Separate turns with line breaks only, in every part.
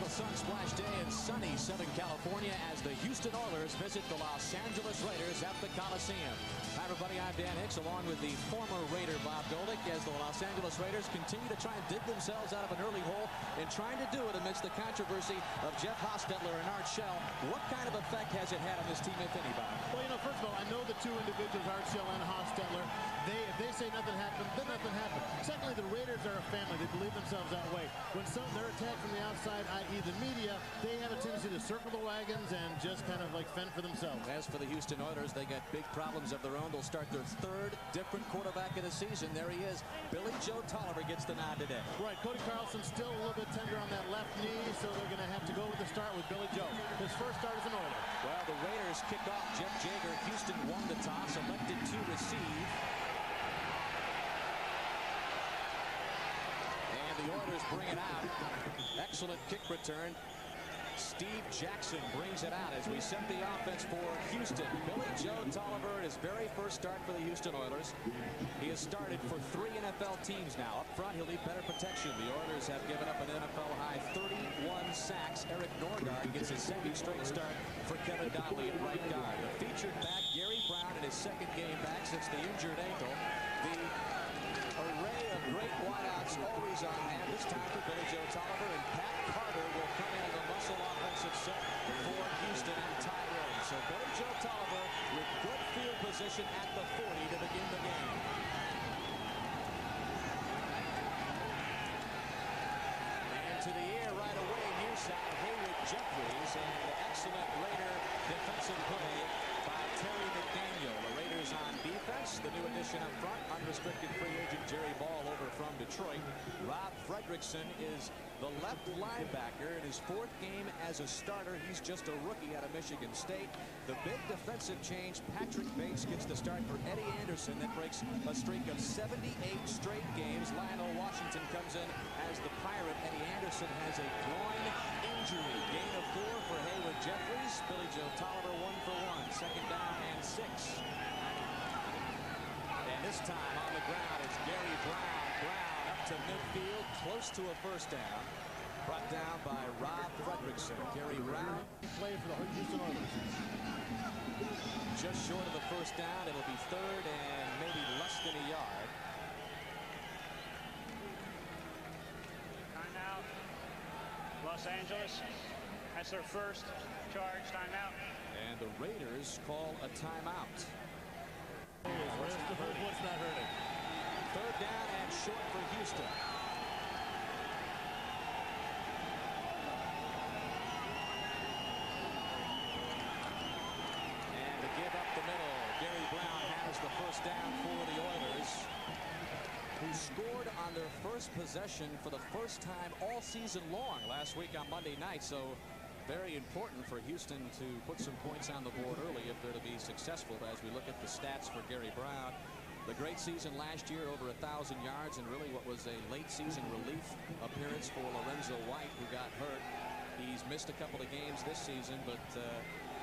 Sunsplash day in sunny Southern California as the Houston Oilers visit the Los Angeles Raiders at the Coliseum. Hi, everybody. I'm Dan Hicks, along with the former Raider Bob Golick, as the Los Angeles Raiders continue to try and dig themselves out of an early hole and trying to do it amidst the controversy of Jeff Hostetler and Art Shell. What kind of effect has it had on this team, if any, Bob?
Well, first of all, I know the two individuals, Art Shell and Hostetler. If they say nothing happened, then nothing happened. Secondly, the Raiders are a family. They believe themselves that way. When they're attacked from the outside, i.e. the media, they have a tendency to circle the wagons and just kind of like fend for themselves.
As for the Houston Oilers, they got big problems of their own. They'll start their third different quarterback of the season. There he is. Billy Joe Tolliver gets the nod today.
Right. Cody Carlson still a little bit tender on that left knee, so they're going to have to go with the start with Billy Joe. His first start as an Oiler.
Well, the Raiders kick off. Jeff Jager. Houston won the toss, elected to receive. And the Oilers bring it out. Excellent kick return. Steve Jackson brings it out as we set the offense for Houston. Billy Joe Tolliver in his very first start for the Houston Oilers. He has started for 3 NFL teams now. Up front, he'll need better protection. The Oilers have given up an NFL high 31 sacks. Eric Norgaard gets his second straight start for Kevin Donnelly at right guard. The featured back, Gary Brown, in his second game back since the injured ankle. The array of great wideouts always on hand. This time for Billy Joe Tolliver, and Pat Carter will come in as a muscle offensive set for Houston and Tyrone. So Billy Joe Tolliver with good field position at the 40 to begin the game. And to the air right away, near side, Haywood Jeffries, and excellent Raider defensive play by Terry McDaniel. The Raiders on defense. The new addition up front, unrestricted free agent Jerry Ball over from Detroit. Rob Fredrickson is the left linebacker in his 4th game as a starter. He's just a rookie out of Michigan State. The big defensive change, Patrick Bates gets the start for Eddie Anderson. That breaks a streak of 78 straight games. Lionel Washington comes in as the Pirate. Eddie Anderson has a groin injury. Gain of 4 for Haywood Jeffries. Billy Joe Tolliver 1 for 1. Second down and 6. And this time on the ground it's Gary Brown. Brown up to midfield, close to a first down. Brought down by Rob Fredrickson. Gary Brown.
Play for the Houston Oilers.
Just short of the first down. It'll be 3rd and maybe less than a yard.
Timeout. Los Angeles. That's their first charge timeout.
And the Raiders call a timeout.
What's not hurting?
3rd down and short for Houston. And to give up the middle, Gary Brown has the first down for the Oilers, who scored on their first possession for the first time all season long last week on Monday night. So very important for Houston to put some points on the board early if they're to be successful. As we look at the stats for Gary Brown, the great season last year, over 1,000 yards, and really what was a late season relief appearance for Lorenzo White, who got hurt. He's missed a couple of games this season, but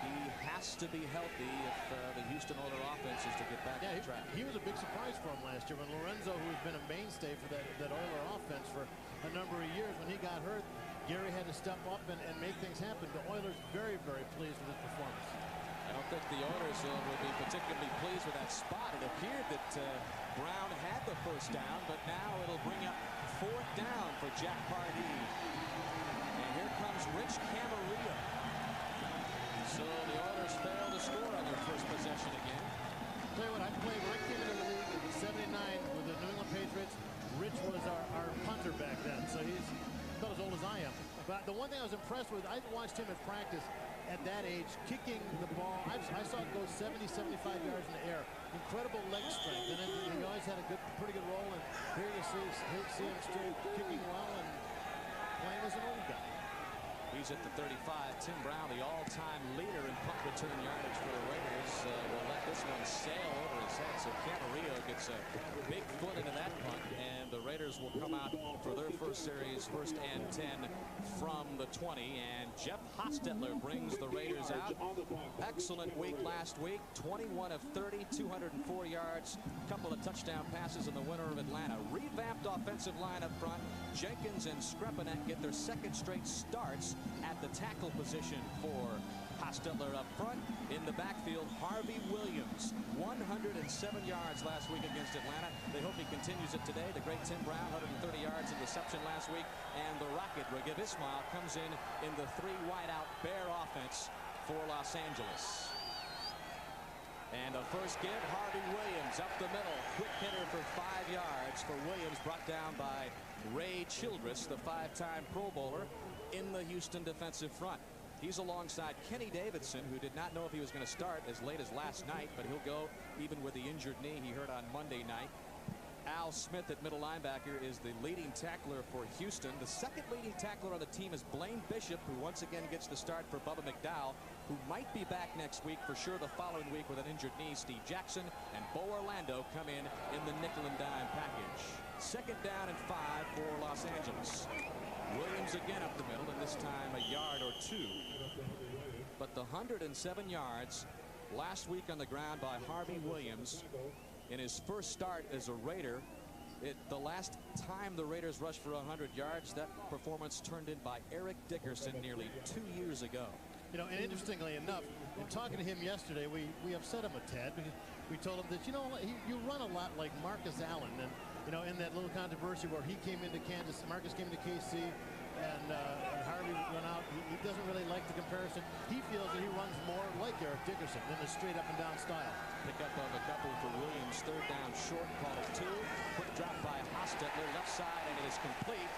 he has to be healthy if the Houston Oilers offense is to get back on track.
He was a big surprise for him last year when Lorenzo, who has been a mainstay for that Oiler offense for a number of years, when he got hurt, Gary had to step up and make things happen. The Oilers very, very pleased with his performance.
I don't think the Oilers will be particularly pleased with that spot. It appeared that Brown had the first down, but now it'll bring up 4th down for Jack Pardee. And here comes Rich Camarillo. So the Oilers fail to score on their first possession again.
Tell you what, I played right into the league in '79 with the New England Patriots. Rich was our punter back then, so he's about as old as I am. But the one thing I was impressed with, I watched him at practice at that age, kicking the ball. I saw it go 70, 75 yards in the air. Incredible leg strength. And he always had a pretty good role. And here you see him still kicking well and playing as an old guy.
He's at the 35. Tim Brown, the all-time leader in punt return yardage for the Raiders, will let this one sail over his head. So Camarillo gets a big foot into that punt, and the Raiders will come out for their first series, 1st and 10 from the 20. And Jeff Hostetler brings the Raiders out. Excellent week last week. 21 of 30, 204 yards, couple of touchdown passes in the winner of Atlanta. Revamped offensive line up front. Jenkins and Skrepenek get their second straight starts at the tackle position for Hostetler up front. In the backfield, Harvey Williams, 107 yards last week against Atlanta. They hope he continues it today. The great Tim Brown, 130 yards in reception last week. And the Rocket, Raghib Ismail, comes in the 3 wideout Bear offense for Los Angeles. And a first give, Harvey Williams up the middle. Quick hitter for 5 yards for Williams, brought down by Ray Childress, the 5-time Pro Bowler in the Houston defensive front. He's alongside Kenny Davidson, who did not know if he was going to start as late as last night, but he'll go even with the injured knee he hurt on Monday night. Al Smith at middle linebacker is the leading tackler for Houston. The second leading tackler on the team is Blaine Bishop, who once again gets the start for Bubba McDowell, who might be back next week, for sure the following week with an injured knee. Steve Jackson and Bo Orlando come in the nickel and dime package. 2nd down and 5 for Los Angeles. Williams again up the middle, and this time a yard or 2. But the 107 yards last week on the ground by Harvey Williams in his first start as a Raider. The last time the Raiders rushed for 100 yards, that performance turned in by Eric Dickerson nearly 2 years ago.
You know, and interestingly enough, in talking to him yesterday, we upset him a tad because we told him that, you know, you run a lot like Marcus Allen. And you know, in that little controversy where he came into Kansas, Marcus came into KC, and Harvey went out. He doesn't really like the comparison. He feels that he runs more like Eric Dickerson than the straight up and down style.
Pick up of a couple for Williams. 3rd down short, call it 2. Quick drop by Hostetler, left side, and it is complete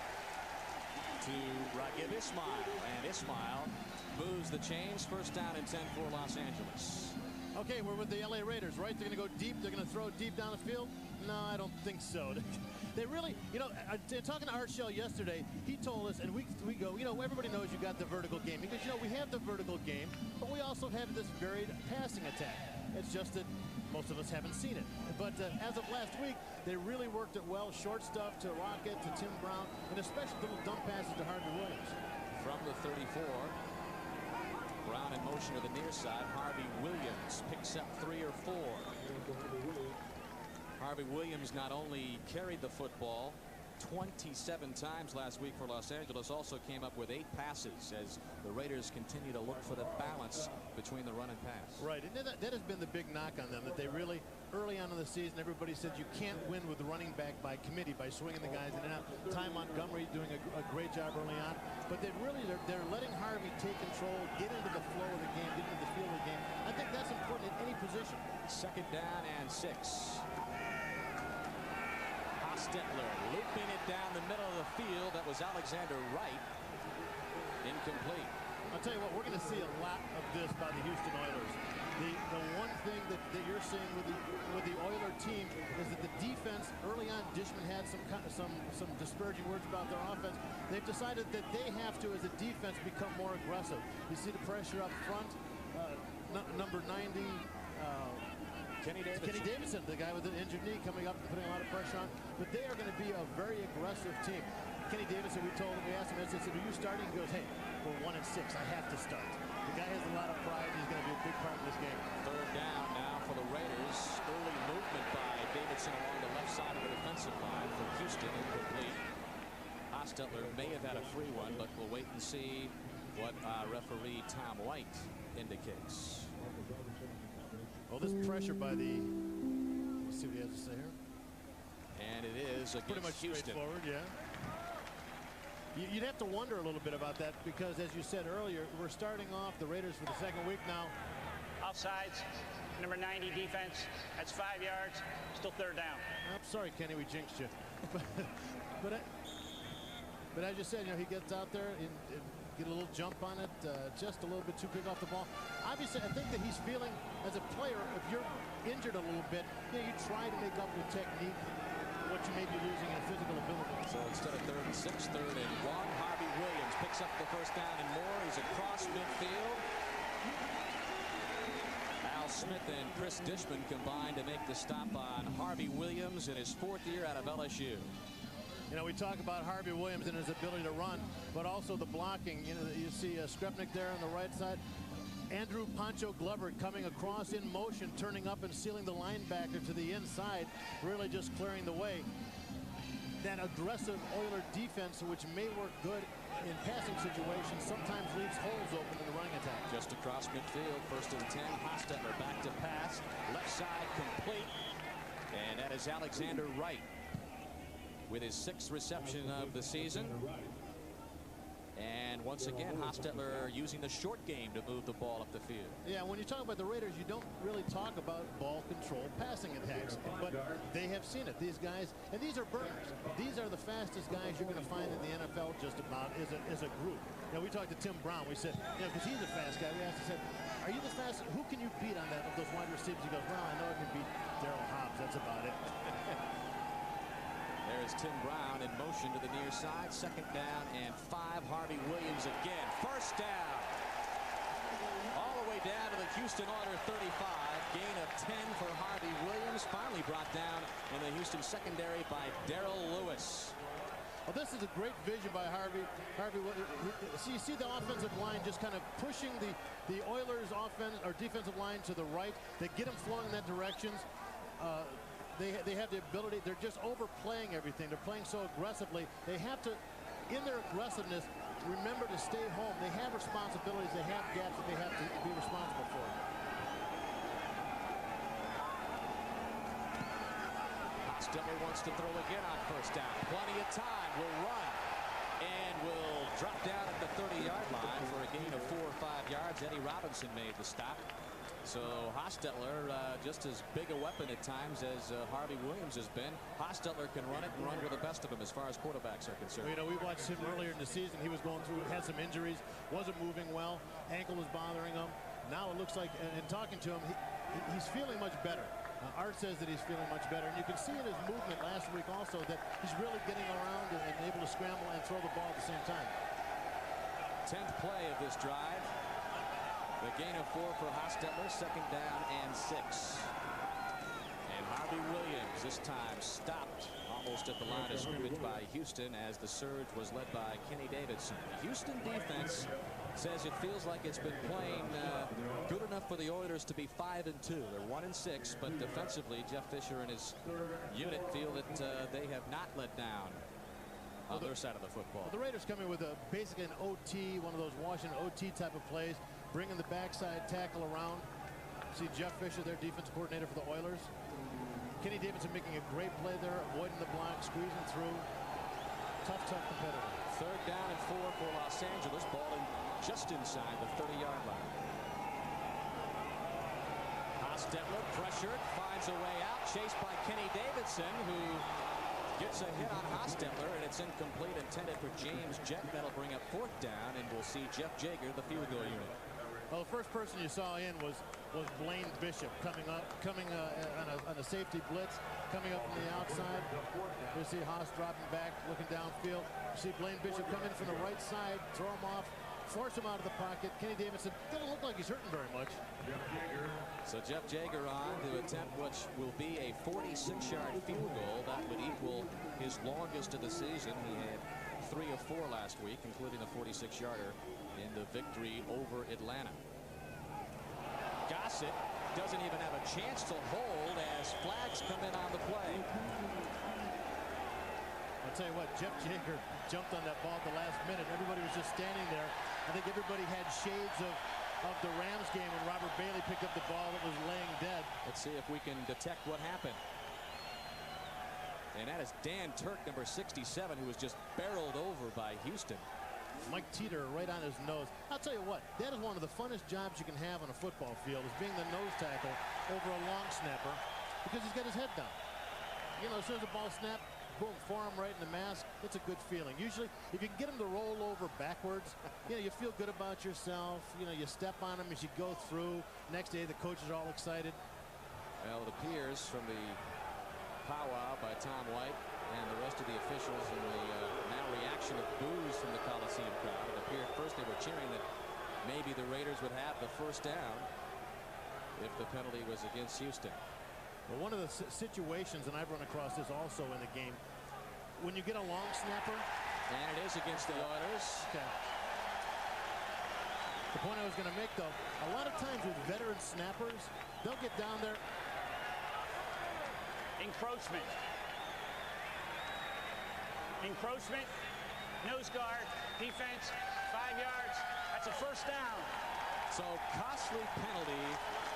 to Raghib Ismail. And Ismail moves the chains. 1st down and 10 for Los Angeles.
Okay, we're with the LA Raiders, right? They're going to go deep. They're going to throw deep down the field. No, I don't think so. They really, you know, talking to Art Shell yesterday, he told us, and we go, you know, everybody knows you got the vertical game. Because, you know, we have the vertical game, but we also have this varied passing attack. It's just that most of us haven't seen it. But as of last week, they really worked it well. Short stuff to Rocket, to Tim Brown, and especially little dump passes to Harvey Williams.
From the 34, Brown in motion to the near side. Harvey Williams picks up 3 or 4. Harvey Williams not only carried the football 27 times last week for Los Angeles, also came up with 8 passes as the Raiders continue to look for the balance between the run and pass.
Right, and that has been the big knock on them, that they really, early on in the season, everybody said you can't win with the running back by committee, by swinging the guys in and out. Ty Montgomery doing a great job early on, but they're letting Harvey take control, get into the flow of the game, get into the feel of the game. I think that's important in any position.
2nd down and 6. Hostetler looping it down the middle of the field. That was Alexander Wright. Incomplete.
I'll tell you what, we're going to see a lot of this by the Houston Oilers. The one thing that you're seeing with the Oiler team is that the defense, early on, Dishman had some disparaging words about their offense. They've decided that they have to, as a defense, become more aggressive. You see the pressure up front. Number 90. Kenny Davidson, the guy with the injured knee, coming up and putting a lot of pressure on. But they are going to be a very aggressive team. Kenny Davidson, we asked him, I said, are you starting? He goes, hey, we're 1 and 6. I have to start. The guy has a lot of pride. He's going to be a big part of this game.
3rd down now for the Raiders. Early movement by Davidson along the left side of the defensive line for Houston. Incomplete. Hostetler may have had a free one, but we'll wait and see what referee Tom White indicates.
Well, this pressure by let's see what he has to say here.
And it is against
pretty much
Houston.
Straightforward, yeah. You'd have to wonder a little bit about that because, as you said earlier, we're starting off the Raiders for the 2nd week now.
Offsides, number 90 defense. That's 5 yards. Still 3rd down.
I'm sorry, Kenny, we jinxed you. but as you said, you know, he gets out there and get a little jump on it, just a little bit too quick off the ball. Obviously, I think that he's feeling, as a player, if you're injured a little bit, you know, you try to make up with technique what you may be losing in physical ability.
So instead of 3rd and 6, 3rd and 1, Harvey Williams picks up the 1st down and more. He's across midfield. Al Smith and Chris Dishman combined to make the stop on Harvey Williams in his 4th year out of LSU.
You know, we talk about Harvey Williams and his ability to run, but also the blocking. You know, you see Skripnik there on the right side. Andrew Pancho Glover coming across in motion, turning up and sealing the linebacker to the inside, really just clearing the way. That aggressive Oiler defense, which may work good in passing situations, sometimes leaves holes open in the running attack.
Just across midfield, 1st and 10. Hostetler back to pass. Left side complete. And that is Alexander Wright with his 6th reception of the season. And once again, Hostetler using the short game to move the ball up the field.
Yeah, when you talk about the Raiders, you don't really talk about ball control passing attacks, but they have seen it. These guys, and these are burners. These are the fastest guys you're going to find in the NFL just about as a group. You know, we talked to Tim Brown. We said, you know, because he's a fast guy, we asked him, are you the fastest? Who can you beat on that of those wide receivers? He goes, well, I know I can beat Daryl Hobbs. That's about it.
There's Tim Brown in motion to the near side. 2nd down and 5. Harvey Williams again. 1st down. All the way down to the Houston Oilers 35. Gain of 10 for Harvey Williams. Finally brought down in the Houston secondary by Darrell Lewis.
Well, this is a great vision by Harvey. So you see the offensive line just kind of pushing the Oilers offense or defensive line to the right. They get them flowing in that direction. They have the ability. They're just overplaying everything. They're playing so aggressively. They have to, in their aggressiveness, remember to stay home. They have responsibilities. They have gaps that they have to be responsible for.
Hostetler wants to throw again on 1st down. Plenty of time. Will run and will drop down at the 30-yard line for a gain of 4 or 5 yards. Eddie Robinson made the stop. So Hostetler just as big a weapon at times as Harvey Williams has been. Hostetler can run it and run with the best of them as far as quarterbacks are concerned.
Well, you know, we watched him earlier in the season. He was going through, had some injuries, wasn't moving well. Ankle was bothering him. Now it looks like, and talking to him, he's feeling much better. Art says that he's feeling much better. And you can see in his movement last week also that he's really getting around and able to scramble and throw the ball at the same time.
10th play of this drive. The gain of 4 for Hostetler, 2nd down and 6. And Harvey Williams this time stopped almost at the line of scrimmage by Houston as the surge was led by Kenny Davidson. The Houston defense says it feels like it's been playing good enough for the Oilers to be 5-2. They're 1-6, but defensively, Jeff Fisher and his unit feel that they have not let down on their side of the football.
Well, the Raiders come in with basically an OT, one of those Washington OT type of plays, bringing the backside tackle around. See Jeff Fisher, their defensive coordinator for the Oilers. Kenny Davidson making a great play there, avoiding the block, squeezing through. Tough competitor.
3rd down and 4 for Los Angeles. Ball in just inside the 30-yard line. Hostetler pressured, finds a way out, chased by Kenny Davidson, who gets a hit on Hostetler, and it's incomplete, intended for James Jett. That'll bring up 4th down, and we'll see Jeff Jager, the field goal unit.
Well, the first person you saw in was Blaine Bishop coming on a safety blitz, coming up from the outside. You see Haas dropping back, looking downfield. You see Blaine Bishop come in from the right side, throw him off, force him out of the pocket. Kenny Davidson doesn't look like he's hurting very much.
So Jeff Jager on to attempt which will be a 46-yard field goal. That would equal his longest of the season. He had 3 of 4 last week, including a 46-yarder in the victory over Atlanta. Gossett doesn't even have a chance to hold as flags come in on the play.
I'll tell you what, Jeff Jager jumped on that ball at the last minute. Everybody was just standing there. I think everybody had shades of the Rams game when Robert Bailey picked up the ball that was laying dead.
Let's see if we can detect what happened. And that is Dan Turk, number 67, who was just barreled over by Houston.
Mike Teeter right on his nose. I'll tell you what, that is one of the funnest jobs you can have on a football field, is being the nose tackle over a long snapper, because he's got his head down. You know, as soon as the ball snapped, boom, forearm right in the mask. It's a good feeling. Usually, if you can get him to roll over backwards, you know, you feel good about yourself. You know, you step on him as you go through. Next day, the coaches are all excited.
Well, it appears from the powwow by Tom White and the rest of the officials and the now reaction of boos from the Coliseum crowd. It appeared first they were cheering that maybe the Raiders would have the first down if the penalty was against Houston.
Well, one of the situations, and I've run across this also in the game, when you get a long snapper.
And it is against the Oilers.
Okay. The point I was going to make, though, a lot of times with veteran snappers, they'll get down there.
Encroachment. Encroachment. Nose guard. Defense. 5 yards. That's a first down.
So costly penalty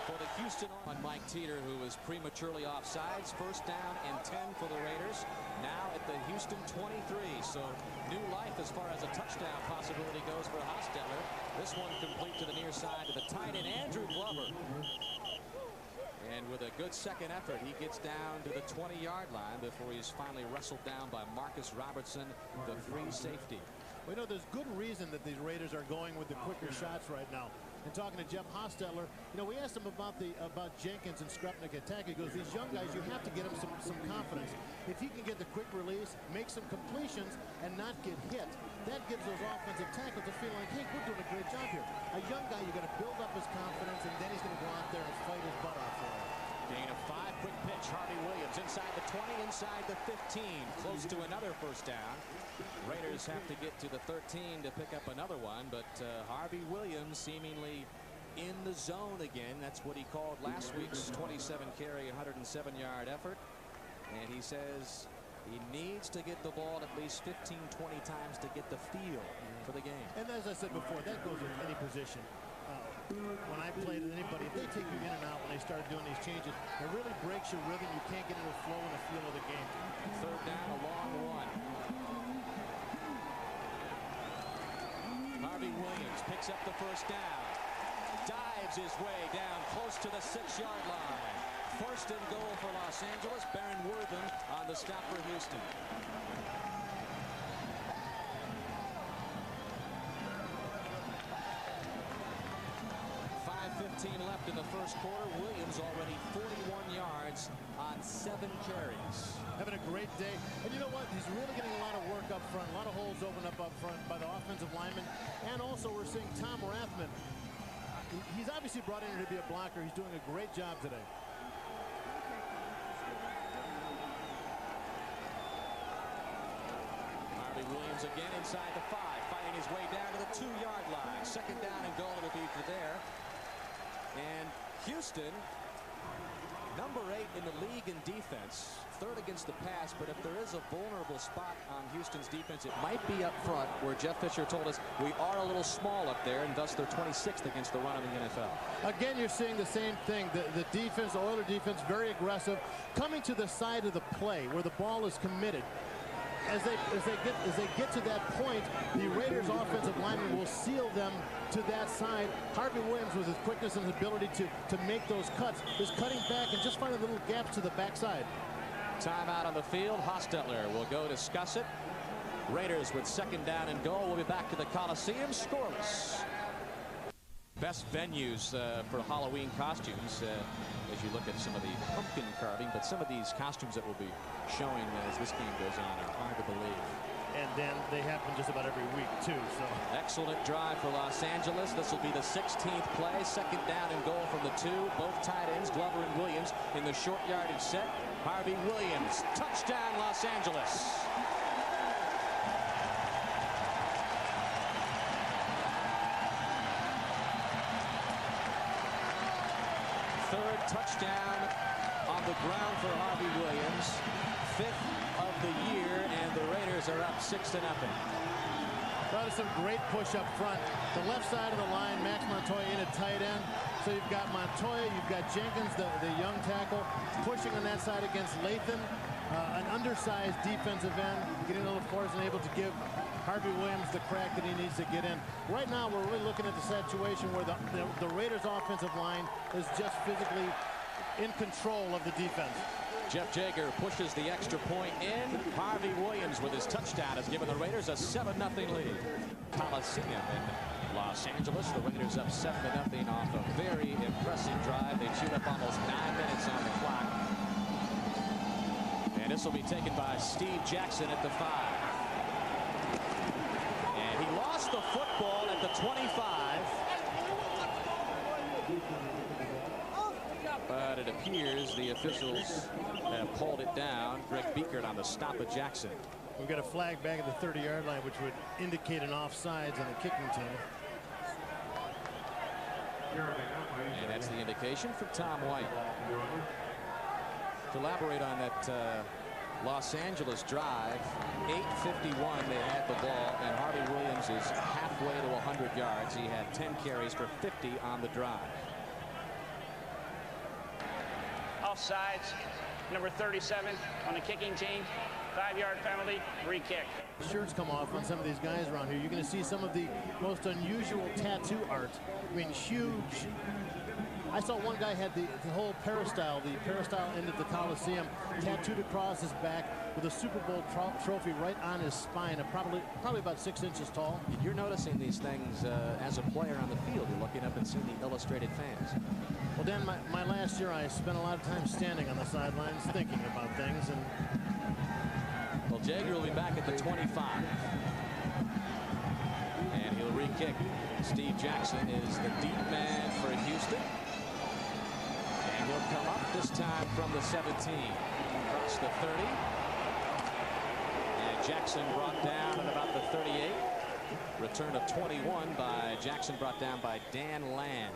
for the Houston on Mike Teeter, who was prematurely offsides. First down and 10 for the Raiders. Now at the Houston 23. So new life as far as a touchdown possibility goes for Hostetler. This one complete to the near side to the tight end, Andrew Glover. And with a good second effort, he gets down to the 20-yard line before he's finally wrestled down by Marcus Robertson, the free safety.
We know there's good reason that these Raiders are going with the quicker shots right now. And talking to Jeff Hostetler, we asked him about Jenkins and Skrupnik attack. He goes, these young guys, you have to get them some confidence. If he can get the quick release, make some completions, and not get hit, that gives those offensive tackles a feeling like, hey, we're doing a great job here. A young guy, you got to build up his confidence, and then he's going to go out there and fight his butt off for it.
Gain of 5, quick pitch. Harvey Williams inside the 20, inside the 15, close to another first down. Raiders have to get to the 13 to pick up another one, but Harvey Williams seemingly in the zone again. That's what he called last week's 27-carry, 107-yard effort. And he says he needs to get the ball at least 15, 20 times to get the feel for the game.
And as I said before, that goes with any position. When I played with anybody, if they take you in and out when they start doing these changes, it really breaks your rhythm. You can't get into the flow and the feel of the game.
Third down, a long one. Harvey Williams picks up the first down. Dives his way down close to the 6-yard line. First and goal for Los Angeles. Baron Wortham on the stop for Houston. 5:15 left in the first quarter. Williams already 41 yards on 7 carries.
Having a great day. And you know what? He's really getting a lot of work up front. A lot of holes opened up front by the offensive linemen. And also we're seeing Tom Rathman. He's obviously brought in here to be a blocker. He's doing a great job today.
Harvey Williams again inside the 5, fighting his way down to the 2-yard line. Second down and goal it'll be for there. And Houston, number 8 in the league in defense, 3rd against the pass, but if there is a vulnerable spot on Houston's defense, it might be up front, where Jeff Fisher told us we are a little small up there, and thus they're 26th against the run in the NFL.
Again, you're seeing the same thing. The defense, the Oilers defense, very aggressive, coming to the side of the play where the ball is committed. As they get to that point, the Raiders offensive lineman will seal them to that side. Harvey Williams, with his quickness and his ability to make those cuts, is cutting back and just finding little gaps to the backside.
Timeout on the field. Hostetler will go discuss it. Raiders with second down and goal. We'll be back to the Coliseum scoreless. Best venues for Halloween costumes as you look at some of the pumpkin carving, but some of these costumes that will be showing as this game goes on are hard to believe.
And then they happen just about every week too. So
excellent drive for Los Angeles. This will be the 16th play. Second down and goal from the 2. Both tight ends, Glover and Williams, in the short yardage set. Harvey Williams, touchdown Los Angeles. Third touchdown on the ground for Harvey Williams. 5th of the year, and the Raiders are up 6-0.
That is some great push up front. The left side of the line, Max Montoya in at tight end. So you've got Montoya, you've got Jenkins, the young tackle, pushing on that side against Lathan, an undersized defensive end, getting a little force and able to give Harvey Williams the crack that he needs to get in. Right now, we're really looking at the situation where the Raiders' offensive line is just physically in control of the defense.
Jeff Jager pushes the extra point in. Harvey Williams with his touchdown has given the Raiders a 7-0 lead. Coliseum in Los Angeles. The Raiders up 7-0 off a very impressive drive. They chewed up almost 9 minutes on the clock. And this will be taken by Steve Jackson at the 5. And he lost the football at the 25. But it appears the officials have pulled it down. Greg Biekert on the stop of Jackson.
We've got a flag back at the 30-yard line, which would indicate an offsides on the kicking team.
And that's the indication from Tom White. To elaborate on that Los Angeles drive, 8:51 they had the ball, and Harvey Williams is halfway to 100 yards. He had 10 carries for 50 on the drive.
Offsides, number 37 on the kicking team. 5-yard penalty, re-kick.
Shirts come off on some of these guys around here. You're going to see some of the most unusual tattoo art. I mean, huge. I saw one guy had the whole peristyle end of the Coliseum tattooed across his back with a Super Bowl trophy right on his spine, probably about 6 inches tall.
You're noticing these things as a player on the field. You're looking up and seeing the illustrated fans.
Well, Dan, my last year I spent a lot of time standing on the sidelines thinking about things. And
well, Jaeger will be back at the 25. And he'll re-kick. Steve Jackson is the deep man for Houston. And he'll come up this time from the 17. Across the 30. And Jackson brought down at about the 38. Return of 21 by Jackson, brought down by Dan Land.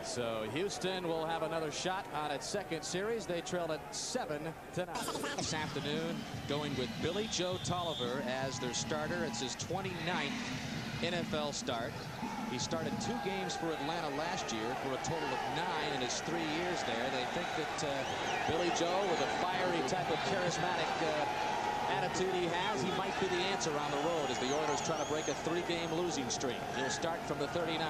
So Houston will have another shot on its second series. They trailed at 7 tonight. This afternoon, going with Billy Joe Tolliver as their starter. It's his 29th NFL start. He started 2 games for Atlanta last year for a total of 9 in his 3 years there. They think that Billy Joe, with a fiery type of charismatic attitude he has, he might be the answer on the road as the Oilers try to break a 3-game losing streak. He'll start from the 39.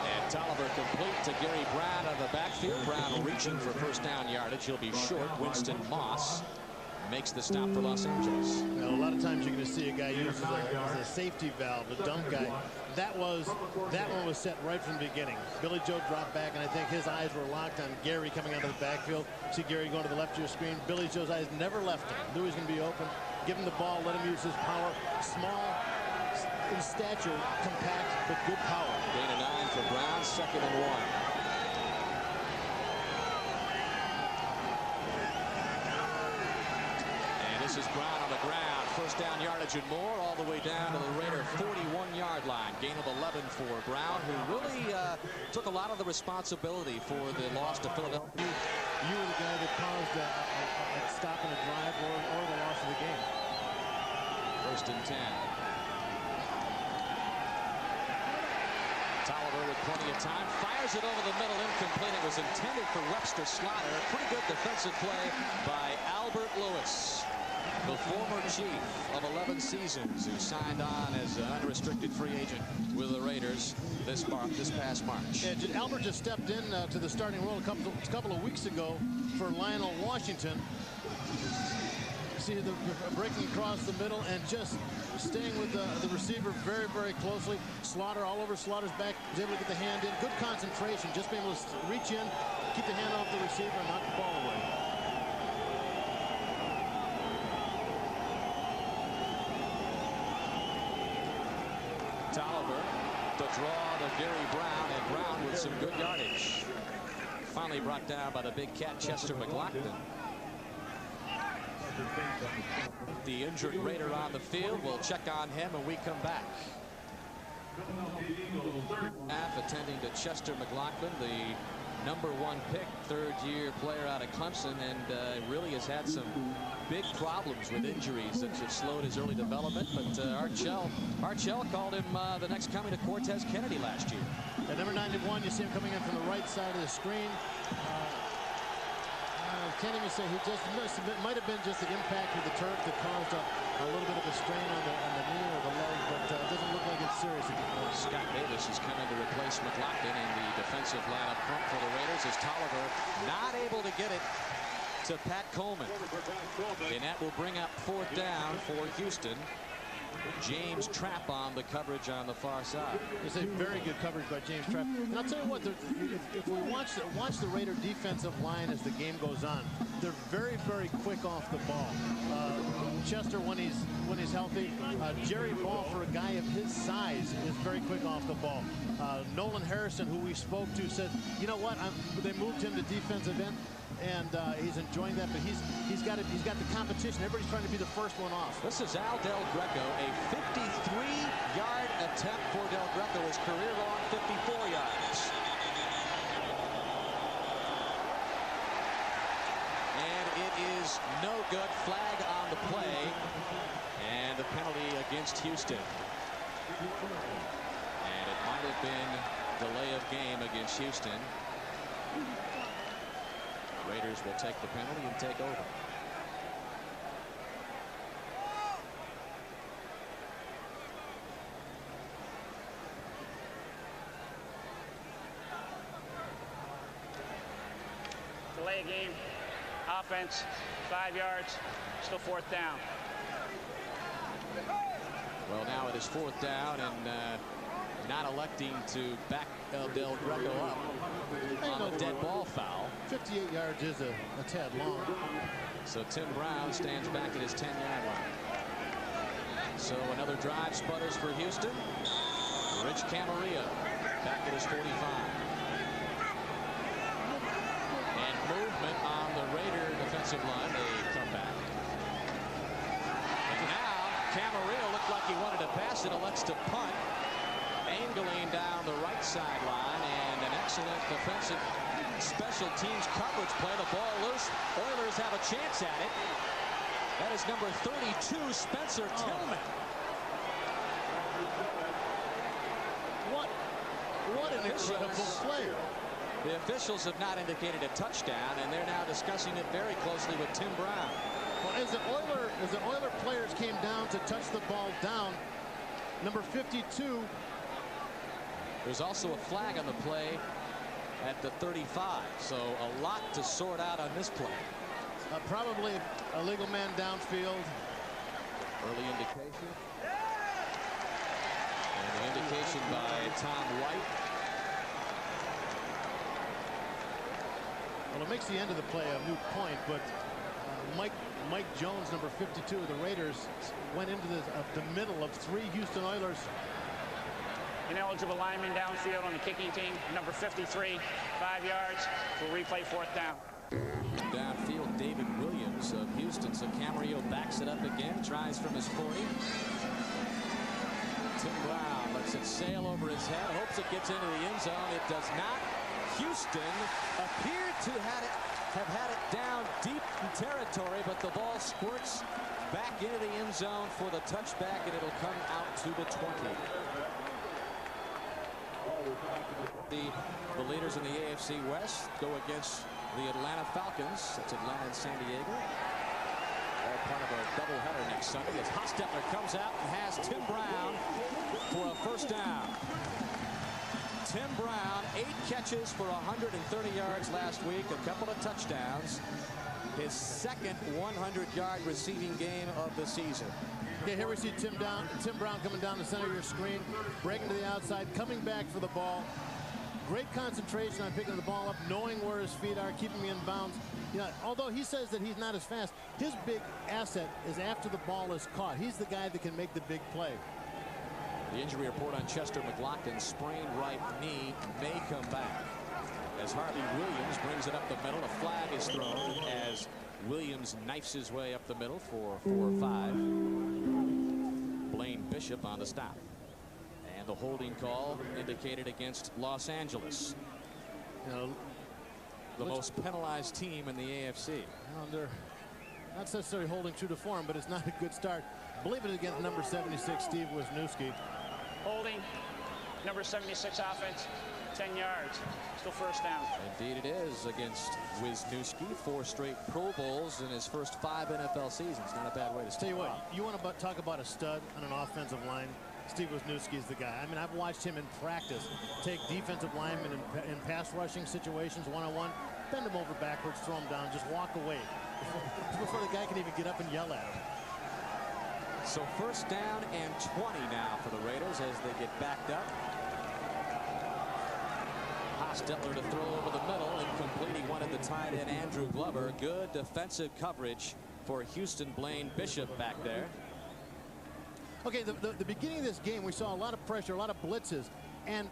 And Tolliver complete to Gary Brown out of the backfield. Brown reaching for first down yardage. He'll be short. Winston Moss makes the stop for Los Angeles.
Well, a lot of times you're going to see a guy used as a safety valve, a dump guy. That one was set right from the beginning. Billy Joe dropped back, and I think his eyes were locked on Gary coming out of the backfield. See Gary going to the left of your screen. Billy Joe's eyes never left him. Knew he was going to be open. Give him the ball. Let him use his power. Small in stature, compact, but good power.
Gain of 9 for Brown. 2nd and 1. This is Brown on the ground. First down yardage and more, all the way down to the Raider 41-yard line. Gain of 11 for Brown, who really took a lot of the responsibility for the loss to Philadelphia.
You were the guy that caused a stop in a drive or the loss of the game.
1st and 10. Tolliver with plenty of time, fires it over the middle, incomplete. It was intended for Webster Slaughter. A pretty good defensive play by Albert Lewis, the former chief of 11 seasons, who signed on as an unrestricted free agent with the Raiders this past March.
Yeah, Albert just stepped in to the starting role a couple of weeks ago for Lionel Washington. See the breaking across the middle and just staying with the receiver very, very closely. Slaughter all over Slaughter's back, was able to get the hand in. Good concentration, just being able to reach in, keep the hand off the receiver, and knock the ball away.
Tolliver to draw to Gary Brown, and Brown with some good yardage. Finally brought down by the big cat Chester McLaughlin. The injured Raider on the field. We'll check on him when we come back. Attending to Chester McLaughlin, the #1 pick, 3rd-year player out of Clemson, and really has had some big problems with injuries that have slowed his early development. But Archell called him the next coming to Cortez Kennedy last year.
At number 91, you see him coming in from the right side of the screen. Can't even say it might have been just the impact with the turf that caused a little bit of a strain on the knee or the leg, but it doesn't look like it's serious at this point.
Scott Davis is coming to replace McLaughlin in the defensive line up front for the Raiders, as Tolliver not able to get it to Pat Coleman. And that will bring up 4th down for Houston. James Trapp on the coverage on the far side.
It's a very good coverage by James Trapp. And I'll tell you what, if we watch the Raider defensive line as the game goes on, they're very, very quick off the ball. Chester, when he's healthy, Jerry Ball, for a guy of his size, is very quick off the ball. Nolan Harrison, who we spoke to, said, you know what, they moved him to defensive end. and he's enjoying that. But he's got the competition. Everybody's trying to be the first one off.
This is Al Del Greco, a 53-yard attempt for Del Greco, his career long 54 yards. And it is no good. Flag on the play, and the penalty against Houston. And it might have been delay of game against Houston. Raiders will take the penalty and take over.
Delay game. Offense, 5 yards. Still 4th down.
Well, now it is 4th down, and not electing to back Del Greco up on a dead ball foul.
58 yards is a tad long.
So Tim Brown stands back at his 10-yard line. So another drive sputters for Houston. Rich Camarillo back at his 45. And movement on the Raider defensive line. They come back. And now Camarillo looked like he wanted to pass it, elects to punt. Angling down the right sideline, and an excellent defensive special teams coverage play. The ball loose. Oilers have a chance at it. That is number 32, Spencer Tillman.
What an incredible player.
The officials have not indicated a touchdown, and they're now discussing it very closely with Tim Brown.
Well, as the Oiler players came down to touch the ball down, number 52.
There's also a flag on the play at the 35, so a lot to sort out on this play.
Probably a legal man downfield.
Early indication. And an indication by Tom White.
Well, it makes the end of the play a moot point, but Mike Jones, number 52 of the Raiders, went into the middle of 3 Houston Oilers.
Ineligible lineman downfield on the kicking team, number 53, 5 yards. We'll replay 4th down.
Downfield, David Williams of Houston. So Camarillo backs it up again, tries from his 40. Tim Brown lets it sail over his head, hopes it gets into the end zone. It does not. Houston appeared to have had it down deep in territory, but the ball squirts back into the end zone for the touchback, and it'll come out to the 20. The leaders in the AFC West go against the Atlanta Falcons. That's Atlanta and San Diego. All part of a doubleheader next Sunday as Hostetler comes out and has Tim Brown for a first down. Tim Brown, 8 catches for 130 yards last week, a couple of touchdowns. His second 100-yard receiving game of the season.
Okay, here we see Tim Brown coming down the center of your screen, breaking to the outside, coming back for the ball. Great concentration on picking the ball up, knowing where his feet are, keeping me in bounds. You know, although he says that he's not as fast, his big asset is after the ball is caught. He's the guy that can make the big play.
The injury report on Chester McLaughlin, sprained right knee, may come back. As Harvey Williams brings it up the middle, a flag is thrown as Williams knifes his way up the middle for 4 or 5. Blaine Bishop on the stop. And the holding call indicated against Los Angeles.
You know,
the most penalized team in the AFC.
Well, they're not necessarily holding true to form, but it's not a good start. I believe it against number 76, Steve Wisniewski.
Holding, number 76 offense, 10 yards. Still first down.
Indeed it is against Wisniewski. 4 straight Pro Bowls in his first 5 NFL seasons. Not a bad way to start.
Tell you what, you want to talk about a stud on an offensive line? Steve Wisniewski is the guy. I mean, I've watched him in practice take defensive linemen in pass rushing situations, one-on-one, bend him over backwards, throw him down, just walk away before the guy can even get up and yell at him.
So first down and 20 now for the Raiders as they get backed up. Hostetler to throw over the middle, incomplete. He wanted the tight end Andrew Glover. Good defensive coverage for Houston. Blaine Bishop back there.
Okay, the beginning of this game, we saw a lot of pressure, a lot of blitzes, and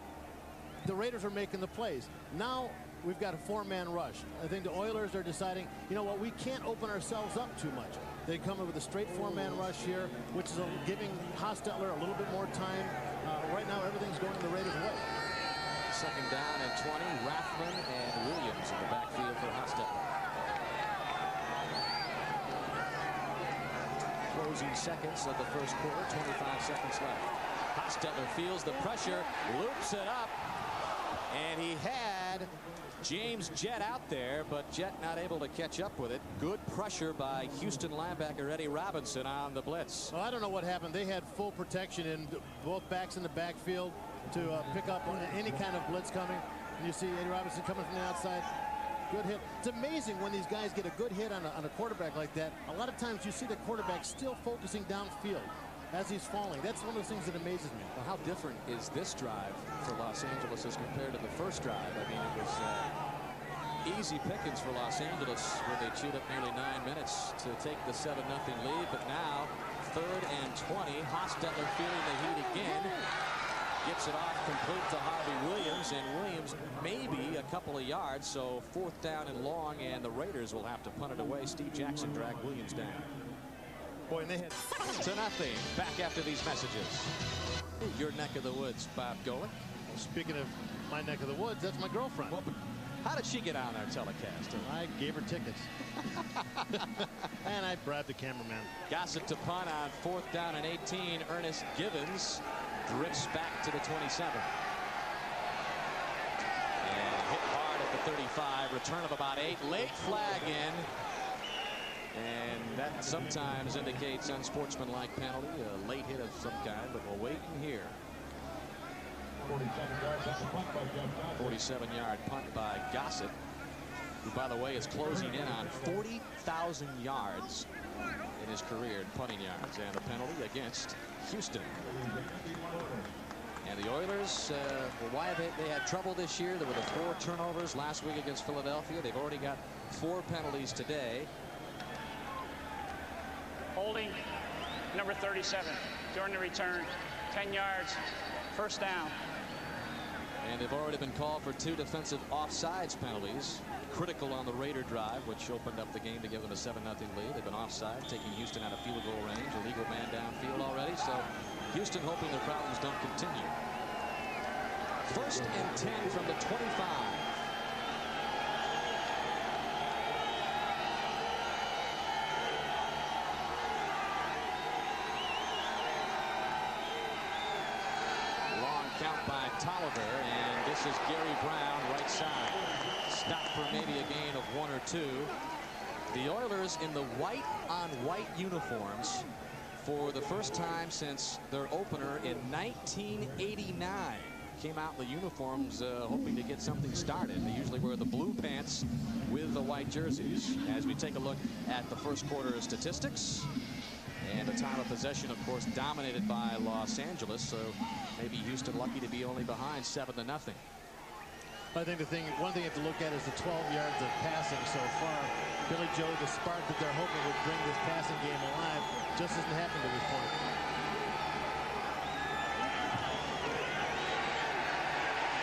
the Raiders are making the plays. Now we've got a four-man rush. I think the Oilers are deciding, you know what, we can't open ourselves up too much. They come in with a straight four-man rush here, which is giving Hostetler a little bit more time. Right now, everything's going the Raiders' way.
Second down and 20. Rathman and Williams in the backfield for Hostetler. Closing seconds of the first quarter, 25 seconds left. Hostetler feels the pressure, loops it up, and he had James Jett out there, but Jett not able to catch up with it. Good pressure by Houston linebacker Eddie Robinson on the blitz.
Well, I don't know what happened. They had full protection in both backs in the backfield to pick up on any kind of blitz coming. And you see Eddie Robinson coming from the outside. Good hit. It's amazing when these guys get a good hit on a quarterback like that. A lot of times you see the quarterback still focusing downfield as he's falling. That's one of those things that amazes me.
Well, how different is this drive for Los Angeles as compared to the first drive? I mean, it was easy pickings for Los Angeles where they chewed up nearly 9 minutes to take the 7-0 lead. But now, 3rd and 20. Hostetler feeling the heat again. Gets it off complete to Harvey Williams, and Williams maybe a couple of yards, so 4th down and long, and the Raiders will have to punt it away. Steve Jackson dragged Williams down.
Boy, and they had
to nothing. Back after these messages. Your neck of the woods, Bob Golick.
Speaking of my neck of the woods, that's my girlfriend.
Well, how did she get on our telecast?
I gave her tickets. And I bribed the cameraman.
Gossett to punt on 4th down and 18. Ernest Givens drifts back to the 27. And hit hard at the 35. Return of about 8. Late flag in. And that sometimes indicates unsportsmanlike penalty. A late hit of some kind, but we'll wait and hear. 47-yard punt by Gossett, who, by the way, is closing in on 40,000 yards in his career in punting yards, and a penalty against Houston. And the Oilers, well, why have they had trouble this year? There were the 4 turnovers last week against Philadelphia. They've already got 4 penalties today.
Holding number 37 during the return, 10 yards, 1st down.
And they've already been called for 2 defensive offsides penalties. Critical on the Raider drive, which opened up the game to give them a 7-0 lead. They've been offside, taking Houston out of field goal range. A legal man downfield already. So Houston hoping their problems don't continue. 1st and 10 from the 25. Count by Tolliver, and this is Gary Brown right side. Stop for maybe a gain of 1 or 2. The Oilers in the white-on-white uniforms for the first time since their opener in 1989. Came out in the uniforms hoping to get something started. They usually wear the blue pants with the white jerseys. As we take a look at the first quarter statistics. And the time of possession, of course, dominated by Los Angeles. So maybe Houston lucky to be only behind 7-0.
I think one thing you have to look at is the 12 yards of passing so far. Billy Joe, the spark that they're hoping would bring this passing game alive, just hasn't happened to this point.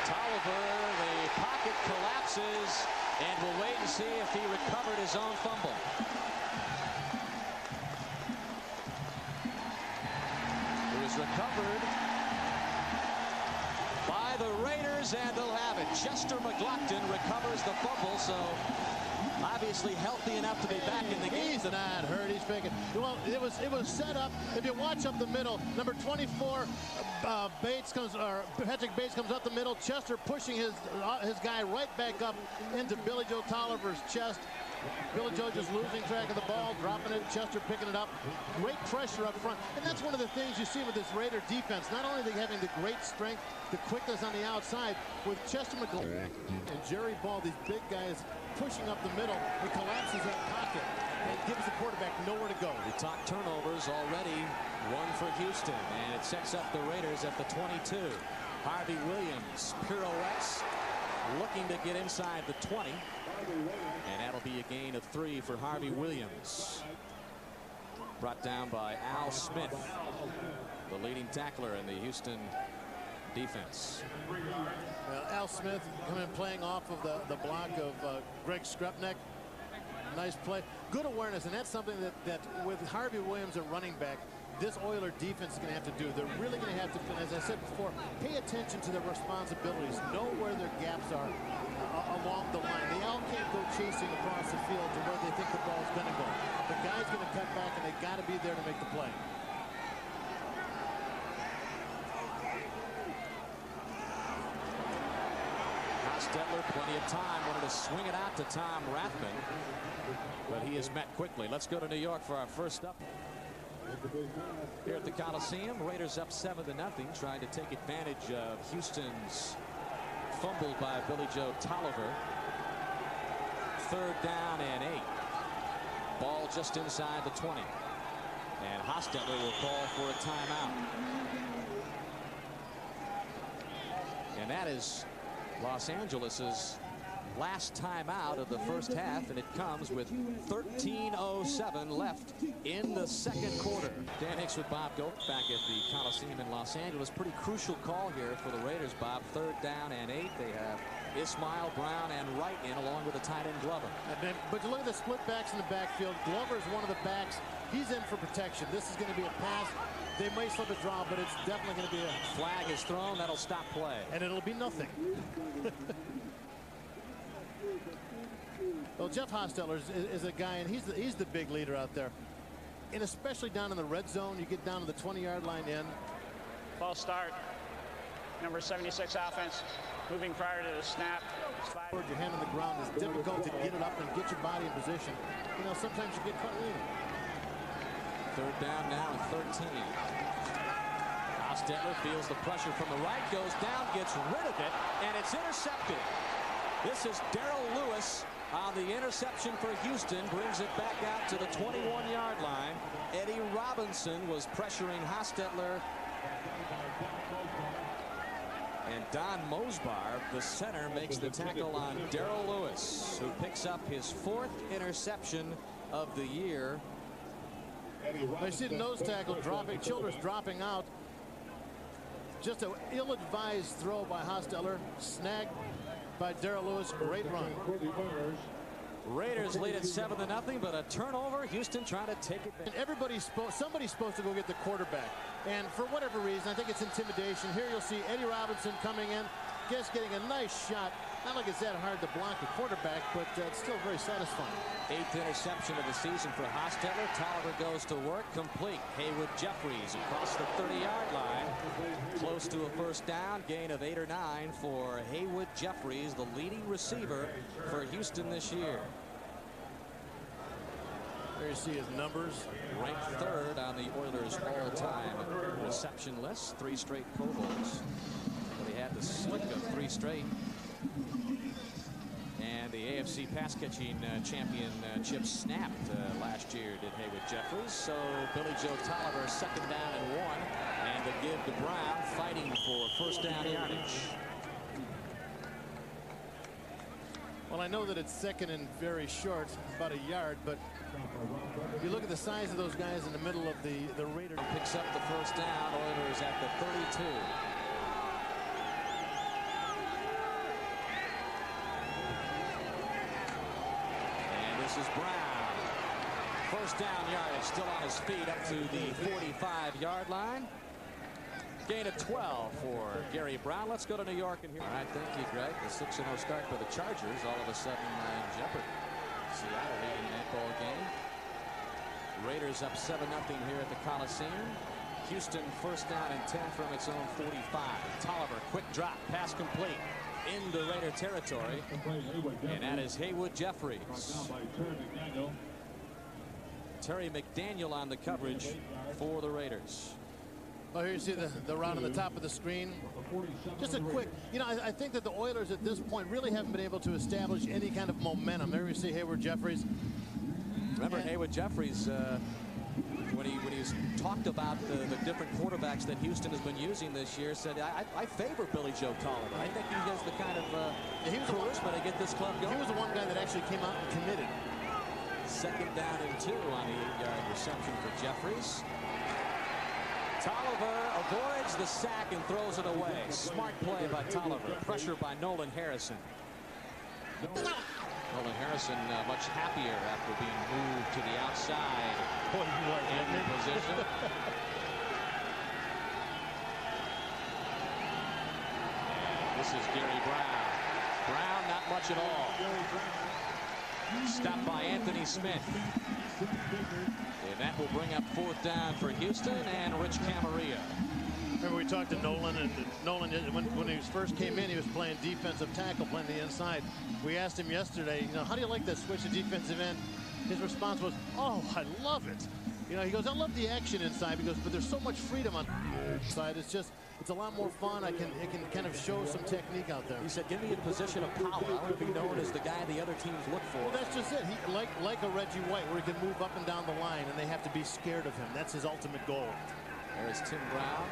Tolliver, the pocket collapses, and we'll wait and see if he recovered his own fumble. Recovered by the Raiders, and they'll have it. Chester McLaughlin recovers the fumble, so obviously healthy enough to be back in the game.
He's not hurt. He's picking. Well, it was set up. If you watch up the middle, number 24, Patrick Bates comes up the middle. Chester pushing his guy right back up into Billy Joe Tolliver's chest. Billy Joe just losing track of the ball, dropping it, Chester picking it up. Great pressure up front. And that's one of the things you see with this Raider defense. Not only are they having the great strength, the quickness on the outside, with Chester McLaughlin and Jerry Ball, these big guys pushing up the middle, it collapses that pocket and gives the quarterback nowhere to go.
We talk turnovers already, 1 for Houston, and it sets up the Raiders at the 22. Harvey Williams pirouettes, looking to get inside the 20. And that'll be a gain of 3 for Harvey Williams. Brought down by Al Smith, the leading tackler in the Houston defense.
Well, Al Smith coming playing off of the block of Greg Skrupnik. Nice play. Good awareness, and that's something that with Harvey Williams at running back, this Oiler defense is going to have to do. They're really going to have to, as I said before, pay attention to their responsibilities, know where their gaps are along the line. They all can't go chasing across the field to where they think the ball's going to go. The guy's going to cut back, and they got to be there to make the play.
Hostetler, plenty of time, wanted to swing it out to Tom Rathman, but he is met quickly. Let's go to New York for our first up. Here at the Coliseum, Raiders up 7-0, trying to take advantage of Houston's fumble by Billy Joe Tolliver. 3rd down and 8. Ball just inside the 20. And Hostetler will call for a timeout. And that is Los Angeles's last timeout of the first half, and it comes with 13:07 left in the second quarter. Dan Hicks with Bob Gold back at the Coliseum in Los Angeles. Pretty crucial call here for the Raiders, Bob. 3rd down and 8. They have Ismail, Brown, and Wright in, along with the tight end Glover.
But you look at the split backs in the backfield. Glover is one of the backs. He's in for protection. This is going to be a pass. They may slip a draw, but it's definitely going to be a
flag is thrown. That'll stop play.
And it'll be nothing. Well, Jeff Hostetler is a guy, and he's the big leader out there. And especially down in the red zone, you get down to the 20-yard line in.
False start. Number 76 offense. Moving prior to the snap.
Your hand on the ground is difficult to get it up and get your body in position. You know, sometimes you get caught leaning.
3rd down now and 13. Hostetler feels the pressure from the right, goes down, gets rid of it, and it's intercepted. This is Darrell Lewis on the interception for Houston, brings it back out to the 21-yard line. Eddie Robinson was pressuring Hostetler. And Don Mosbar, the center, makes the tackle on Darrell Lewis, who picks up his 4th interception of the year.
I see the nose tackle dropping, Childress dropping out. Just an ill-advised throw by Hostetler, snagged by Darrell Lewis. Great run.
Raiders lead at 7-0, but a turnover. Houston trying to take it back.
Somebody's supposed to go get the quarterback, and for whatever reason, I think it's intimidation. Here you'll see Eddie Robinson coming in, just getting a nice shot. Not like it's that hard to block a quarterback, but it's still very satisfying.
8th interception of the season for Hostetler. Tolliver goes to work, complete. Haywood Jeffries across the 30-yard line, close to a first down, gain of 8 or 9 for Haywood Jeffries, the leading receiver for Houston this year.
There you see his numbers.
Ranked 3rd on the Oilers' all-time reception list. 3 straight Pro Bowls. But he had the slick of 3 straight. And the AFC pass-catching championship snapped last year, did Haywood Jeffries. So Billy Joe Tolliver, 2nd down and 1. And the give to Brown, fighting for first down yardage.
Well, I know that it's 2nd and very short, about a yard, but you look at the size of those guys in the middle of the Raiders.
Picks up the first down. Oilers at the 32. And this is Brown. First down yardage, still on his feet up to the 45-yard line. Gain of 12 for Gary Brown. Let's go to New York and here. All right, thank you, Greg. The 6-0 start for the Chargers, all of a sudden in jeopardy. Seattle leading that ball game. Raiders up 7-0 here at the Coliseum. Houston 1st down and 10 from its own 45. Tolliver, quick drop, pass complete into Raider territory. And that is Haywood Jeffries. Terry McDaniel on the coverage for the Raiders.
Well, here you see the route on the top of the screen. Just a quick, you know, I think that the Oilers at this point really haven't been able to establish any kind of momentum. There you see Haywood Jeffries.
Remember Haywood Jeffries, when he's talked about the different quarterbacks that Houston has been using this year, said, I favor Billy Joe Tolliver. I think he has the kind of charisma to get this club going.
He was the one guy that actually came out and committed.
2nd down and 2 on the 8-yard reception for Jeffries. Tolliver avoids the sack and throws it away. Smart play by Tolliver. Pressure by Nolan Harrison. Nolan Harrison much happier after being moved to the outside in position. And this is Gary Brown. Brown not much at all. Stopped by Anthony Smith. And that will bring up 4th down for Houston and Rich Camarillo.
Remember we talked to Nolan, and Nolan, when he first came in, he was playing defensive tackle, playing the inside. We asked him yesterday, how do you like that switch to defensive end? His response was, oh, I love it. He goes, I love the action inside. He goes, but there's so much freedom on the side. It's a lot more fun. It can kind of show some technique out there.
He said, give me a position of power. I want to be known as the guy the other teams look for.
Well, that's just it. He like a Reggie White, where he can move up and down the line, and they have to be scared of him. That's his ultimate goal.
There's Tim Brown,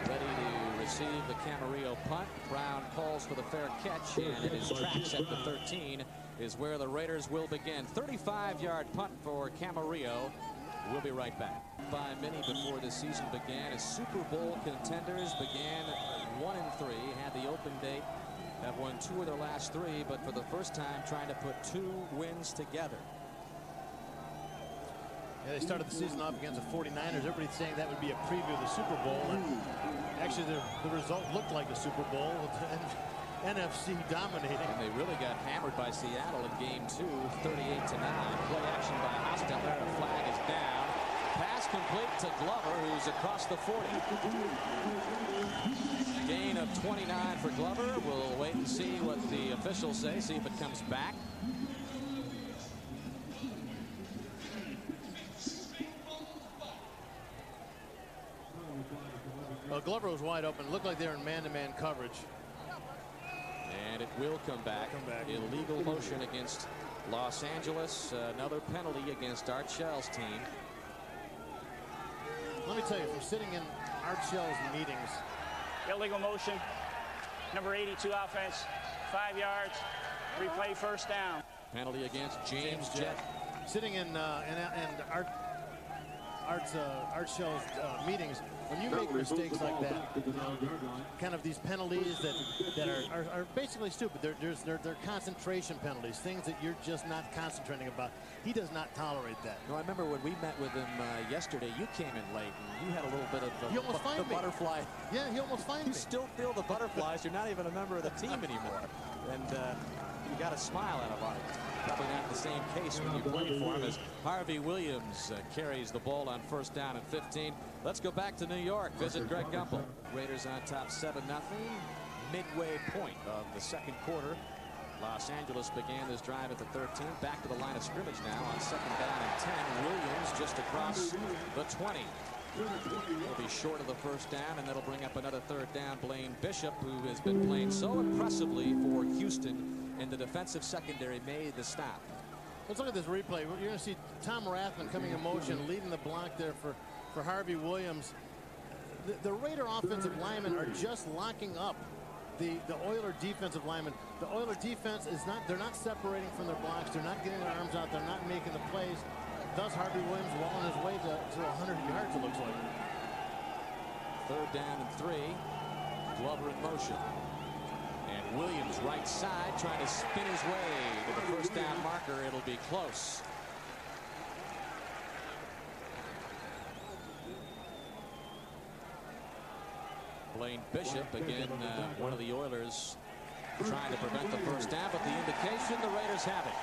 ready to receive the Camarillo punt. Brown calls for the fair catch, and it is tracks at the 13 is where the Raiders will begin. 35-yard punt for Camarillo. We'll be right back. By many before the season began as Super Bowl contenders began 1-3, had the open date, have won 2 of their last 3, but for the first time trying to put 2 wins together.
Yeah, they started the season off against the 49ers. Everybody's saying that would be a preview of the Super Bowl, and actually the result looked like a Super Bowl with NFC dominating.
And they really got hammered by Seattle in game 2, 38-9. Play action by Hostetler. The flag is down. Pass complete to Glover, who's across the 40. Gain of 29 for Glover. We'll wait and see what the officials say, see if it comes back.
Well, Glover was wide open. It looked like they were in man-to-man coverage.
And it will come back. Illegal motion against Los Angeles. Another penalty against Art Shell's team.
Let me tell you, from sitting in Art Shell's meetings.
Illegal motion. Number 82 offense. 5 yards. Replay 1st down.
Penalty against James Jett.
Sitting in Art Shell's meetings, when you make mistakes like that, kind of these penalties that are basically stupid. They're concentration penalties, things that you're just not concentrating about. He does not tolerate that.
No, I remember when we met with him yesterday, you came in late and you had a little bit of the butterfly.
Yeah, he almost fined me.
You still feel the butterflies. You're not even a member of the team anymore. And you got a smile out of it. Probably not the same case when you play for him as Harvey Williams carries the ball on 1st down and 15. Let's go back to New York. Visit Greg Gumbel. Raiders on top 7-0. Midway point of the 2nd quarter. Los Angeles began this drive at the 13. Back to the line of scrimmage now on 2nd down and 10. Williams just across the 20. He'll be short of the 1st down, and that'll bring up another 3rd down. Blaine Bishop, who has been playing so impressively for Houston, and the defensive secondary made the stop.
Let's look at this replay. You're going to see Tom Rathman coming in motion, leading the block there for Harvey Williams. The Raider offensive linemen are just locking up the Oiler defensive linemen. The Oiler defense they're not separating from their blocks. They're not getting their arms out. They're not making the plays. Thus, Harvey Williams well on his way to 100 yards, it looks like.
3rd down and 3. Glover in motion. And Williams right side trying to spin his way to the 1st down marker. It'll be close. Blaine Bishop, again, one of the Oilers trying to prevent the 1st down, but the indication the Raiders have it.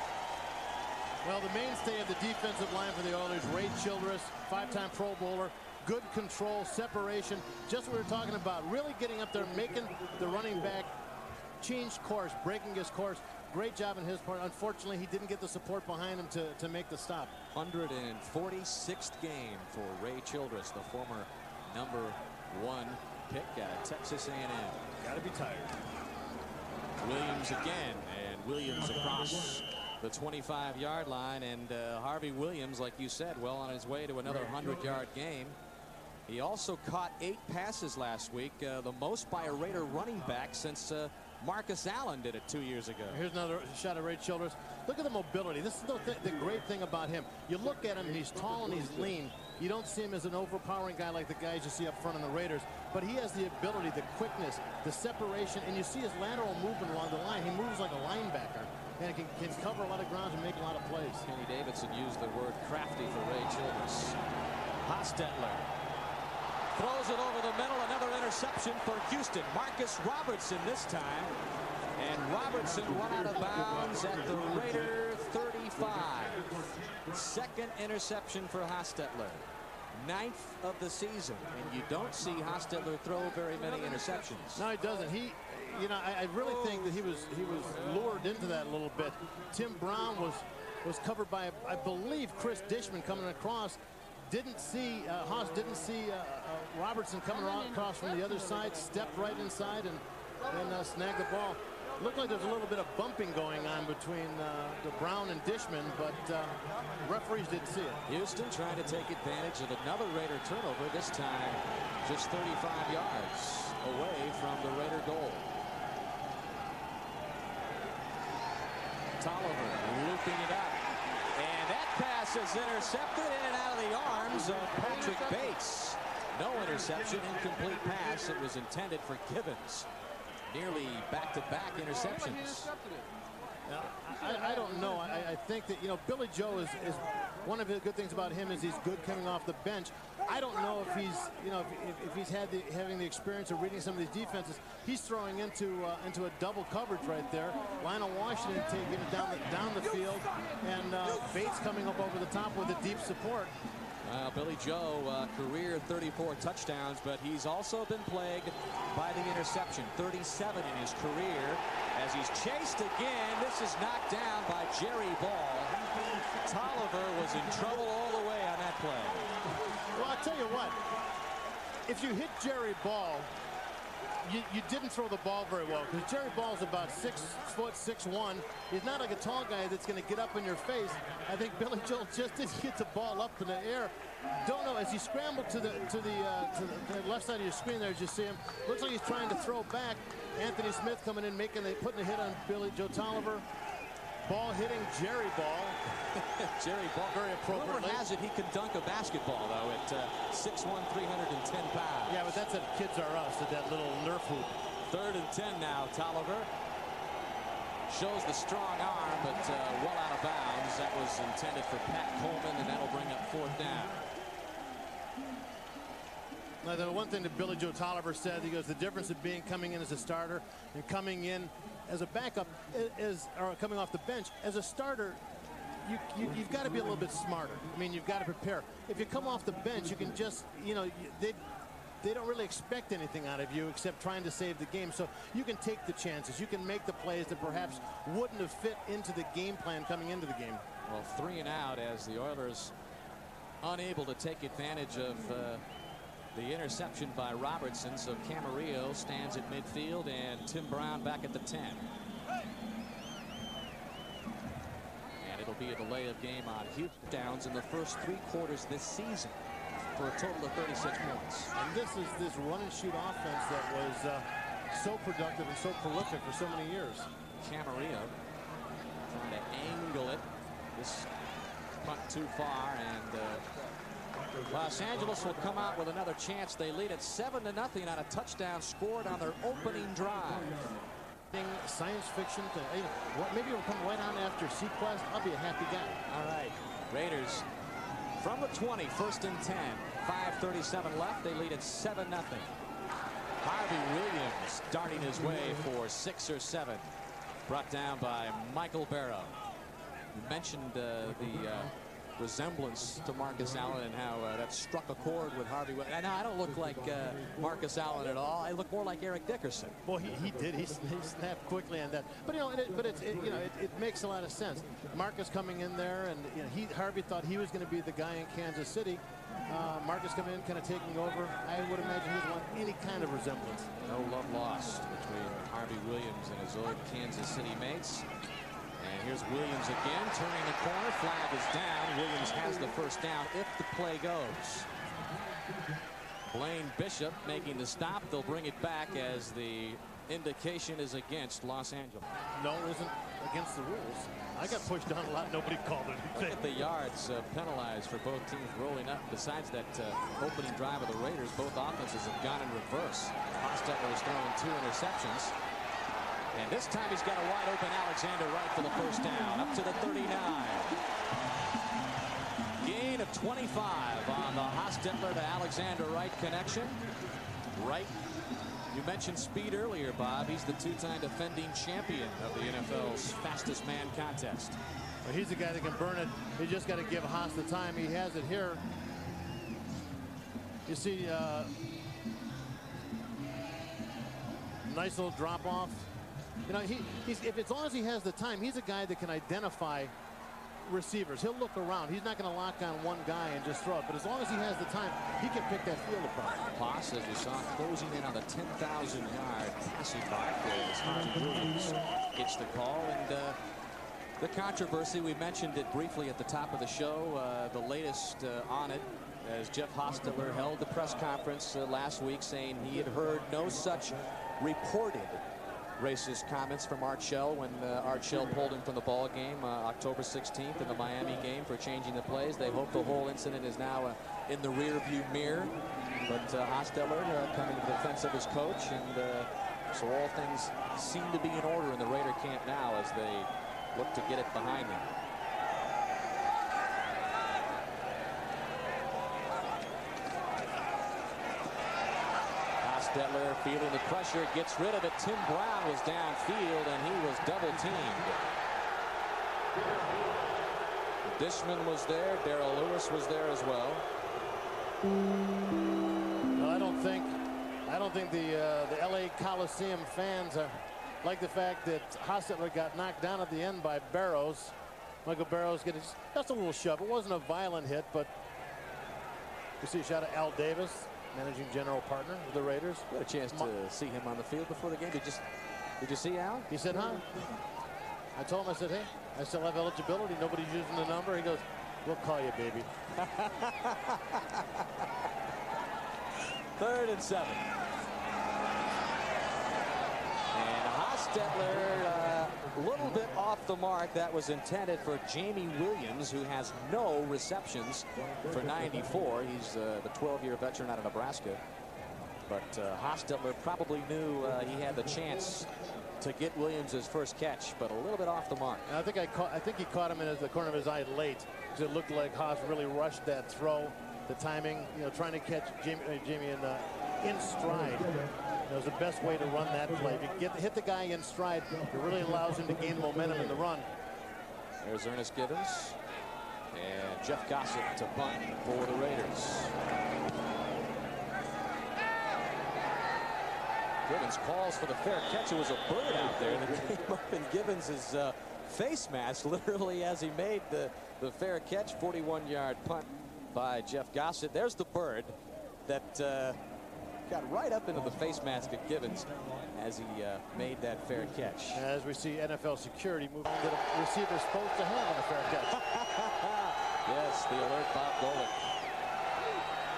Well, the mainstay of the defensive line for the Oilers, Ray Childress, 5-time Pro Bowler, good control, separation, just what we were talking about, really getting up there, making the running back change course, breaking his course. Great job on his part. Unfortunately, he didn't get the support behind him to make the stop.
146th game for Ray Childress, the former number 1 pick at Texas A&M.
Got to be tired.
Williams again, and Williams across the 25-yard line, and Harvey Williams, like you said, well on his way to another 100-yard game. He also caught 8 passes last week, the most by a Raider running back since Marcus Allen did it 2 years ago.
Here's another shot of Ray Childress. Look at the mobility. This is the great thing about him. You look at him, he's tall and he's lean, You don't see him as an overpowering guy like the guys you see up front on the Raiders, but he has the ability, the quickness, the separation, and you see his lateral movement along the line. He moves like a linebacker, and can cover a lot of ground and make a lot of plays.
Kenny Davidson used the word crafty for Ray Childress. Hostetler throws it over the middle. Another interception for Houston. Marcus Robertson this time. And Robertson run out of bounds at the Raider 35. Second interception for Hostetler. 9th of the season. And you don't see Hostetler throw very many interceptions.
No, he doesn't. You know, I really think that he was lured into that a little bit. Tim Brown was covered by, I believe, Chris Dishman coming across. Didn't see Haas didn't see Robertson coming across from the other side. Stepped right inside and snagged the ball. Looked like there's a little bit of bumping going on between the Brown and Dishman, but referees didn't see it.
Houston trying to take advantage of another Raider turnover. This time, just 35 yards away from the Raider goal. Tolliver looping it up. And that pass is intercepted in and out of the arms of Patrick Bates. No interception, incomplete pass. It was intended for Givens. Nearly back-to-back interceptions.
Now, I don't know. I think that, you know, Billy Joe is one of the good things about him is he's good coming off the bench. I don't know if he's, you know, if he's having the experience of reading some of these defenses. He's throwing into a double coverage right there. Lionel Washington taking it down the field, and Bates coming up over the top with a deep support.
Billy Joe, career 34 touchdowns, but he's also been plagued by the interception. 37 in his career. As he's chased again, this is knocked down by Jerry Ball. Tolliver was in trouble all the way on that play.
Well, I'll tell you what. If you hit Jerry Ball, you didn't throw the ball very well, because Jerry Ball's about 6'1". He's not like a tall guy that's going to get up in your face. I think Billy Joel just didn't get the ball up in the air. Don't know, as he scrambled to the left side of your screen there, as you see him, looks like he's trying to throw back. Anthony Smith coming in, putting a hit on Billy Joe Tolliver. Ball hitting Jerry Ball.
Jerry Ball, very appropriately. Rumor has it he can dunk a basketball, though, at 6'1", 310 pounds.
Yeah, but that's at Kids R Us, at that little Nerf hoop.
3rd and 10 now. Tolliver shows the strong arm, but well out of bounds. That was intended for Pat Coleman, and that'll bring up 4th down.
Now, the one thing that Billy Joe Tolliver said, he goes, the difference of coming in as a starter and coming in as a backup or coming off the bench as a starter, you've got to be a little bit smarter. I mean, you've got to prepare. If you come off the bench, you can just, you know, they don't really expect anything out of you except trying to save the game. So you can take the chances. You can make the plays that perhaps wouldn't have fit into the game plan coming into the game.
Well, 3 and out as the Oilers unable to take advantage of the interception by Robertson. So Camarillo stands at midfield and Tim Brown back at the 10. And it'll be a delay of game on Houston downs in the first 3 quarters this season for a total of 36 points.
And this is this run and shoot offense that was so productive and so prolific for so many years.
Camarillo trying to angle it. This punt too far, and Los Angeles will come out with another chance. They lead at 7-0 on a touchdown scored on their opening drive.
Science fiction. Maybe it'll come right on after Sequest. I'll be a happy guy.
All right. Raiders from the 20, 1st and 10. 5:37 left. They lead at 7-0. Harvey Williams darting his way for 6 or 7. Brought down by Michael Barrow. You mentioned the resemblance to Marcus Allen and how that struck a chord with Harvey. Now, I don't look like Marcus Allen at all. I look more like Eric Dickerson.
Well, he did. He snapped quickly on that. But you know, it makes a lot of sense. Marcus coming in there, and you know, Harvey thought he was going to be the guy in Kansas City. Marcus coming in, kind of taking over. I would imagine he'd want any kind of resemblance.
No love lost between Harvey Williams and his old Kansas City mates. And here's Williams again, turning the corner. Flag is down. Williams has the first down if the play goes. Blaine Bishop making the stop. They'll bring it back as the indication is against Los Angeles.
No, it isn't. against the rules. I got pushed down a lot. Nobody called it.
Look at the yards penalized for both teams rolling up. Besides that opening drive of the Raiders, both offenses have gone in reverse. Hostetler has thrown 2 interceptions. And this time he's got a wide open Alexander Wright for the first down. Up to the 39. Gain of 25 on the Hostetler to Alexander Wright connection. Wright, you mentioned speed earlier, Bob. He's the 2-time defending champion of the NFL's fastest man contest.
Well, he's the guy that can burn it. He just got to give Haas the time. He has it here. You see, nice little drop off. You know, if as long as he has the time, he's a guy that can identify receivers. He'll look around. He's not going to lock on one guy and just throw it. But as long as he has the time, he can pick that field apart.
Haas, as you saw, closing in on the 10,000-yard passing mark as Haji Williams gets the call. And the controversy, we mentioned it briefly at the top of the show. The latest on it, as Jeff Hostetler held the press conference last week saying he had heard no such reported racist comments from Art Shell when Art Shell pulled him from the ball game October 16th in the Miami game for changing the plays. They hope the whole incident is now in the rearview mirror. But Hostetler coming to the defense of his coach, and so all things seem to be in order in the Raider camp now as they look to get it behind them. Hostetler feeling the pressure, gets rid of it. Tim Brown was downfield and he was double teamed. Dishman was there. Darrell Lewis was there as well.
No, I don't think the LA Coliseum fans like the fact that Hostetler got knocked down at the end by Barrows. Michael Barrows getting just a little shove. It wasn't a violent hit, but you see a shot of Al Davis, managing general partner of the Raiders.
You had a chance to see him on the field before the game. Did you see Al?
He said, huh? I told him, I said, hey, I still have eligibility. Nobody's using the number. He goes, we'll call you, baby.
3rd and 7. And Hostetler a little bit off the mark. That was intended for Jamie Williams, who has no receptions for 94. He's the 12-year veteran out of Nebraska. But Hostetler probably knew he had the chance to get Williams his first catch, but a little bit off the mark.
And I think he caught him in the corner of his eye late, because it looked like Haas really rushed that throw. The timing, you know, trying to catch Jamie in stride. It was the best way to run that play. If you hit the guy in stride, it really allows him to gain momentum in the run.
There's Ernest Givens and Jeff Gossett to punt for the Raiders. Givens calls for the fair catch. It was a bird out there that came up in Givens' face mask literally as he made the fair catch. 41-yard punt by Jeff Gossett. There's the bird that got right up into the face mask of Givens as he made that fair catch.
As we see NFL security moving to the receiver supposed to have on a fair catch.
Yes, the alert Bob Golick.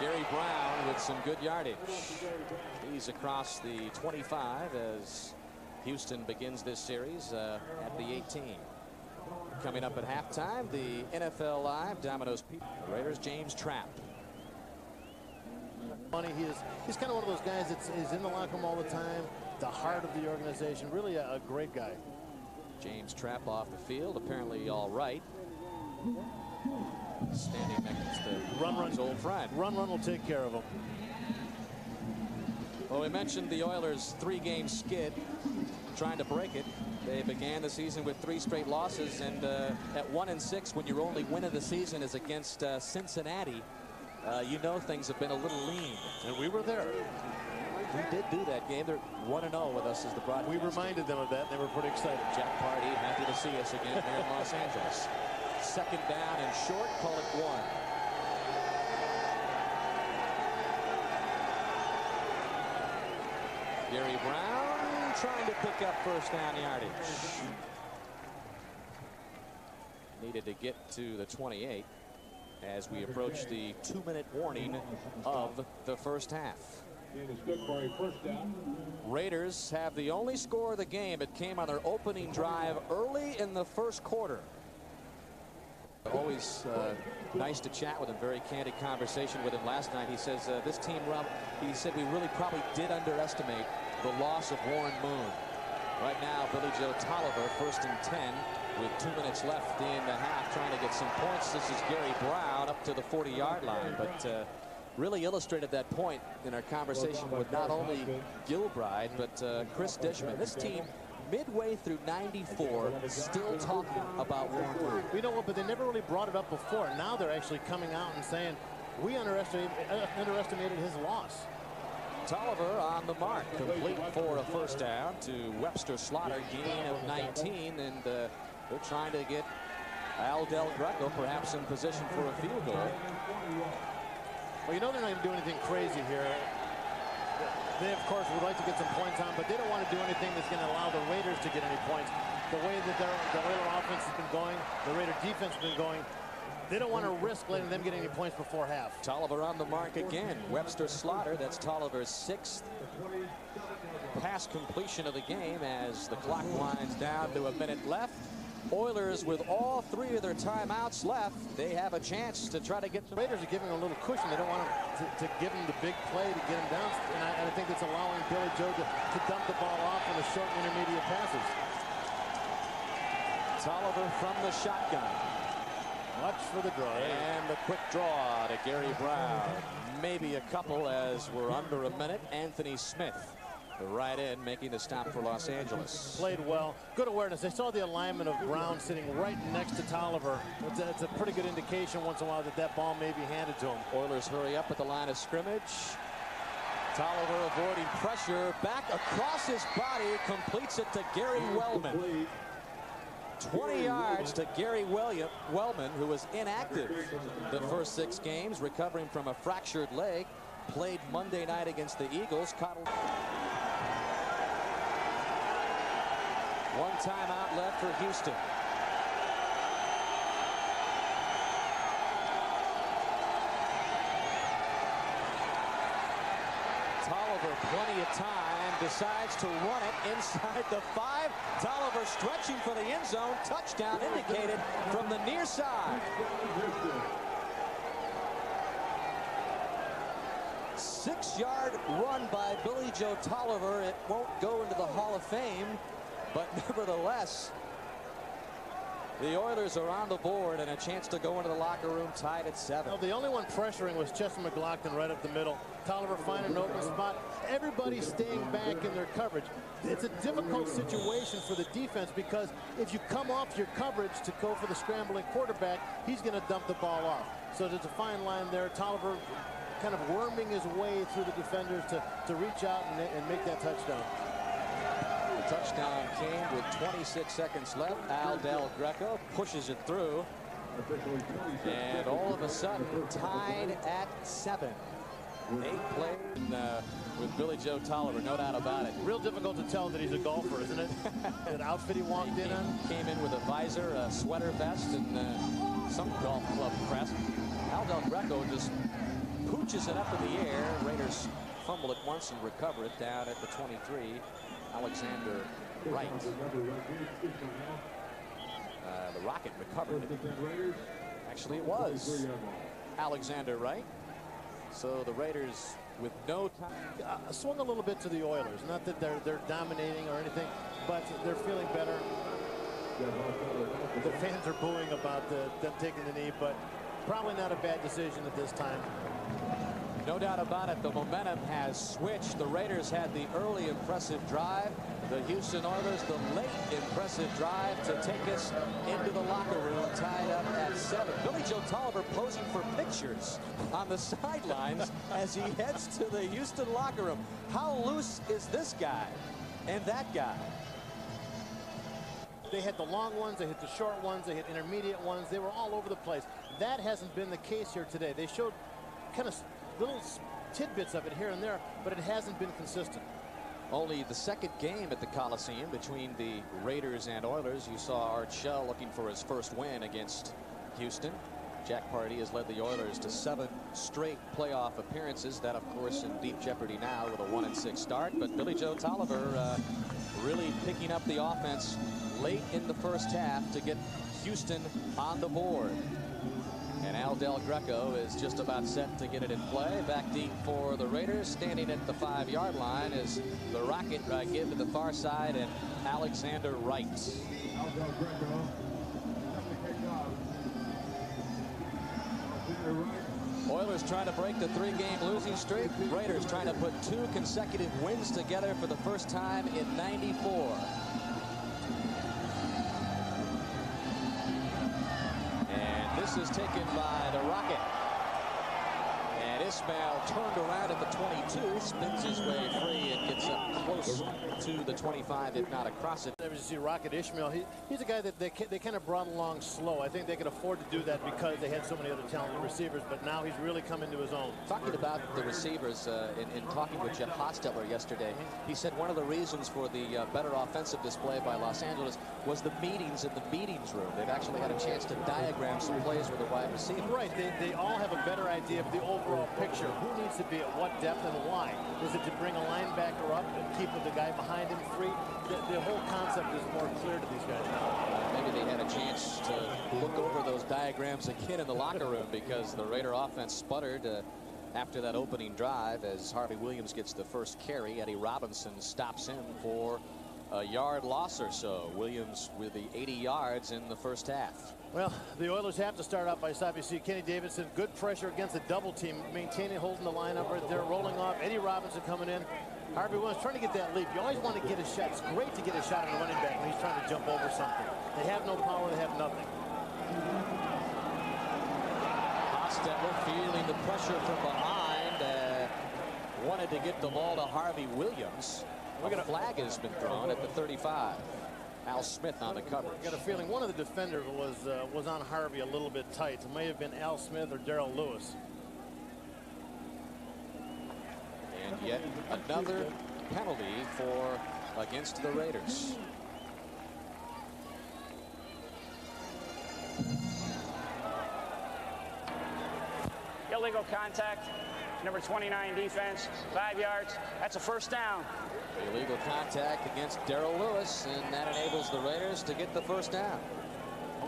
Gary Brown with some good yardage. He's across the 25 as Houston begins this series at the 18. Coming up at halftime, the NFL Live Domino's Pizza Raiders, James Trapp.
Funny, he's kind of one of those guys that's in the locker room all the time, the heart of the organization, really a great guy.
James Trapp off the field, apparently all right. Standing next to his old friend.
Run will take care of him.
Well, we mentioned the Oilers' 3-game skid, trying to break it. They began the season with 3 straight losses, and at 1-6, when your only win of the season is against Cincinnati, you know things have been a little lean.
And we were there.
We did do that game. They're 1-0 with us as the broadcast.
We reminded them of that. They were pretty excited.
Jack Party, happy to see us again here in Los Angeles. 2nd down and short, call it 1. Gary Brown trying to pick up first down yardage. Needed to get to the 28 as we approach the 2-minute warning of the first half.
And it's good for a first down.
Raiders have the only score of the game. It came on their opening drive early in the first quarter. Always nice to chat with him. Very candid conversation with him last night. He says this team, Rob, he said we really probably did underestimate the loss of Warren Moon. Right now, Billy Joe Tolliver, 1st and 10 with 2 minutes left in the half, trying to get some points. This is Gary Brown up to the 40-yard line, but really illustrated that point in our conversation with not only Gilbride, but Chris Dishman. This team, midway through 94, still talking about Warren Moon.
You know what, but they never really brought it up before. Now they're actually coming out and saying, we underestimated his loss.
Tolliver on the mark, complete for a first down to Webster Slaughter, gain of 19, and they're trying to get Al Del Greco perhaps in position for a field goal.
Well, you know they're not going to do anything crazy here. They, of course, would like to get some points on, but they don't want to do anything that's going to allow the Raiders to get any points. The way that the Raider offense has been going, the Raider defense has been going, they don't want to risk letting them get any points before half.
Tolliver on the mark again. Webster Slaughter, that's Tolliver's 6th pass completion of the game as the clock winds down to a minute left. Oilers, with all 3 of their timeouts left, they have a chance to try to get some.
Raiders are giving them a little cushion. They don't want to give them the big play to get them down. And I think it's allowing Billy Joe to dump the ball off in the short intermediate passes.
Tolliver from the shotgun.
Watch for the draw.
And the quick draw to Gary Brown. Maybe a couple as we're under a minute. Anthony Smith, the right end, making the stop for Los Angeles.
Played well. Good awareness. They saw the alignment of Brown sitting right next to Tolliver. It's a pretty good indication once in a while that that ball may be handed to him.
Oilers hurry up at the line of scrimmage. Tolliver avoiding pressure. Back across his body. Completes it to Gary Wellman. 20 yards to Gary Wellman, who was inactive the first 6 games, recovering from a fractured leg. Played Monday night against the Eagles. One timeout left for Houston. Tolliver, plenty of time, decides to run it inside the 5. Tolliver stretching for the end zone. Touchdown indicated from the near side. 6-yard run by Billy Joe Tolliver. It won't go into the Hall of Fame, but nevertheless, the Oilers are on the board and a chance to go into the locker room tied at 7.
Well, the only one pressuring was Chester McLaughlin right up the middle. Tolliver finding an open spot. Everybody staying back in their coverage. It's a difficult situation for the defense because if you come off your coverage to go for the scrambling quarterback, he's going to dump the ball off. So there's a fine line there. Tolliver kind of worming his way through the defenders to reach out and make that touchdown.
The touchdown came with 26 seconds left. Al Del Greco pushes it through. And all of a sudden, tied at 7. 8 plays with Billy Joe Tolliver, no doubt about it.
Real difficult to tell that he's a golfer, isn't it? That outfit he walked in on.
Came in with a visor, a sweater vest, and some golf club crest. Al Del Greco just pooches it up in the air. Raiders fumble it once and recover it down at the 23. Alexander Wright. The Rocket recovered it. Actually, it was Alexander Wright. So the Raiders with no time.
Swung a little bit to the Oilers. Not that they're dominating or anything, but they're feeling better. The fans are booing about them taking the knee, but probably not a bad decision at this time.
No doubt about it, the momentum has switched. The Raiders had the early impressive drive. The Houston Oilers, the late impressive drive to take us into the locker room, tied up at 7. Billy Joe Tolliver posing for pictures on the sidelines as he heads to the Houston locker room. How loose is this guy and that guy?
They hit the long ones, they hit the short ones, they hit intermediate ones. They were all over the place. That hasn't been the case here today. They showed kind of little tidbits of it here and there, but it hasn't been consistent.
Only the second game at the Coliseum between the Raiders and Oilers. You saw Art Shell looking for his first win against Houston. Jack Pardee has led the Oilers to 7 straight playoff appearances. That, of course, in deep jeopardy now with a 1-6 start. But Billy Joe Tolliver really picking up the offense late in the first half to get Houston on the board. And Al Del Greco is just about set to get it in play. Back deep for the Raiders. Standing at the 5-yard line is the Rocket give to the far side and Alexander Wright.
Al Del Greco.
Oilers trying to break the 3-game losing streak. Raiders trying to put 2 consecutive wins together for the first time in 94. This is taken by the Rocket. And Ismail turned around at the 22, spins his way free and gets up close to the 25, if not across it.
As you see Rocket Ismail, he's a guy that they kind of brought along slow. I think they could afford to do that because they had so many other talented receivers, but now he's really come into his own.
Talking about the receivers, in talking with Jeff Hostetler yesterday, he said one of the reasons for the better offensive display by Los Angeles was the meetings in the meetings room. They've actually had a chance to diagram some plays with a wide receiver.
Right, they all have a better idea of the overall picture. Who needs to be at what depth and why? Is it to bring a linebacker up and keep the guy behind him free? The whole concept is more clear to these guys now.
Maybe they had a chance to look over those diagrams again in the locker room because the Raider offense sputtered after that opening drive as Harvey Williams gets the first carry. Eddie Robinson stops him for a yard loss or so. Williams with the 80 yards in the first half.
Well, the Oilers have to start out by stopping. You see Kenny Davidson, good pressure against the double team, maintaining, holding the line up right there, rolling off. Eddie Robinson coming in. Harvey Williams trying to get that leap. You always want to get a shot. It's great to get a shot on a running back when he's trying to jump over something. They have no power. They have nothing.
Hostetler feeling the pressure from behind. Wanted to get the ball to Harvey Williams. A flag has been thrown at the 35. Al Smith on the coverage.
I got a feeling one of the defenders was on Harvey a little bit tight. It may have been Al Smith or Darrell Lewis.
And yet another penalty against the Raiders.
Illegal contact. Number 29 defense. 5 yards. That's a first down.
Illegal contact against Darrell Lewis, and that enables the Raiders to get the first down.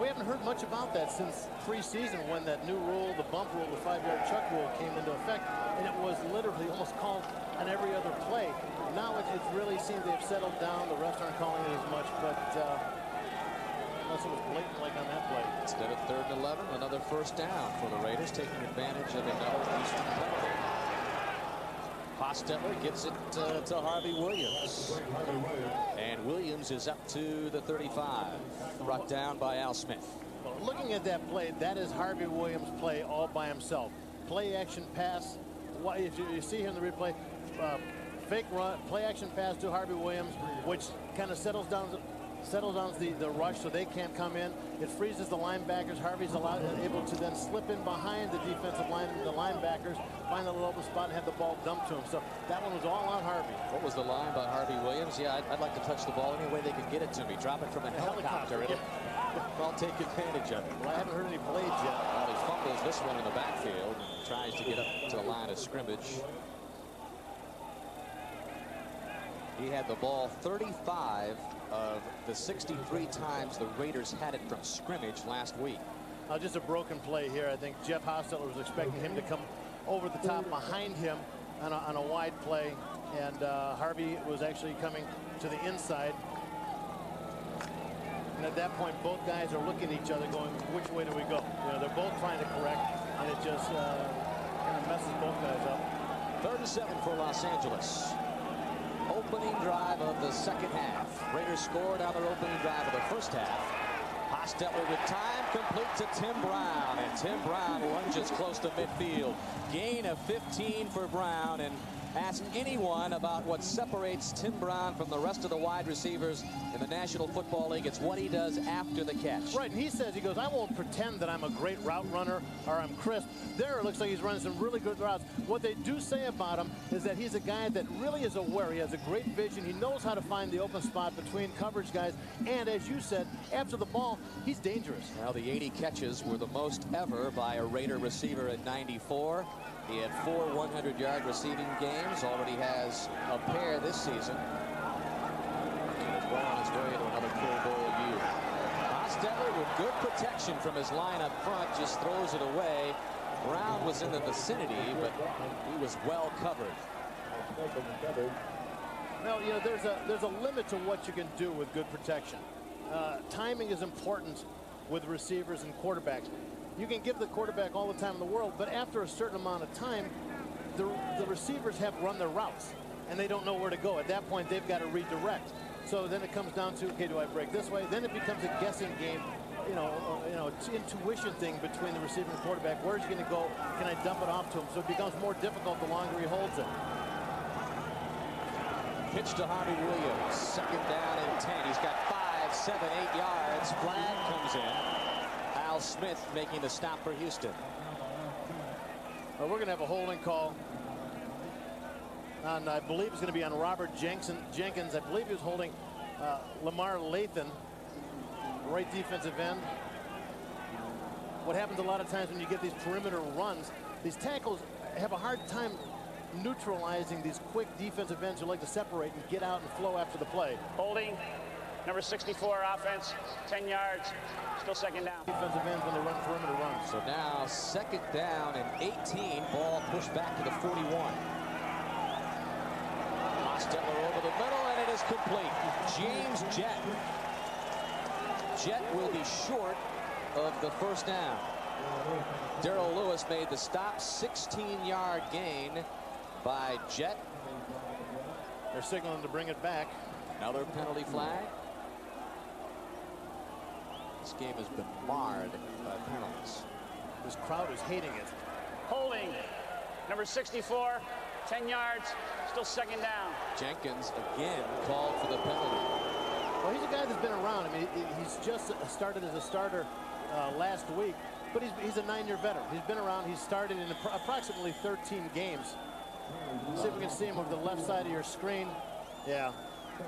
We haven't heard much about that since preseason when that new rule, the bump rule, the 5-yard chuck rule came into effect, and it was literally almost called on every other play. Now it really seems they've settled down. The refs aren't calling it as much, but unless it was blatant like on that play.
Instead of 3rd and 11, another first down for the Raiders, taking advantage of another Houston penalty. Hostetler gets it to Harvey Williams. And Williams is up to the 35. Brought down by Al Smith.
Well, looking at that play, that is Harvey Williams' play all by himself. Play action pass. If you see here in the replay, fake run, play action pass to Harvey Williams, which kind of settles down the rush so they can't come in. It freezes the linebackers. Harvey's able to then slip in behind the defensive line, the linebackers, find a little open spot and have the ball dumped to him. So that one was all on Harvey.
What was the line by Harvey Williams? Yeah, I'd like to touch the ball any way they could get it to me. Drop it from a helicopter. I'll take advantage of it.
Well, I haven't heard any blades yet.
Well, he fumbles this one in the backfield and tries to get up to the line of scrimmage. He had the ball 35 of the 63 times the Raiders had it from scrimmage last week.
Just a broken play here. I think Jeff Hostetler was expecting him to come over the top behind him on a wide play, and Harvey was actually coming to the inside. And at that point, both guys are looking at each other going, which way do we go? You know, they're both trying to correct, and it just kind of messes both guys up.
3rd and 7 for Los Angeles. Opening drive of the second half. Raiders scored on their opening drive of the first half. Hostetler with time, complete to Tim Brown, and Tim Brown lunges close to midfield. Gain of 15 for Brown, and Ask anyone about what separates Tim Brown from the rest of the wide receivers in the National Football League. It's what he does after the catch.
Right, and he says, he goes, I won't pretend that I'm a great route runner or I'm crisp. There it looks like he's running some really good routes. What they do say about him is that he's a guy that really is aware. He has a great vision. He knows how to find the open spot between coverage guys. And as you said, after the ball, he's dangerous.
Well, the 80 catches were the most ever by a Raider receiver at 94. He had 4 100-yard receiving games. Already has a pair this season. And is well on his way to another Pro Bowl year. Hostetler with good protection from his line up front just throws it away. Brown was in the vicinity, but he was well covered.
Well, you know, there's a limit to what you can do with good protection. Timing is important with receivers and quarterbacks. You can give the quarterback all the time in the world, but after a certain amount of time, the receivers have run their routes, and they don't know where to go. At that point, they've got to redirect. So then it comes down to, okay, do I break this way? Then it becomes a guessing game, you know, intuition thing between the receiver and quarterback. Where's he going to go? Can I dump it off to him? So it becomes more difficult the longer he holds it.
Pitch to Harvey Williams. 2nd down and 10. He's got 5, 7, 8 yards. Flag comes in. Al Smith making the stop for Houston.
Well, we're going to have a holding call on, I believe it's going to be on Robert Jenkins. I believe he was holding Lamar Lathan, right defensive end. What happens a lot of times when you get these perimeter runs, these tackles have a hard time neutralizing these quick defensive ends who like to separate and get out and flow after the play.
Holding, number 64, offense, 10 yards, still 2nd down.
Defensive ends when they run perimeter runs.
So now 2nd down and 18. Ball pushed back to the 41. Hostetler over the middle, and it is complete. James Jett. Jett will be short of the 1st down. Darrell Lewis made the stop. 16-yard gain by Jett.
They're signaling to bring it back.
Another penalty flag. This game has been marred by penalties.
This crowd is hating it.
Holding, number 64, 10 yards, still 2nd down.
Jenkins again called for the penalty.
Well, he's a guy that's been around. I mean, he's just started as a starter last week, but he's a 9-year veteran. He's been around. He's started in approximately 13 games. See if we can see him over the left side of your screen. Yeah,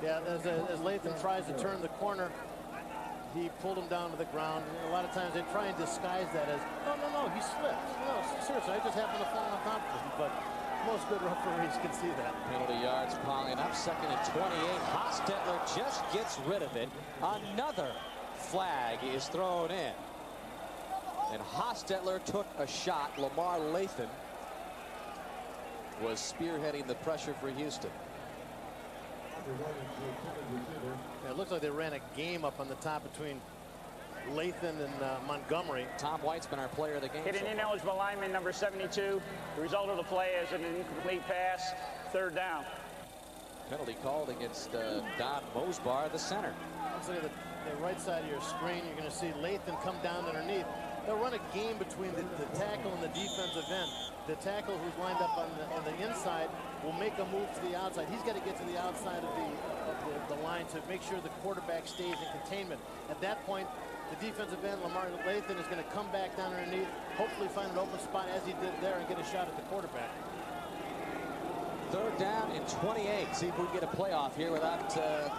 as Lathan tries to turn the corner, he pulled him down to the ground. A lot of times they try and disguise that as, no, he slipped. No, seriously, I just happened to fall on top of him. But most good referees can see that.
Penalty yards piling up. 2nd and 28. Hostetler just gets rid of it. Another flag is thrown in. And Hostetler took a shot. Lamar Lathan was spearheading the pressure for Houston.
Yeah, it looks like they ran a game up on the top between Lathan and Montgomery.
Tom White's been our player of the game.
Hit an ineligible lineman, number 72. The result of the play is an incomplete pass, 3rd down.
Penalty called against Don Mosbar, the center.
Let's look at the right side of your screen. You're going to see Lathan come down underneath. They'll run a game between the tackle and the defensive end. The tackle who's lined up on the inside will make a move to the outside. He's got to get to the outside of the line to make sure the quarterback stays in containment. At that point, the defensive end, Lamar Lathan, is going to come back down underneath, hopefully find an open spot as he did there and get a shot at the quarterback.
3rd down and 28. See if we can get a playoff here without the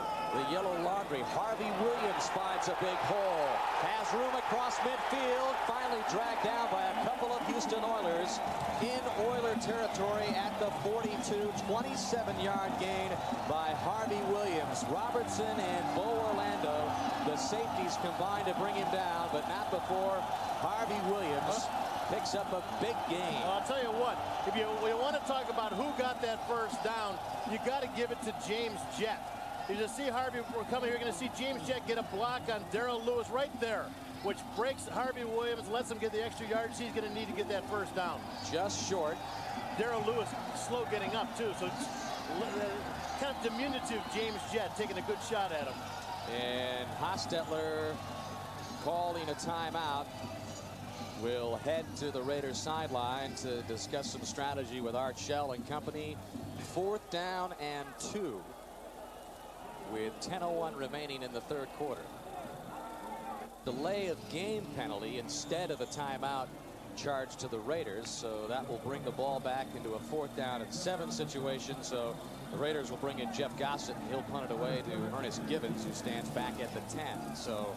yellow laundry. Harvey Williams finds a big hole. Has room across midfield. Finally dragged down by a couple of Houston Oilers in Oiler territory at the 42. 27-yard gain by Harvey Williams. Robertson and Bo Orlando, the safeties, combined to bring him down, but not before Harvey Williams picks up a big gain.
Well, I'll tell you what, if you want to talk about who got that 1st down, you got to give it to James Jett. You just see Harvey, we're coming here, you're going to see James Jett get a block on Darrell Lewis right there, which breaks Harvey Williams, lets him get the extra yards he's going to need to get that 1st down.
Just short.
Darrell Lewis slow getting up too, so it's kind of diminutive James Jett taking a good shot at him.
And Hostetler calling a timeout will head to the Raiders sideline to discuss some strategy with Art Shell and company. 4th down and 2 with 10:01 remaining in the 3rd quarter. Delay of game penalty instead of a timeout charged to the Raiders, so that will bring the ball back into a 4th down and 7 situation. So the Raiders will bring in Jeff Gossett, and he'll punt it away to Ernest Givens, who stands back at the 10. So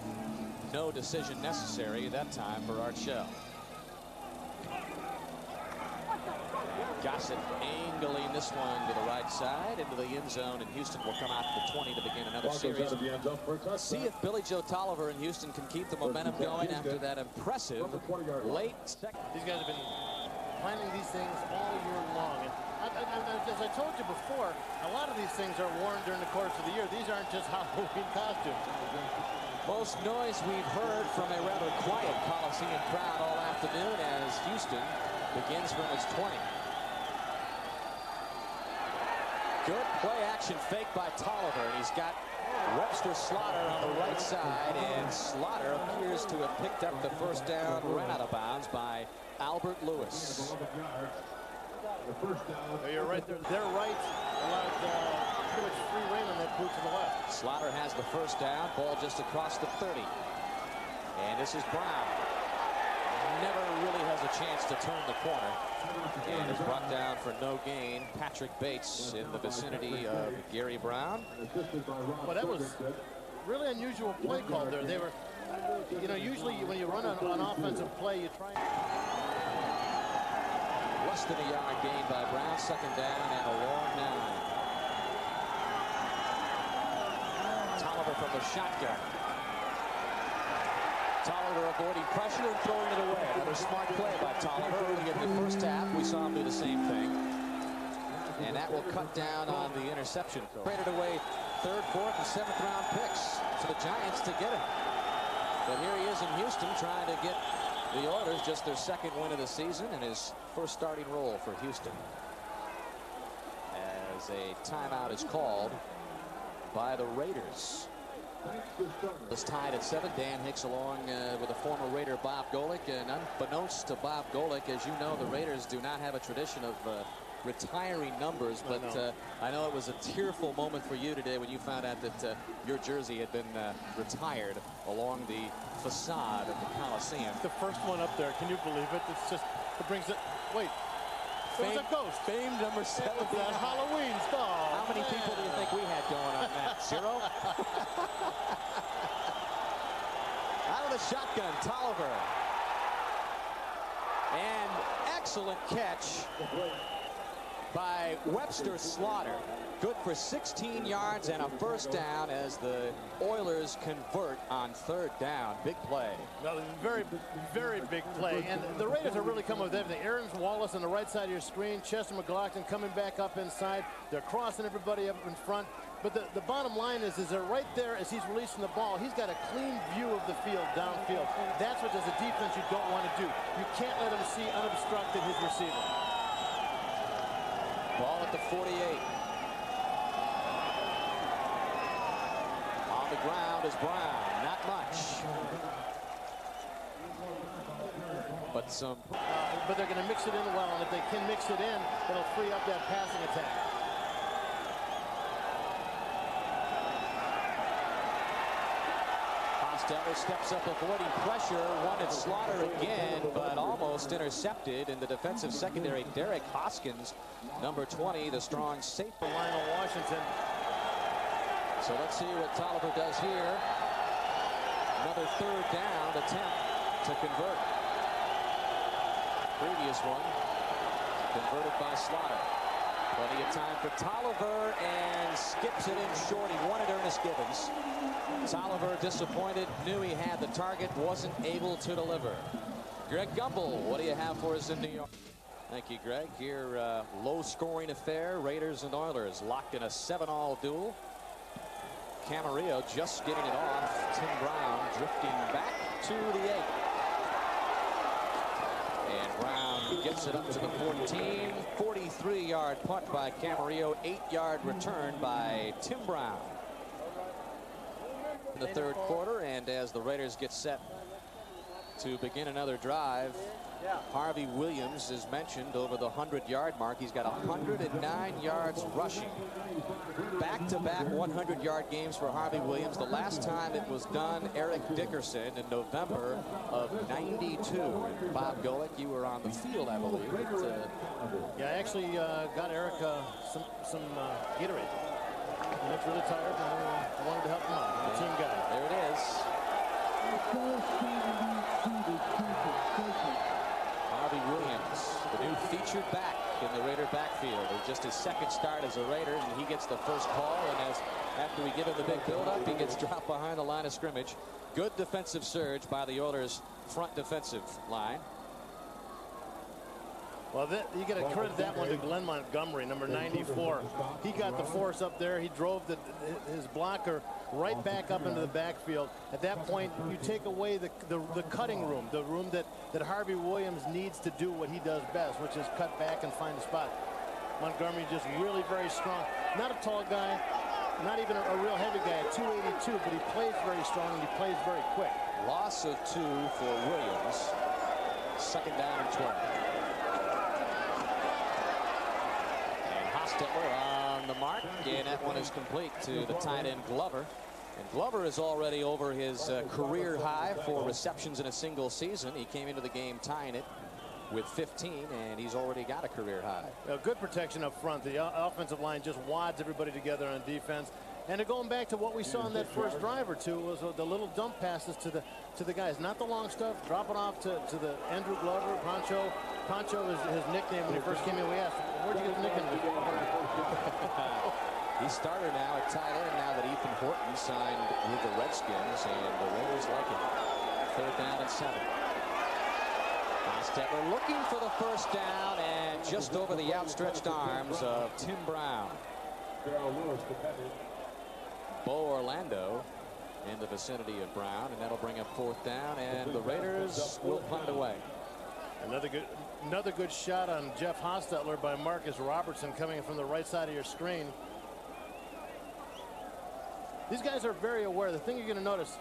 no decision necessary that time for Art Shell. Gossett angling this one to the right side into the end zone, and Houston will come out to the 20 to begin another series. See if Billy Joe Tolliver and Houston can keep the momentum going after that impressive late second.
These guys have been planning these things all year long. And as I told you before, a lot of these things are worn during the course of the year. These aren't just Halloween costumes.
Most noise we've heard from a rather quiet Coliseum crowd all afternoon as Houston begins from its 20. Good play action fake by Tolliver, and he's got Webster Slaughter on the right side, and Slaughter appears to have picked up the 1st down, run out of bounds by Albert Lewis.
You're right there. Their right allowed pretty much free rein on that boot to the left.
Slaughter has the 1st down, ball just across the 30. And this is Brown. Never really has a chance to turn the corner. And is brought down for no gain. Patrick Bates in the vicinity of Gary Brown.
Well, that was really unusual play call there. They were, you know, usually when you run an offensive play, you try.
Less than a yard gain by Brown. 2nd down and a long 9. Tolliver from the shotgun. Tolliver avoiding pressure and throwing it away. Another smart play by Tolliver. Early in the 1st half, we saw him do the same thing. And that will cut down on the interception. Traded away 3rd, 4th, and 7th round picks to the Giants to get him. But here he is in Houston trying to get the Oilers just their 2nd win of the season and his 1st starting role for Houston. As a timeout is called by the Raiders. It's tied at 7. Dan Hicks along with the former Raider Bob Golick. And unbeknownst to Bob Golick, as you know, the Raiders do not have a tradition of retiring numbers. But I know it was a tearful moment for you today when you found out that your jersey had been retired along the facade of the Coliseum.
The first one up there. Can you believe it? It's just, it brings it. Wait. It was a ghost.
Famed number 7.
That Halloween star.
How many people do you think we had going on that? 0? Out of the shotgun, Tolliver. And excellent catch by Webster Slaughter. Good for 16 yards and a 1st down as the Oilers convert on 3rd down. Big play.
Well, very, very big play. And the Raiders are really coming with everything. Aaron Wallace on the right side of your screen. Chester McLaughlin coming back up inside. They're crossing everybody up in front. But the bottom line is they're right there as he's releasing the ball. He's got a clean view of the field downfield. That's what, as a defense, you don't want to do. You can't let him see unobstructed his receiver.
Ball at the 48. On the ground is Brown. Not much. But some.
But they're going to mix it in well, and if they can mix it in, it'll free up that passing attack.
Costello steps up avoiding pressure. Wanted Slaughter again, but almost intercepted in the defensive secondary. Derek Hoskins, number 20, the strong safety.
Lionel Washington.
So let's see what Tolliver does here. Another 3rd down attempt to convert. Previous one converted by Slaughter. Plenty of time for Tolliver, and skips it in short. He wanted Ernest Givens. Tolliver disappointed, knew he had the target, wasn't able to deliver. Greg Gumbel, what do you have for us in New York? Thank you, Greg. Here, low-scoring affair. Raiders and Oilers locked in a 7-all duel. Camarillo just getting it off. Tim Brown drifting back to the 8. And Brown gets it up to the 14. 43-yard punt by Camarillo. 8-yard return by Tim Brown. In the 3rd quarter, and as the Raiders get set to begin another drive. Harvey Williams is mentioned over the 100-yard mark. He's got 109 yards rushing. Back-to-back 100-yard games for Harvey Williams. The last time it was done, Eric Dickerson in November of '92. Bob Golick, you were on the field, I believe.
Yeah, I actually got Eric some Gatorade. He looked really tired, and I wanted to help him out. The team guy.
There it is. Harvey Williams, the new featured back in the Raider backfield. It's just his second start as a Raider, and he gets the first call. And after we give him the big build-up, he gets dropped behind the line of scrimmage. Good defensive surge by the Oilers' front defensive line.
Well, you got to credit that one to Glenn Montgomery, number 94. He got the force up there. He drove his blocker right back up into the backfield. At that point, you take away the cutting room, the room that Harvey Williams needs to do what he does best, which is cut back and find a spot. Montgomery just really very strong. Not a tall guy, not even a real heavy guy at 282, but he plays very strong and he plays very quick.
Loss of 2 for Williams. Second down and 12. Hostetler on the mark, and that one is complete to the tight end Glover. And Glover is already over his career high for receptions in a single season. He came into the game tying it with 15, and he's already got a career high.
Good protection up front. The offensive line just wads everybody together on defense. And going back to what we saw in that first drive or two was the little dump passes to the guys, not the long stuff. Drop it off to the Andrew Glover, Pancho. Pancho is his nickname when he first came in. We asked, where'd you get the nickname?
He started now at tight end now that Ethan Horton signed with the Redskins, and the Raiders like it. Third down and 7. Hostetler looking for the first down, and just over the outstretched arms of Tim Brown. Bo Orlando in the vicinity of Brown, and that'll bring up fourth down, and the Raiders will punt away.
Another good shot on Jeff Hostetler by Marcus Robertson coming from the right side of your screen. These guys are very aware. The thing you're going to notice,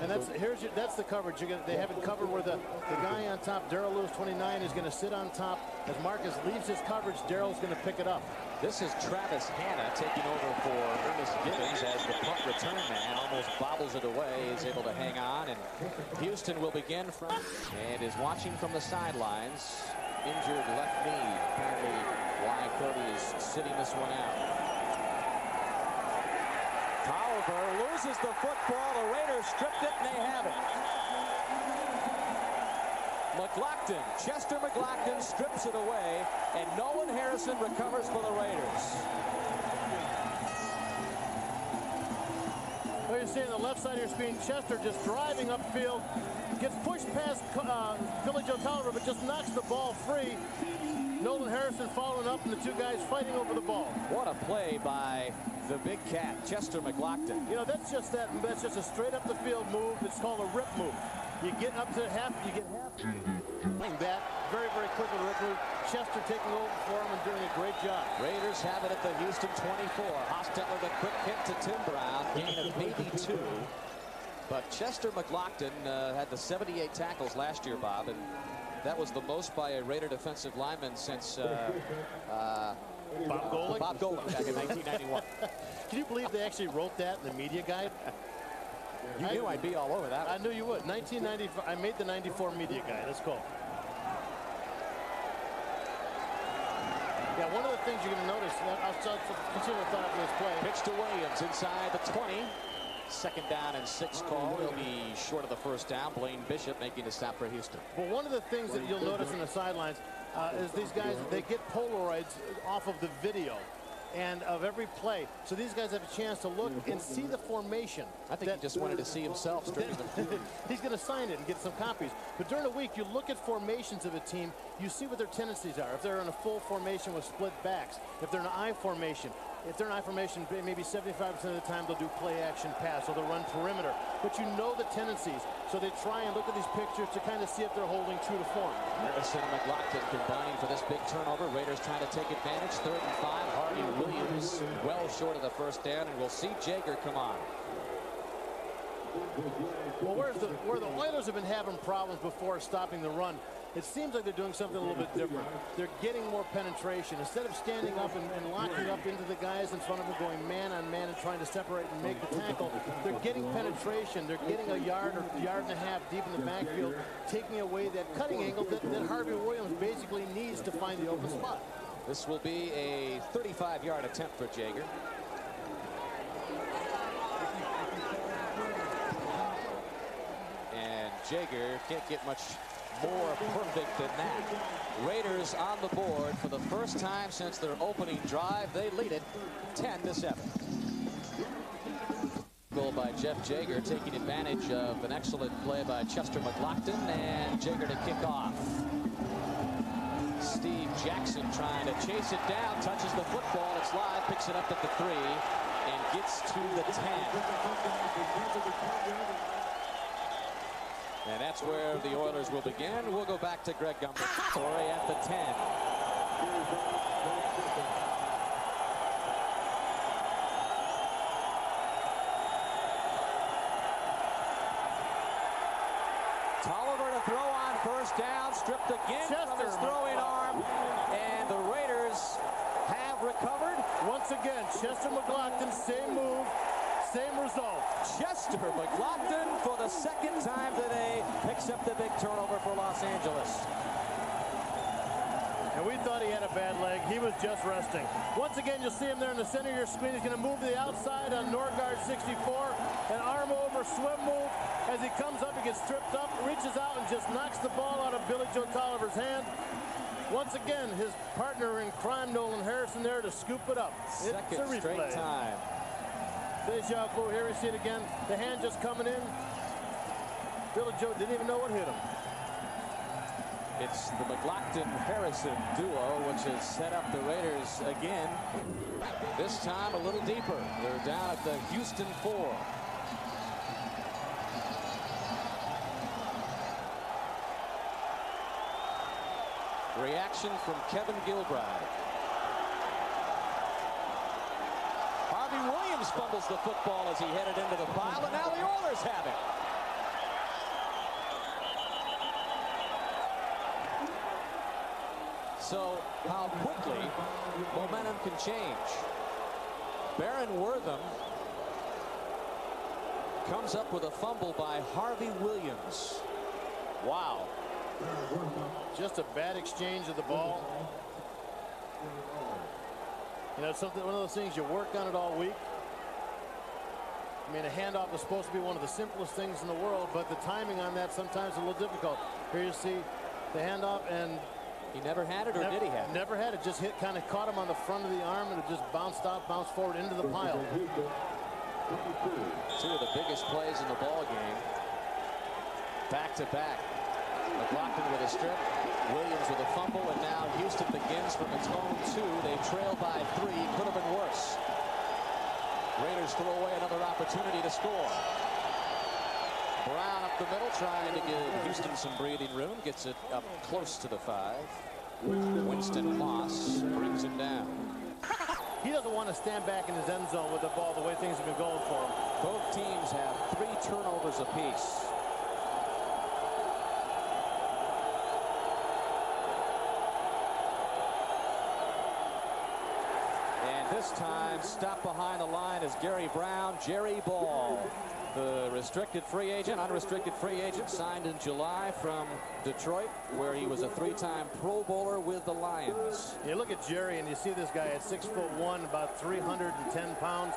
and that's the coverage. They have it covered where the guy on top, Darrell Lewis, 29, is going to sit on top. As Marcus leaves his coverage, Darrell's going to pick it up.
This is Travis Hanna taking over for Ernest Gibbons as the punt return man almost bobbles it away. He's able to hang on, and Houston will begin from and is watching from the sidelines. Injured left knee. Apparently, Wyatt Cody is sitting this one out. Tolliver loses the football. The Raiders stripped it, and they have it. McLaughlin, Chester McLaughlin strips it away, and Nolan Harrison recovers for the Raiders.
Well, you see on the left side of your screen, Chester just driving upfield, gets pushed past Billy Joe Tolliver, but just knocks the ball free. Nolan Harrison following up, and the two guys fighting over the ball.
What a play by the big cat, Chester McLaughlin.
You know, that's just a straight up the field move. It's called a rip move. You get up to half, you get half. That very, very quickly, rip move. Chester taking over for him and doing a great job.
Raiders have it at the Houston 24. Hostetler, the quick hit to Tim Brown, gain of maybe 2. But Chester McLaughlin had the 78 tackles last year, Bob, and that was the most by a Raider defensive lineman since
Bob Golick?
Bob Golick back in 1991.
Can you believe they actually wrote that in the media guide?
You knew I'd be all over that.
I knew you would. 1994. I made the 94 media guide. Let's go. Yeah, one of the things you're going to notice, I'll continue the thought of this play.
Pitch to Williams inside the 20. Second down and 6 call. He'll be short of the first down. Blaine Bishop making the stop for Houston.
But one of the things that you'll notice in the sidelines is these guys, they get Polaroids off of the video and of every play. So these guys have a chance to look and see the formation.
I think he just wanted to see himself stripping them.
He's going to sign it and get some copies. But during the week, you look at formations of a team, you see what their tendencies are. If they're in a full formation with split backs, if they're in an I formation, if they're in I formation, maybe 75% of the time they'll do play action pass or they'll run perimeter. But you know the tendencies. So they try and look at these pictures to kind of see if they're holding true to form.
Harrison and McLaughlin combining for this big turnover. Raiders trying to take advantage. 3rd and 5. Harvey Williams well short of the first down, and we'll see Jager come on.
Well, where the Oilers have been having problems before stopping the run, it seems like they're doing something a little bit different. They're getting more penetration. Instead of standing up and locking up into the guys in front of them, going man on man and trying to separate and make the tackle, they're getting penetration. They're getting a yard or yard and a half deep in the backfield, taking away that cutting angle that Harvey Williams basically needs to find the open spot.
This will be a 35-yard attempt for Jaeger. And Jaeger can't get much more perfect than that. Raiders on the board for the first time since their opening drive. They lead it 10-7. Goal by Jeff Jaeger, taking advantage of an excellent play by Chester McLaughlin, and Jaeger to kick off. Steve Jackson trying to chase it down, touches the football, it's live, picks it up at the 3, and gets to the 10. And that's where the Oilers will begin. We'll go back to Greg Gumbel. Torrey at the 10. Tolliver to throw on first down, stripped again from his throwing arm, and the Raiders have recovered.
Once again, Chester McLaughlin, same move, same result.
Chester McLaughlin, for the second time today, picks up the big turnover for Los Angeles.
And we thought he had a bad leg. He was just resting. Once again, you'll see him there in the center of your screen. He's going to move to the outside on Norgard 64. An arm over swim move. As he comes up, he gets stripped up, reaches out, and just knocks the ball out of Billy Joe Tolliver's hand. Once again, his partner in crime, Nolan Harrison, there to scoop it up.
Second straight time.
Deja vu, here we see it again. The hand just coming in. Billy Joe didn't even know what hit him.
It's the McLaughlin-Harrison duo, which has set up the Raiders again. This time a little deeper. They're down at the Houston 4. Reaction from Kevin Gilbride. Harvey Williams fumbles the football as he headed into the pile, and now the Oilers have it. So how quickly momentum can change. Baron Wortham comes up with a fumble by Harvey Williams. Wow.
Just a bad exchange of the ball. You know, something, one of those things you work on it all week. I mean, a handoff is supposed to be one of the simplest things in the world, but the timing on that sometimes is a little difficult. Here you see the handoff, and
he never had it, or did he have it?
Never had it. Just hit, kind of caught him on the front of the arm, and it just bounced out, bounced forward into the pile.
Two of the biggest plays in the ball game. Back to back. McLaughlin with a strip, Williams with a fumble, and now Houston begins from its own 2. They trail by 3. Could have been worse. Raiders throw away another opportunity to score. Brown up the middle, trying to give Houston some breathing room. Gets it up close to the 5. Winston Moss brings him down.
He doesn't want to stand back in his end zone with the ball the way things have been going for him.
Both teams have 3 turnovers apiece. This time, stopped behind the line is Gary Brown. Jerry Ball, the restricted free agent, unrestricted free agent, signed in July from Detroit, where he was a 3-time Pro Bowler with the Lions.
You look at Jerry, and you see this guy at 6'1", about 310 pounds.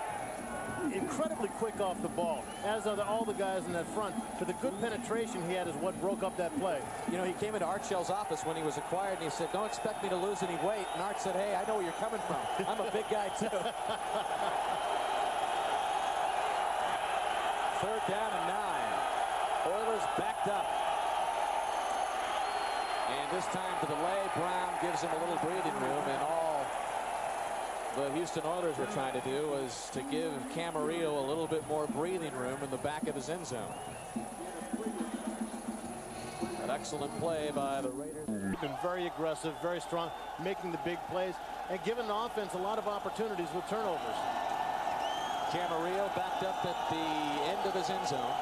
Incredibly quick off the ball, as are all the guys in that front. But the good penetration he had is what broke up that play.
You know, he came into Art Shell's office when he was acquired, and he said, "Don't expect me to lose any weight." And Art said, "Hey, I know where you're coming from. I'm a big guy, too." 3rd down and 9. Oilers backed up. And this time to delay, Brown gives him a little breathing room, and all the Houston Oilers were trying to do was to give Camarillo a little bit more breathing room in the back of his end zone. An excellent play by the Raiders.
Been very aggressive, very strong, making the big plays, and giving the offense a lot of opportunities with turnovers.
Camarillo backed up at the end of his end zone.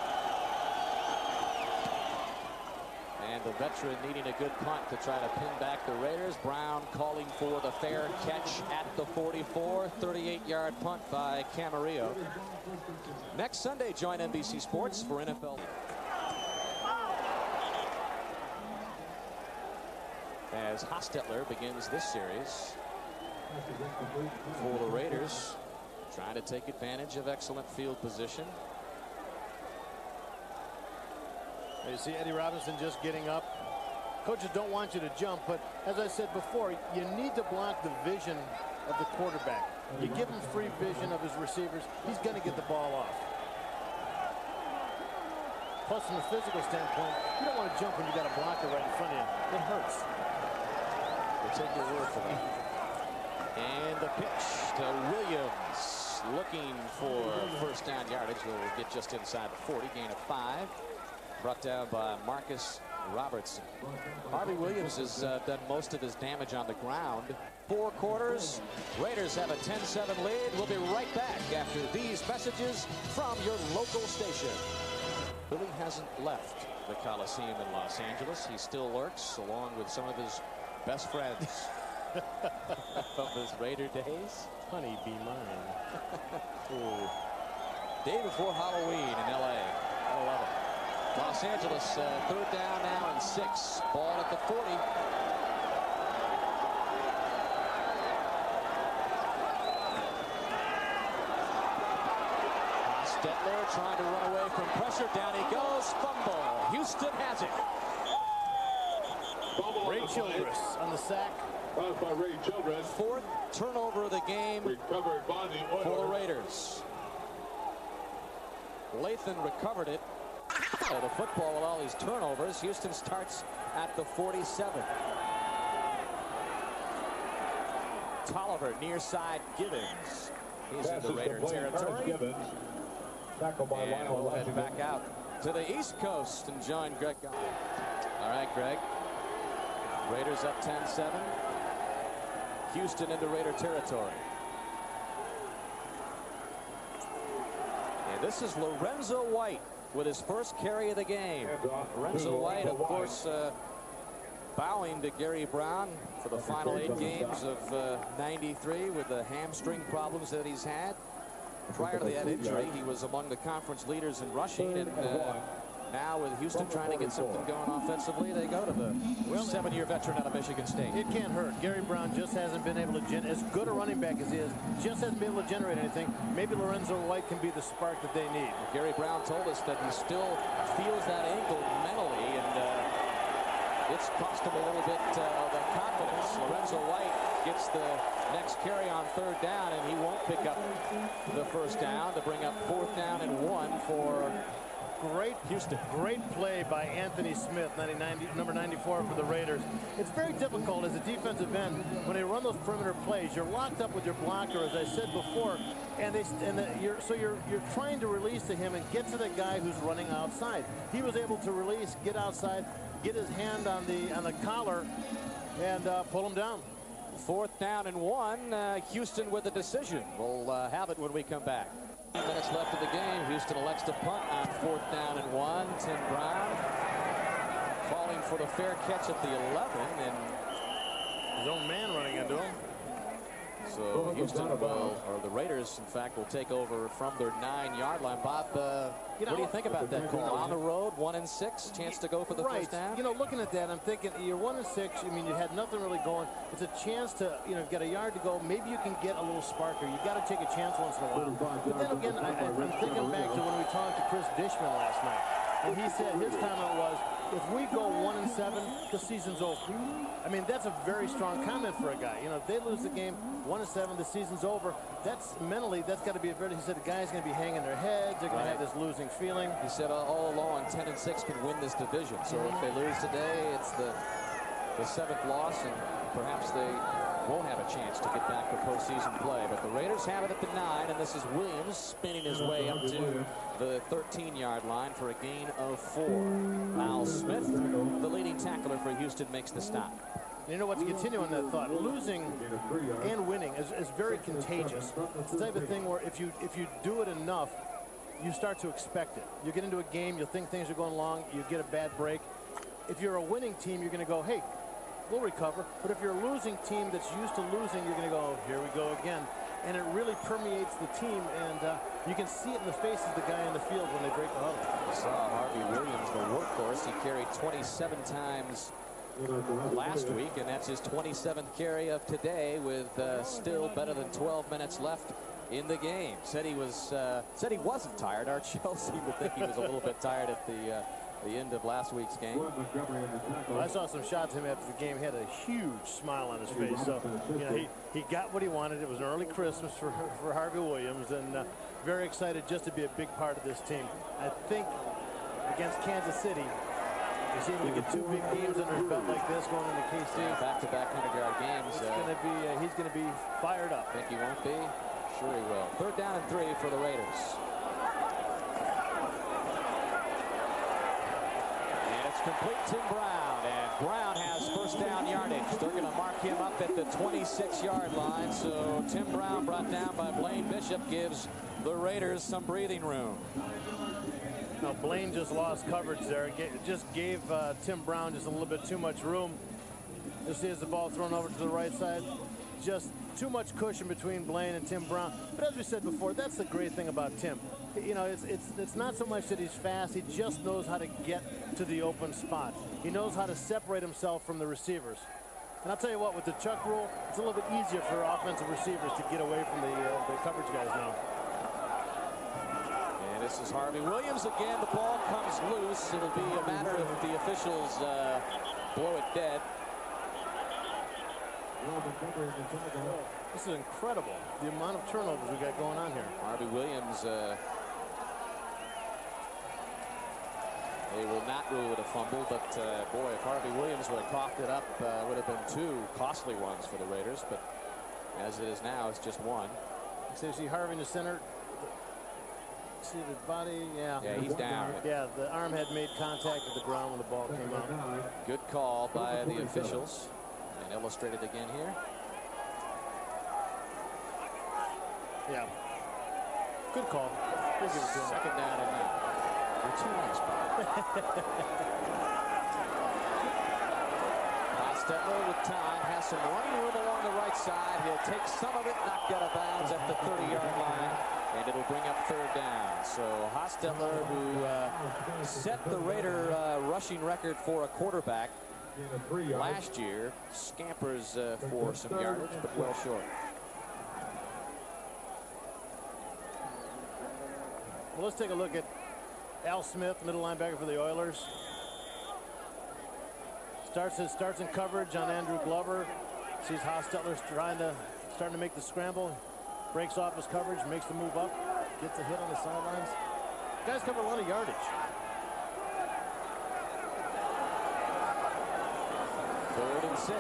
And the veteran needing a good punt to try to pin back the Raiders. Brown calling for the fair catch at the 44. 38-yard punt by Camarillo. Next Sunday, join NBC Sports for NFL. As Hostetler begins this series for the Raiders, trying to take advantage of excellent field position.
You see Eddie Robinson just getting up. Coaches don't want you to jump, but as I said before, you need to block the vision of the quarterback. You give him free vision of his receivers, he's going to get the ball off. Plus, from a physical standpoint, you don't want to jump when you got a blocker right in front of you. It hurts.
We'll take your word for that. And the pitch to Williams, looking for first down yardage. Will get just inside the 40, gain of 5. Brought down by Marcus Robertson. Harvey Williams has done most of his damage on the ground. 4 quarters. Raiders have a 10-7 lead. We'll be right back after these messages from your local station. Billy hasn't left the Coliseum in Los Angeles. He still lurks along with some of his best friends from his Raider days.
Honey, be mine.
Day before Halloween in L.A. I love it. Los Angeles, 3rd down now and 6. Ball at the 40. Hostetler trying to run away from pressure. Down he goes. Fumble. Houston has it.
Ray Childress on the sack.
Caused by Ray Childress.
4th turnover of the game
Recovered by the Oilers.
for the Raiders. Lathan recovered it. The football with all these turnovers. Houston starts at the 47. Tolliver near side Gibbons. He's in the Raider territory. And we'll head back out to the East Coast and join Greg. All right, Greg. Raiders up 10-7. Houston into Raider territory. And this is Lorenzo White with his first carry of the game. Lorenzo White, of course, bowing to Gary Brown for the final 8 games of 93 with the hamstring problems that he's had. Prior to that injury, he was among the conference leaders in rushing, and now with Houston trying to get something going offensively, they go to the 7-year veteran out of Michigan State.
It can't hurt. Gary Brown just hasn't been able to, as good a running back as he is, just hasn't been able to generate anything. Maybe Lorenzo White can be the spark that they need.
Gary Brown told us that he still feels that ankle mentally, and it's cost him a little bit of confidence. Lorenzo White gets the next carry on 3rd down, and he won't pick up the first down to bring up 4th down and 1 for
Great Houston. Great play by Anthony Smith, number 94 for the Raiders. It's very difficult as a defensive end when they run those perimeter plays. You're locked up with your blocker, as I said before, and you're trying to release to him and get to the guy who's running outside. He was able to release, get outside, get his hand on the collar, and pull him down.
4th down and 1. Houston with the decision. We'll have it when we come back. 10 minutes left of the game. Houston elects to punt on 4th down and 1. Tim Brown calling for the fair catch at the 11, and
his own man running into him.
So Houston will, or the Raiders, in fact, will take over from their 9-yard line. Bob, what do you think about that call? On the road, 1 and 6, chance to go for the first down?
You know, looking at that, I'm thinking you're 1 and 6. I mean, you had nothing really going. It's a chance to, get a yard to go. Maybe you can get a little sparker. You got to take a chance once in a while. But then again, I'm thinking back to when we talked to Chris Dishman last night, and he said his comment was, if we go 1 and 7, the season's over. I mean, that's a very strong comment for a guy. If they lose the game 1 and 7, the season's over. That's mentally, that's got to be a very. He said the guys going to be hanging their heads. They're going to have this losing feeling.
He said all along 10 and 6 can win this division. So if they lose today, it's the 7th loss, and perhaps they won't have a chance to get back to postseason play. But the Raiders have it at the 9, and this is Williams spinning his way up to the 13-yard line for a gain of 4. Al Smith, the leading tackler for Houston, makes the stop.
You know what, to continue on that thought, losing and winning is very contagious. It's the type of thing where if you do it enough, you start to expect it. You get into a game, you'll think things are going along, you get a bad break. If you're a winning team, you're going to go, hey, we'll recover. But if you're a losing team that's used to losing, you're going to go, here we go again. And it really permeates the team, and you can see it in the faces of the guy in the field when they break the huddle.
We saw Harvey Williams, the workhorse. He carried 27 times last week, and that's his 27th carry of today, with still better than 12 minutes left in the game. Said he wasn't tired. Art Shell seemed to think he was a little bit tired at the end of last week's game.
Well, I saw some shots of him after the game. He had a huge smile on his face. So, you know, he got what he wanted. It was an early Christmas for Harvey Williams, and very excited just to be a big part of this team. I think against Kansas City, you see him to get 2 big games under his belt like this going into KC.
Back-to-back 100-yard games.
He's going to be fired up.
Think he won't be? Sure he will. 3rd down and 3 for the Raiders. Complete Tim Brown, and Brown has first down yardage. They're going to mark him up at the 26-yard line. So Tim Brown, brought down by Blaine Bishop, gives the Raiders some breathing room.
Now Blaine just lost coverage there. Just gave Tim Brown just a little bit too much room. You'll see as the ball thrown over to the right side. Just too much cushion between Blaine and Tim Brown. But as we said before, that's the great thing about Tim. You know, it's not so much that he's fast. He just knows how to get to the open spot. He knows how to separate himself from the receivers. And I'll tell you what, with the Chuck rule, it's a little bit easier for offensive receivers to get away from the coverage guys now.
And this is Harvey Williams again. The ball comes loose. It'll be a matter of the officials blow it dead.
This is incredible, the amount of turnovers we got going on here.
Harvey Williams, they will not rule it a fumble, but boy, if Harvey Williams would have coughed it up, would have been 2 costly ones for the Raiders, but as it is now, it's just 1.
So you see Harvey in the center. See the body, yeah.
Yeah, he's down.
Yeah, the arm had made contact with the ground when the ball came out.
Good call by the officials, and illustrated again here.
Yeah. Good call. We'll give it to him.
2nd down and 9. You're too nice, Bob. Hostetler with time has some running room along the right side. He'll take some of it, knocked out of bounds at the 30-yard line, and it'll bring up 3rd down. So Hostetler, who set the Raider rushing record for a quarterback last year, scampers for some yardage, but well short.
Well, let's take a look at Al Smith, middle linebacker for the Oilers. Starts in coverage on Andrew Glover. Sees Hostetler starting to make the scramble. Breaks off his coverage, makes the move up, gets a hit on the sidelines. Guys cover a lot of yardage.
3rd and 6.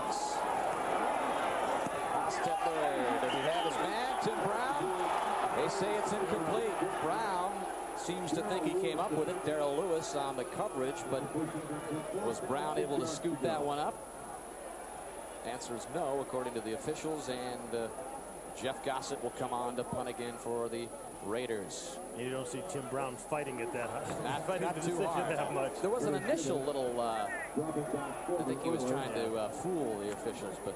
Hostetler, does he have his man? Tim Brown? They say it's incomplete. Brown seems to think he came up with it. Darrell Lewis on the coverage, but was Brown able to scoop that one up? Answer is no, according to the officials, and Jeff Gossett will come on to punt again for the Raiders.
You don't see Tim Brown fighting at that.
Not too hard.
That much.
There was an initial little, I think he was trying to fool the officials, but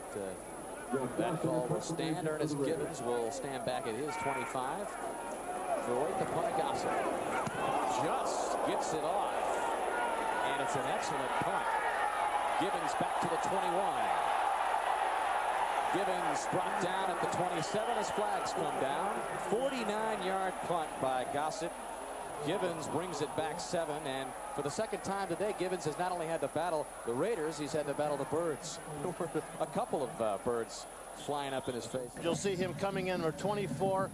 that call will stand. Ernest Gibbons will stand back at his 25. Throw it to punt. Gossett just gets it off, and it's an excellent punt. Gibbons back to the 21. Gibbons brought down at the 27 as flags come down. 49-yard punt by Gossett. Gibbons brings it back 7, and for the 2nd time today, Gibbons has not only had to battle the Raiders, he's had to battle the birds. A couple of birds flying up in his face.
You'll see him coming in for 24,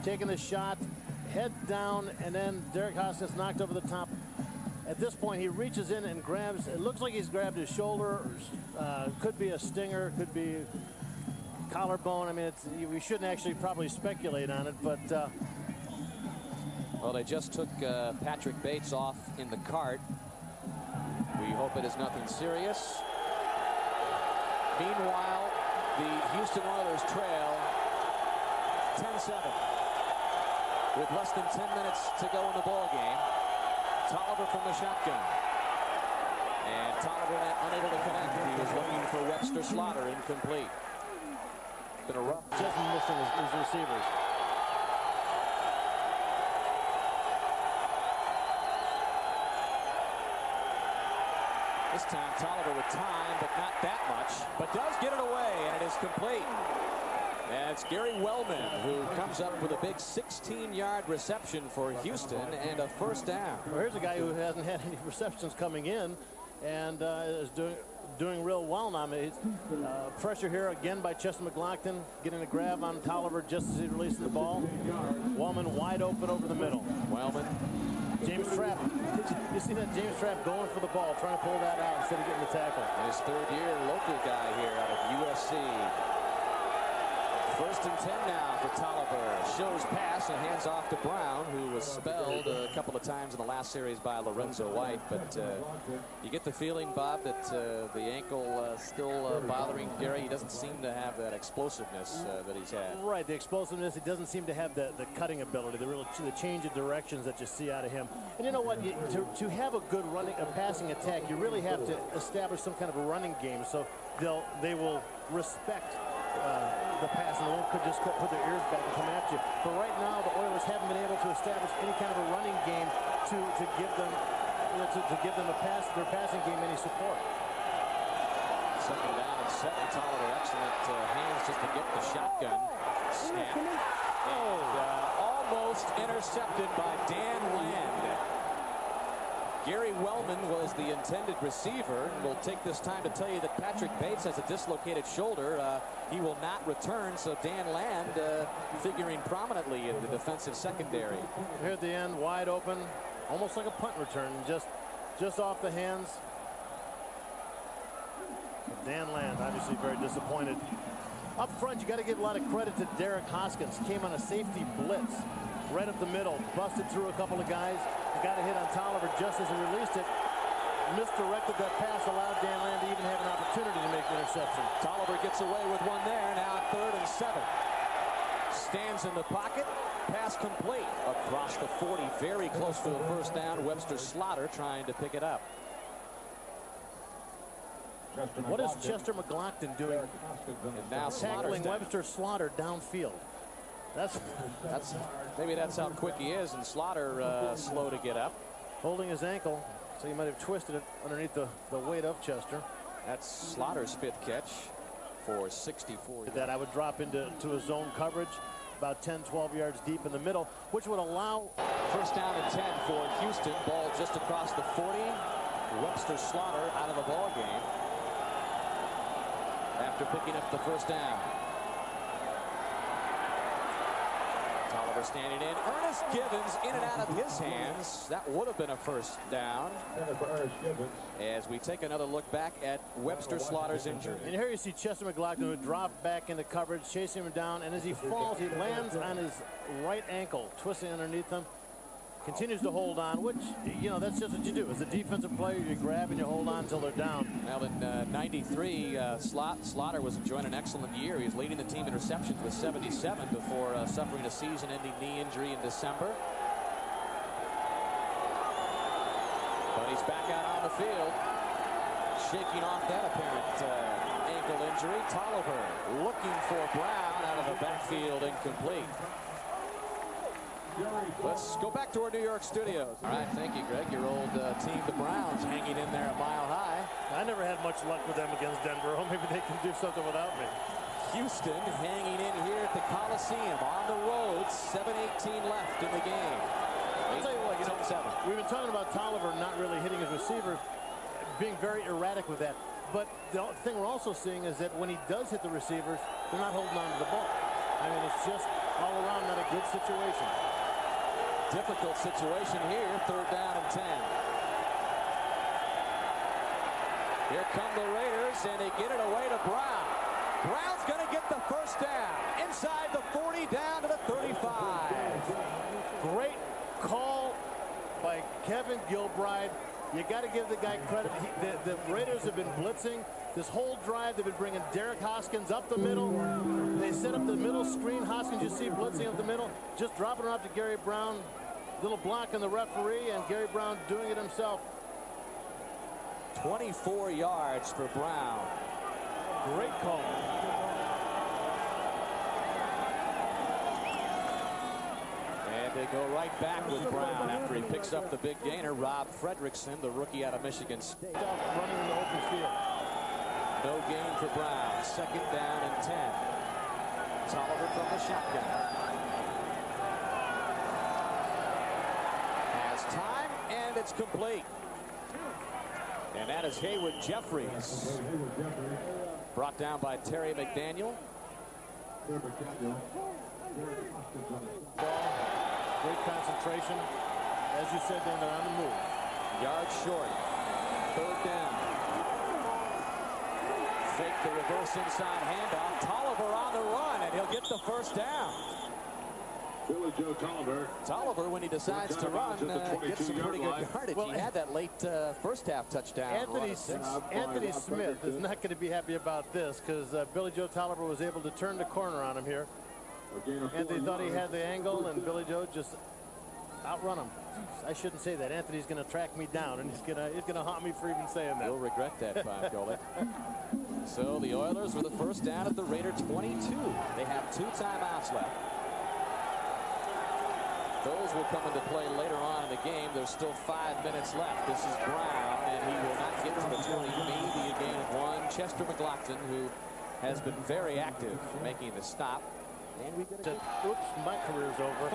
taking the shot, head down, and then Derek Hoskins knocked over the top. At this point, he reaches in and grabs, it looks like he's grabbed his shoulder, could be a stinger, could be collarbone. I mean, we shouldn't actually probably speculate on it, but
well, they just took Patrick Bates off in the cart. We hope it is nothing serious. Meanwhile, the Houston Oilers trail 10-7. With less than 10 minutes to go in the ball game. Tolliver from the shotgun. And Tolliver unable to connect. He was looking for Webster Slaughter, incomplete. Been a rough.
Just missing his receivers.
This time Tolliver with time, but not that much. But does get it away, and it is complete. And it's Gary Wellman who comes up with a big 16-yard reception for Houston and a first down.
Well, here's a guy who hasn't had any receptions coming in and is doing real well now. Pressure here again by Chester McGlockton, getting a grab on Tolliver just as he releases the ball. Wellman wide open over the middle.
Wellman.
James Trapp. You see that James Trapp going for the ball, trying to pull that out instead of getting the tackle.
And his third-year local guy here out of USC. First and 10 now for Tolliver. Shows pass and hands off to Brown, who was spelled a couple of times in the last series by Lorenzo White. But you get the feeling, Bob, that the ankle still bothering Gary. He doesn't seem to have that explosiveness that he's had.
Right, the explosiveness. He doesn't seem to have the cutting ability, the change of directions that you see out of him. And you know what? To have a good passing attack, you really have to establish some kind of a running game. So they will respect the pass, and they won't just put their ears back and come at you. But right now, the Oilers haven't been able to establish any kind of a running game to give them their passing game any support.
Second down and 7. Tolliver, excellent hands just to get the shotgun snap. And almost intercepted by Dan Land. Gary Wellman was the intended receiver, and we'll take this time to tell you that Patrick Bates has a dislocated shoulder. He will not return, so Dan Land figuring prominently in the defensive secondary.
Here at the end, wide open, almost like a punt return, just off the hands. Dan Land, obviously very disappointed. Up front, you got to give a lot of credit to Derek Hoskins. Came on a safety blitz right up the middle, busted through a couple of guys. Got a hit on Tolliver just as he released it. Misdirected that pass, allowed Dan Land to even have an opportunity to make the interception.
Tolliver gets away with one there, now 3rd and 7. Stands in the pocket, pass complete. Across the 40, very close to the first down. Webster Slaughter trying to pick it up.
What is Chester McGlockton doing?
And now
tackling Webster Slaughter downfield.
Maybe that's how quick he is, and Slaughter slow to get up.
Holding his ankle, so he might have twisted it underneath the weight of Chester.
That's Slaughter's 5th catch for 64.
That I would drop into a zone coverage about 10-12 yards deep in the middle, which would allow.
First down and 10 for Houston. Ball just across the 40. Webster Slaughter out of the ball game after picking up the first down. Tolliver standing in. Ernest Gibbons in and out of his hands. That would have been a first down. As we take another look back at Webster Slaughter's injury.
And here you see Chester McGlockton, who dropped back into coverage, chasing him down, and as he falls, he lands on his right ankle, twisting underneath him. Continues to hold on, which, you know, that's just what you do. As a defensive player, you grab and you hold on until they're down.
Well, in 93, Slaughter was enjoying an excellent year. He was leading the team in receptions with 77 before suffering a season-ending knee injury in December. But he's back out on the field, shaking off that apparent ankle injury. Tolliver looking for Brown out of the backfield, incomplete. Let's go back to our New York studios. All right, thank you, Greg. Your old team, the Browns, hanging in there at Mile High.
I never had much luck with them against Denver. Oh, maybe they can do something without me.
Houston hanging in here at the Coliseum on the road. 7:18 left in the game.
I'll tell you what, we've been talking about Tolliver not really hitting his receiver, being very erratic with that. But the thing we're also seeing is that when he does hit the receivers, they're not holding on to the ball. I mean, it's just all around not a good situation.
Difficult situation here. 3rd down and 10. Here come the Raiders, and they get it away to Brown. Brown's going to get the first down. Inside the 40, down to the 35.
Great call by Kevin Gilbride. You got to give the guy credit. The Raiders have been blitzing. This whole drive, they've been bringing Derek Hoskins up the middle. They set up the middle screen. Hoskins, you see, blitzing up the middle, just dropping her off to Gary Brown. Little block on the referee, and Gary Brown doing it himself.
24 yards for Brown.
Great call.
And they go right back with Brown after he picks up the big gainer, Rob Fredrickson, the rookie out of Michigan State.
Running in the open field.
No gain for Brown. Second down and 10. Tolliver from the shotgun. Has time, and it's complete. And that is Haywood Jeffries. Brought down by Terry McDaniel.
Great concentration. As you said, then they're on the move.
Yards short. Third down. Fake the reverse inside handoff. Tolliver on the run, and he'll get the first down.
Billy Joe Tolliver.
Tolliver, when he decides to run, gets some pretty good yardage.
Well,
he had that late first half touchdown.
Anthony Smith is not going to be happy about this because Billy Joe Tolliver was able to turn the corner on him here. Anthony thought he had the angle, and Billy Joe just outrun him. I shouldn't say that. Anthony's going to track me down, and he's gonna haunt me for even saying that.
You'll regret that, Bob Golick. So the Oilers with the first down at the Raider 22. They have 2 timeouts left. Those will come into play later on in the game. There's still 5 minutes left. This is Brown, and he will not get to the 20. Maybe a gain of 1. Chester McLaughlin, who has been very active making the stop. And we get
oops, my career's over.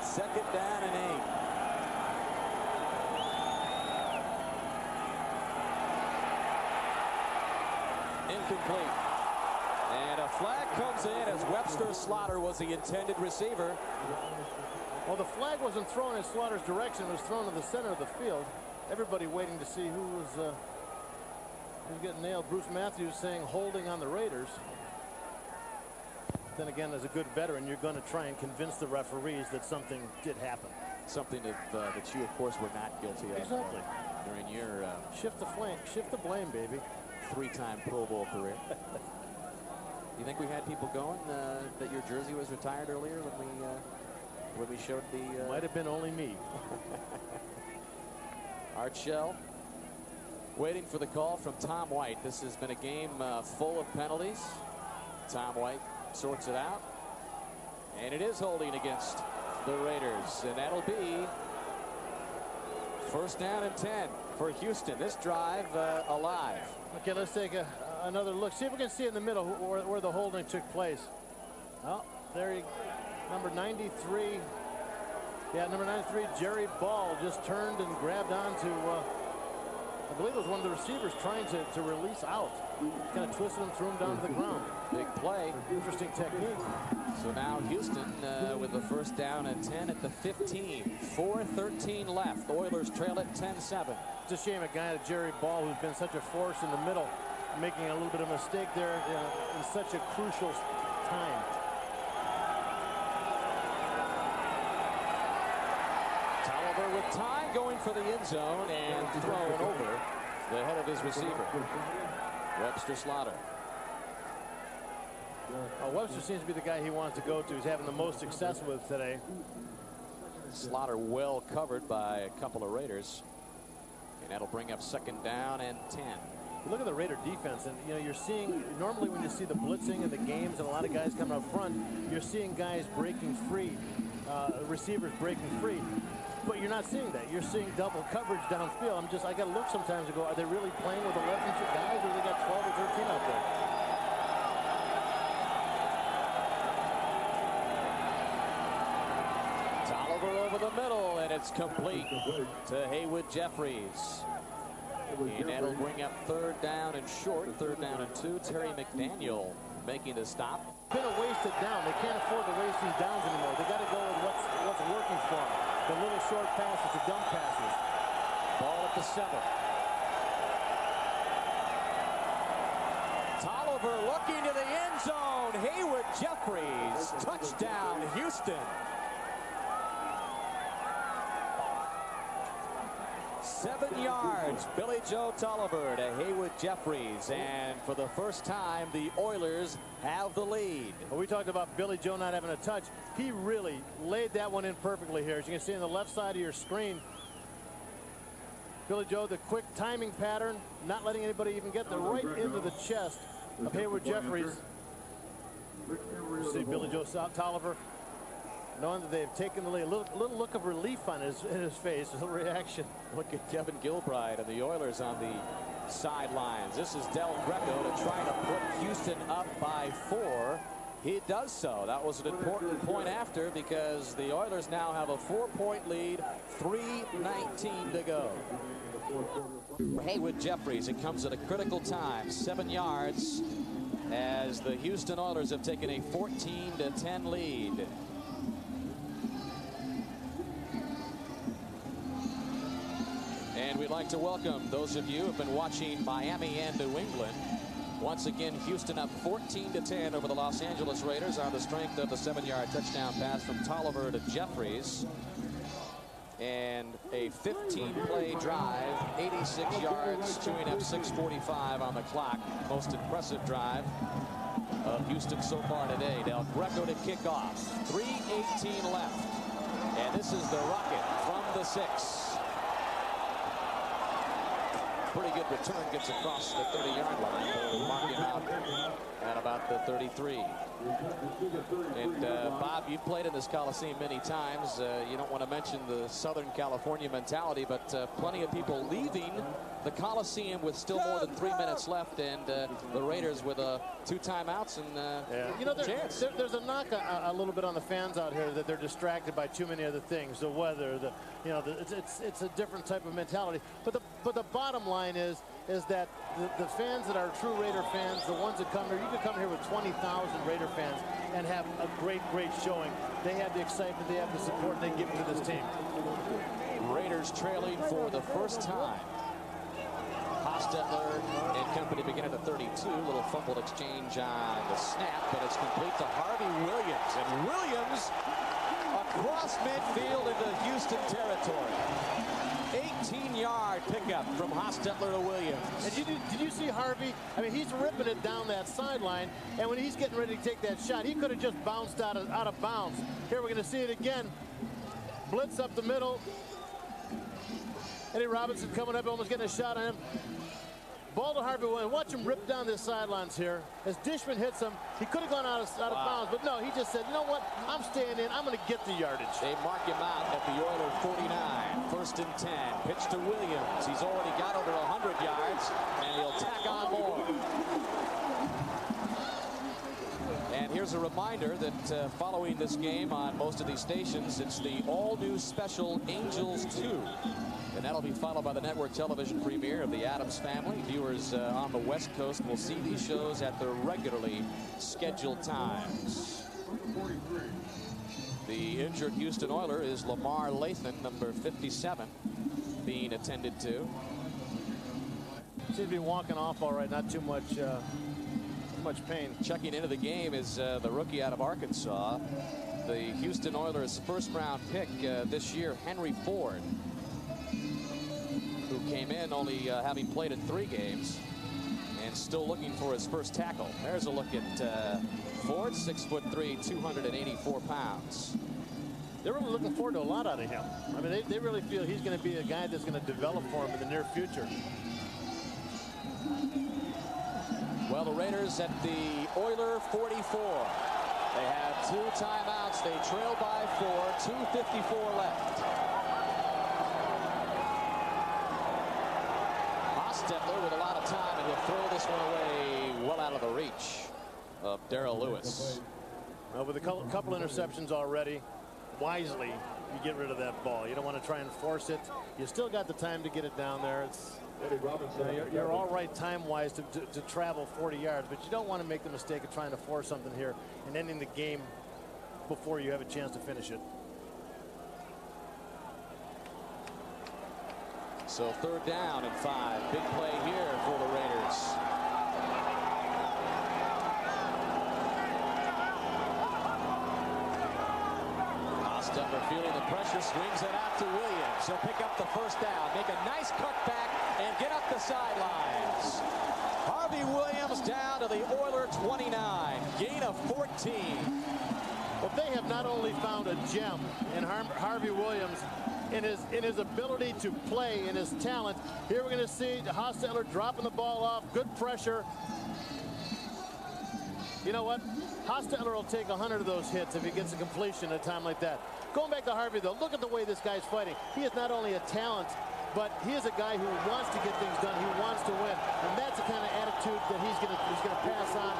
Second down and 8. Incomplete. And a flag comes in as Webster Slaughter was the intended receiver.
Well, the flag wasn't thrown in Slaughter's direction. It was thrown to the center of the field. Everybody waiting to see who was getting nailed. Bruce Matthews saying holding on the Raiders. Then again, as a good veteran, you're going to try and convince the referees that something did happen.
Something that you, of course, were not guilty of.
Exactly.
During your
shift the blame, baby.
3-time Pro Bowl career. You think we had people going that your jersey was retired earlier when we showed the?
Might have been only me.
Art Shell waiting for the call from Tom White. This has been a game full of penalties. Tom White sorts it out, and it is holding against the Raiders, and that'll be first down and 10 for Houston. This drive alive.
Okay, let's take another look. See if we can see in the middle where the holding took place. Oh, there he, number 93. Yeah, number 93, Jerry Ball just turned and grabbed onto, I believe it was one of the receivers trying to release out. Kind of twisted him, threw him down to the ground.
Big play.
Interesting technique.
So now Houston with the first down and 10 at the 15. 4:13 left. The Oilers trail it 10-7.
It's a shame a guy like Jerry Ball, who's been such a force in the middle, making a little bit of a mistake there in such a crucial time.
Tolliver with time going for the end zone and thrown over the head of his receiver. Webster Slaughter.
Webster seems to be the guy he wants to go to. He's having the most success with today.
Slaughter well covered by a couple of Raiders. And that'll bring up second down and 10.
Look at the Raider defense, and you're seeing normally when you see the blitzing in the games and a lot of guys coming up front, you're seeing guys breaking free, receivers breaking free. But you're not seeing that. You're seeing double coverage downfield. I got to look sometimes and go, are they really playing with 11 guys, or they got 12 or 13 out there?
Tolliver over the middle, and it's complete to Haywood Jeffries. And that'll bring up third down and short, third down and 2. Terry McDaniel making the stop.
Been a wasted down. They can't afford to waste these downs anymore. They got to go with what's working for them. The little short passes, the dump passes.
Ball at the 7. Tolliver looking to the end zone. Haywood Jeffries, touchdown Houston. 7 yards. Billy Joe Tolliver to Haywood Jeffries. And for the first time, the Oilers have the lead.
Well, we talked about Billy Joe not having a touch. He really laid that one in perfectly here. As you can see on the left side of your screen, Billy Joe, the quick timing pattern, not letting anybody even get there, right into the chest of Haywood Jeffries. You see Billy Joe Tolliver, knowing that they've taken the lead. A little look of relief on his face, a little reaction.
Look at Kevin Gilbride and the Oilers on the sidelines. This is Del Greco to try to put Houston up by 4. He does so. That was an important point after, because the Oilers now have a 4-point lead, 3:19 to go. Haywood Jeffries, it comes at a critical time, 7 yards, as the Houston Oilers have taken a 14-10 lead. And we'd like to welcome those of you who have been watching Miami and New England. Once again, Houston up 14-10 over the Los Angeles Raiders on the strength of the 7-yard touchdown pass from Tolliver to Jeffries. And a 15-play drive, 86 yards, chewing up 6:45 on the clock. Most impressive drive of Houston so far today. Del Greco to kick off. 3:18 left. And this is the rocket from the 6. Pretty good return, gets across the 30-yard line. We'll mark him out at about the 33. And Bob, you've played in this Coliseum many times. You don't want to mention the Southern California mentality, but plenty of people leaving the Coliseum with still more than 3 minutes left, and the Raiders with 2 timeouts and
you know,
chance.
There's a knock a little bit on the fans out here that they're distracted by too many other things. The weather, it's a different type of mentality. But the bottom line is that the fans that are true Raider fans, the ones that come here, you could come here with 20,000 Raider fans and have a great showing. They have the excitement, they have the support, and they give it to this team.
Raiders trailing for the first time. Hostetler and company begin at the 32. Little fumbled exchange on the snap, but it's complete to Harvey Williams. And Williams across midfield into Houston territory. 18-yard pickup from Hostetler to Williams.
And did you see Harvey? I mean, he's ripping it down that sideline, and when he's getting ready to take that shot, he could have just bounced out of bounds. Here we're going to see it again. Blitz up the middle. Eddie Robinson coming up, almost getting a shot on him. Ball to Harvey Williams. Watch him rip down the sidelines here. As Dishman hits him, he could have gone out of bounds, but no, he just said, you know what? I'm staying in. I'm going to get the yardage.
They mark him out at the Oiler 49. First and 10. Pitch to Williams. He's already got over 100 yards, and he'll tack on more. And here's a reminder that following this game on most of these stations, it's the all-new special Angels 2. And that'll be followed by the network television premiere of the Addams Family. Viewers on the West Coast will see these shows at their regularly scheduled times. The injured Houston Oiler is Lamar Lathan, number 57, being attended to.
Seems to be walking off all right, not too much pain.
Checking into the game is the rookie out of Arkansas, the Houston Oilers' first-round pick this year, Henry Ford, who came in only having played in 3 games and still looking for his first tackle. There's a look at Ford, 6'3", 284 pounds.
They're really looking forward to a lot out of him. I mean, they really feel he's going to be a guy that's going to develop for them in the near future.
Well, the Raiders at the Oiler 44. They have 2 timeouts. They trail by 4, 2:54 left. Hostetler with a lot of time, and he'll throw this one away well out of the reach of Darrell Lewis.
Well, with a couple interceptions already, wisely you get rid of that ball. You don't want to try and force it. You still got the time to get it down there. You're all right time-wise to travel 40 yards, but you don't want to make the mistake of trying to force something here and ending the game before you have a chance to finish it.
So 3rd down and 5. Big play here for the Raiders. Hostetler feeling the pressure, swings it out to Williams. He'll pick up the first down, make a nice cutback, and get up the sidelines. Harvey Williams down to the Oiler 29, gain of 14.
But they have not only found a gem in Harvey Williams in his ability to play, in his talent. Here we're going to see Hostetler dropping the ball off, good pressure. You know what? Hostetler will take 100 of those hits if he gets a completion at a time like that. Going back to Harvey, though, look at the way this guy's fighting. He is not only a talent, but he is a guy who wants to get things done. He wants to win, and that's the kind of attitude that he's going to pass on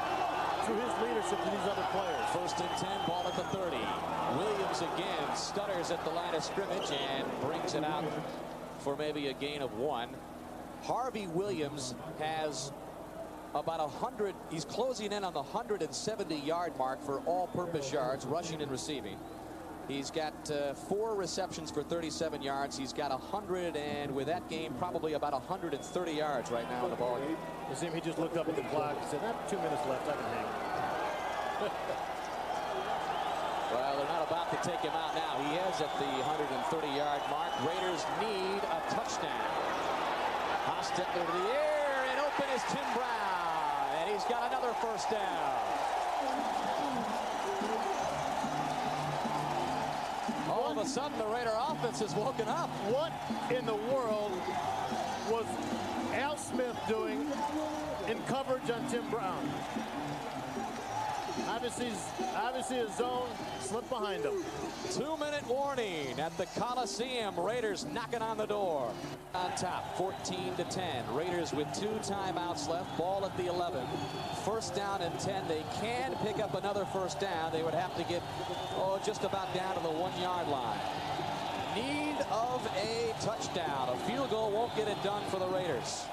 through his leadership to these other players.
First and 10, ball at the 30. Williams again stutters at the line of scrimmage and brings it out for maybe a gain of 1. Harvey Williams has about 100. He's closing in on the 170-yard mark for all-purpose yards, rushing and receiving. He's got 4 receptions for 37 yards. He's got 100, and with that game, probably about 130 yards right now in the ball game.
You see him, he just looked up at the clock and said, 2 minutes left, I can hang.
Well, they're not about to take him out now. He is at the 130-yard mark. Raiders need a touchdown. Hostetler to the air, and open is Tim Brown. And he's got another first down. All of a sudden, the Raider offense has woken up.
What in the world was Al Smith doing in coverage on Tim Brown? Obviously a zone slipped behind him.
2-minute warning at the Coliseum. Raiders knocking on the door. On top, 14-10. Raiders with 2 timeouts left. Ball at the 11. First down and 10. They can pick up another first down. They would have to get, just about down to the 1-yard line. Need of a touchdown. A field goal won't get it done for the Raiders.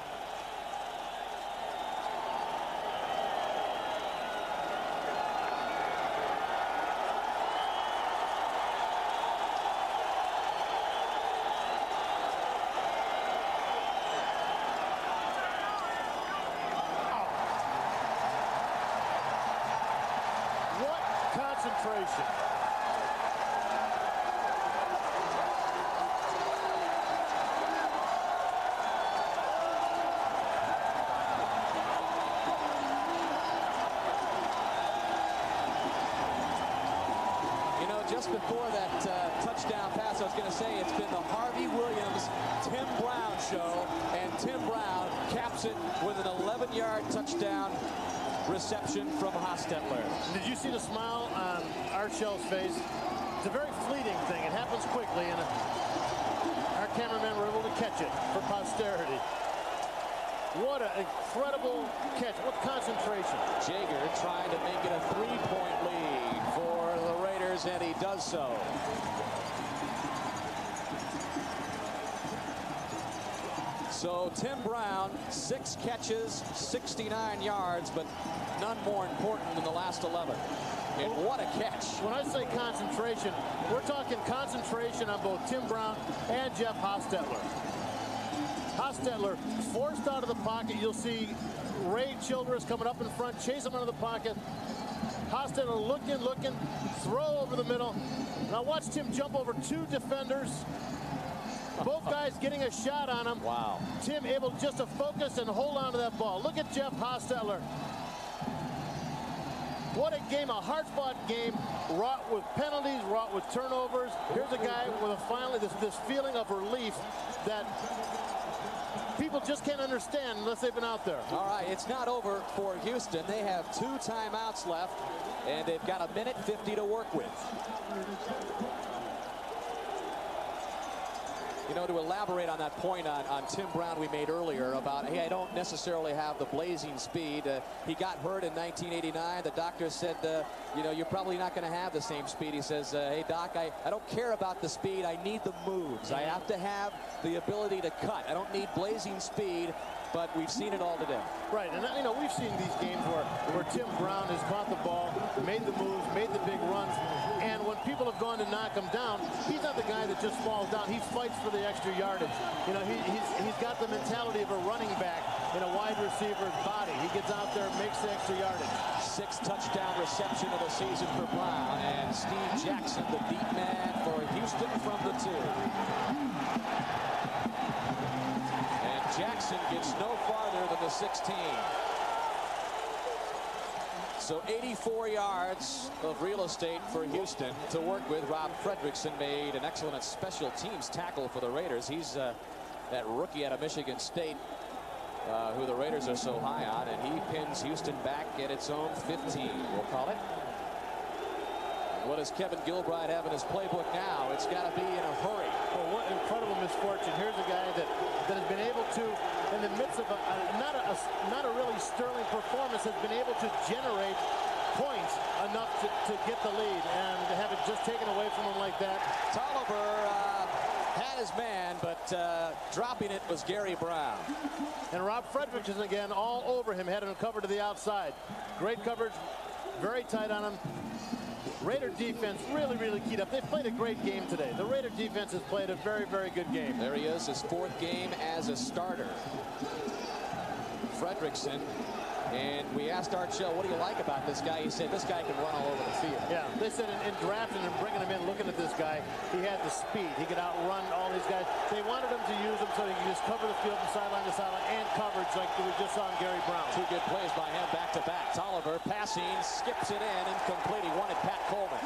Concentration.
You know, just before that touchdown pass, I was going to say it's been the Harvey Williams, Tim Brown show, and Tim Brown caps it with an 11-yard touchdown reception from Hostetler.
Did you see the smile on Archell's face? It's a very fleeting thing. It happens quickly, and our cameramen were able to catch it for posterity. What an incredible catch. What concentration.
Jaeger trying to make it a 3-point lead for the Raiders, and he does so. So Tim Brown, 6 catches, 69 yards, but none more important than the last 11. And what a catch.
When I say concentration, we're talking concentration on both Tim Brown and Jeff Hostetler. Hostetler forced out of the pocket. You'll see Ray Childress coming up in front, chase him out of the pocket. Hostetler looking, throw over the middle. Now watch Tim jump over 2 defenders. Both guys getting a shot on him.
Wow.
Tim able just to focus and hold on to that ball. Look at Jeff Hostetler. What a game, a hard-fought game, wrought with penalties, wrought with turnovers. Here's a guy with finally this feeling of relief that people just can't understand unless they've been out there.
All right, it's not over for Houston. They have 2 timeouts left, and they've got 1:50 to work with. You know, to elaborate on that point on Tim Brown we made earlier about, hey, I don't necessarily have the blazing speed. He got hurt in 1989. The doctor said, you know, you're probably not going to have the same speed. He says, hey, Doc, I don't care about the speed. I need the moves. I have to have the ability to cut. I don't need blazing speed. but we've seen it all today.
Right, and you know, we've seen these games where Tim Brown has caught the ball, made the moves, made the big runs, and when people have gone to knock him down, he's not the guy that just falls down. He fights for the extra yardage. You know, he's got the mentality of a running back in a wide receiver's body. He gets out there, makes the extra yardage.
6th touchdown reception of the season for Brown, and Steve Jackson, the deep man for Houston from the 2. And Jackson gets no farther than the 16. So 84 yards of real estate for Houston to work with. Rob Fredrickson made an excellent special teams tackle for the Raiders. He's that rookie out of Michigan State who the Raiders are so high on, and he pins Houston back at its own 15, we'll call it. What does Kevin Gilbride have in his playbook now? It's got to be in a hurry.
Well, what incredible misfortune. Here's a guy that has been able to, in the midst of not a really sterling performance, has been able to generate points enough to get the lead, and to have it just taken away from him like that.
Tolliver had his man, but dropping it was Gary Brown.
And Rob Fredrickson again all over him, had him covered to the outside. Great coverage, very tight on him. Raider defense really keyed up. They played a great game today. The Raider defense has played a very good game.
There he is, his 4th game as a starter. Fredrickson. And we asked Art Shell, what do you like about this guy? He said, this guy can run all over the field.
Yeah, they said in drafting and bringing him in, looking at this guy, he had the speed. He could outrun all these guys. They wanted him to use him so he could just cover the field from sideline to sideline and coverage like we just saw in Gary Brown.
2 good plays by him back-to-back. Tolliver passing, skips it in, incomplete. He wanted Pat Coleman.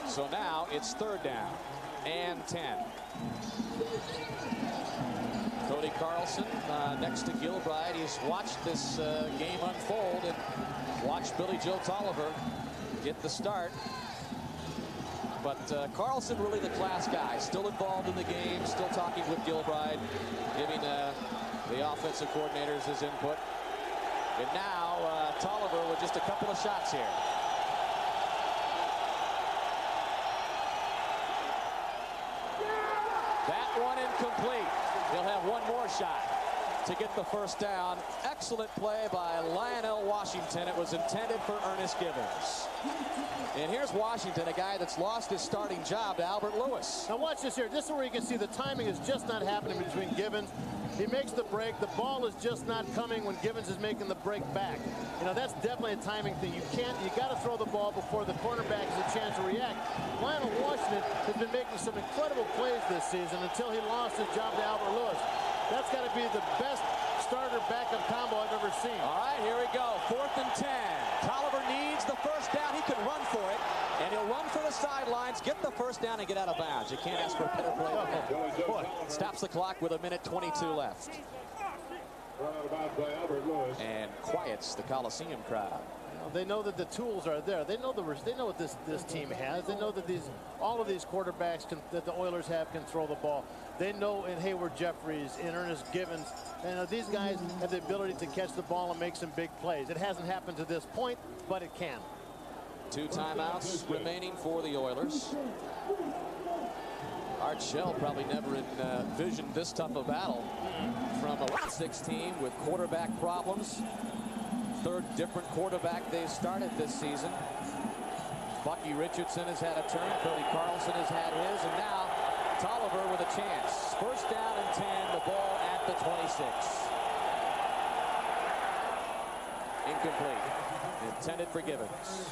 So now it's 3rd down and 10. Cody Carlson next to Gilbride. He's watched this game unfold and watched Billy Joe Tolliver get the start. But Carlson really the class guy, still involved in the game, still talking with Gilbride, giving the offensive coordinators his input. And now Tolliver with just a couple of shots here. That one incomplete. He'll have one more shot to get the 1st down. Excellent play by Lionel Washington. It was intended for Ernest Givens. And here's Washington, a guy that's lost his starting job to Albert Lewis.
Now watch this here. This is where you can see the timing is just not happening between Givens. He makes the break. The ball is just not coming when Givens is making the break back. You know, that's definitely a timing thing. You got to throw the ball before the cornerback has a chance to react. Lionel Washington has been making some incredible plays this season until he lost his job to Albert Lewis. That's got to be the best starter backup combo I've ever seen.
All right, here we go. 4th and 10. Tolliver needs the 1st down. He can run for it, and he'll run for the sidelines, get the 1st down, and get out of bounds. You can't ask for a better play than that. Boy, stops the clock with 1:22 left. And quiets the Coliseum crowd.
They know that the tools are there. They know what this team has. They know that all of these quarterbacks that the Oilers have can throw the ball. They know in Hayward Jeffries, in Ernest Givens, and these guys have the ability to catch the ball and make some big plays. It hasn't happened to this point, but it can.
2 timeouts remaining for the Oilers. Art Shell probably never envisioned this tough a battle from a 6 team with quarterback problems. 3rd different quarterback they've started this season. Bucky Richardson has had a turn. Cody Carlson has had his. And now Tolliver with a chance. 1st down and 10. The ball at the 26. Incomplete. Intended for Givens.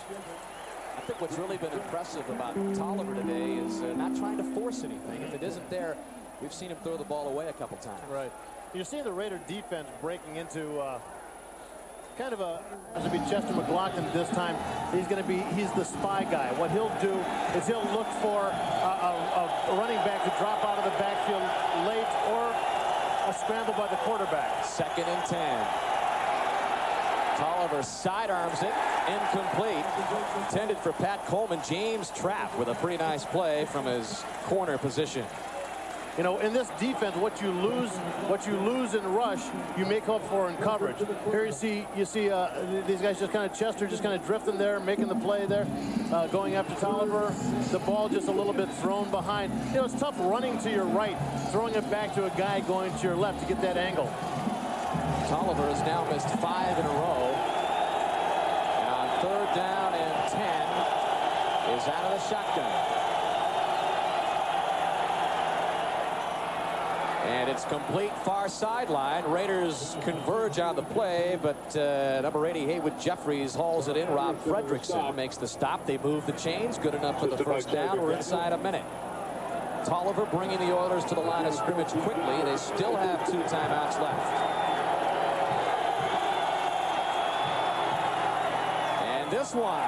I think what's really been impressive about Tolliver today is not trying to force anything. If it isn't there, we've seen him throw the ball away a couple times.
Right. You're seeing the Raider defense breaking into kind of going to be Chester McLaughlin this time. He's the spy guy. What he'll do is he'll look for a running back to drop out of the backfield late or a scramble by the quarterback.
2nd and 10. Tolliver sidearms it, incomplete. Intended for Pat Coleman. James Trapp with a pretty nice play from his corner position.
You know, in this defense, what you lose in rush, you make up for in coverage. Here you see these guys just kind of Chester just kind of drifting there, making the play there, going after Tolliver. The ball just a little bit thrown behind. You know, it's tough running to your right, throwing it back to a guy going to your left to get that angle.
Tolliver has now missed 5 in a row. And on 3rd down and 10 is out of the shotgun. And it's complete far sideline. Raiders converge on the play, but number 80, Haywood Jeffries, hauls it in. Rob Fredrickson makes the stop. They move the chains. Good enough for the first down. We're inside a minute. Tolliver bringing the Oilers to the line of scrimmage quickly. They still have 2 timeouts left. And this one,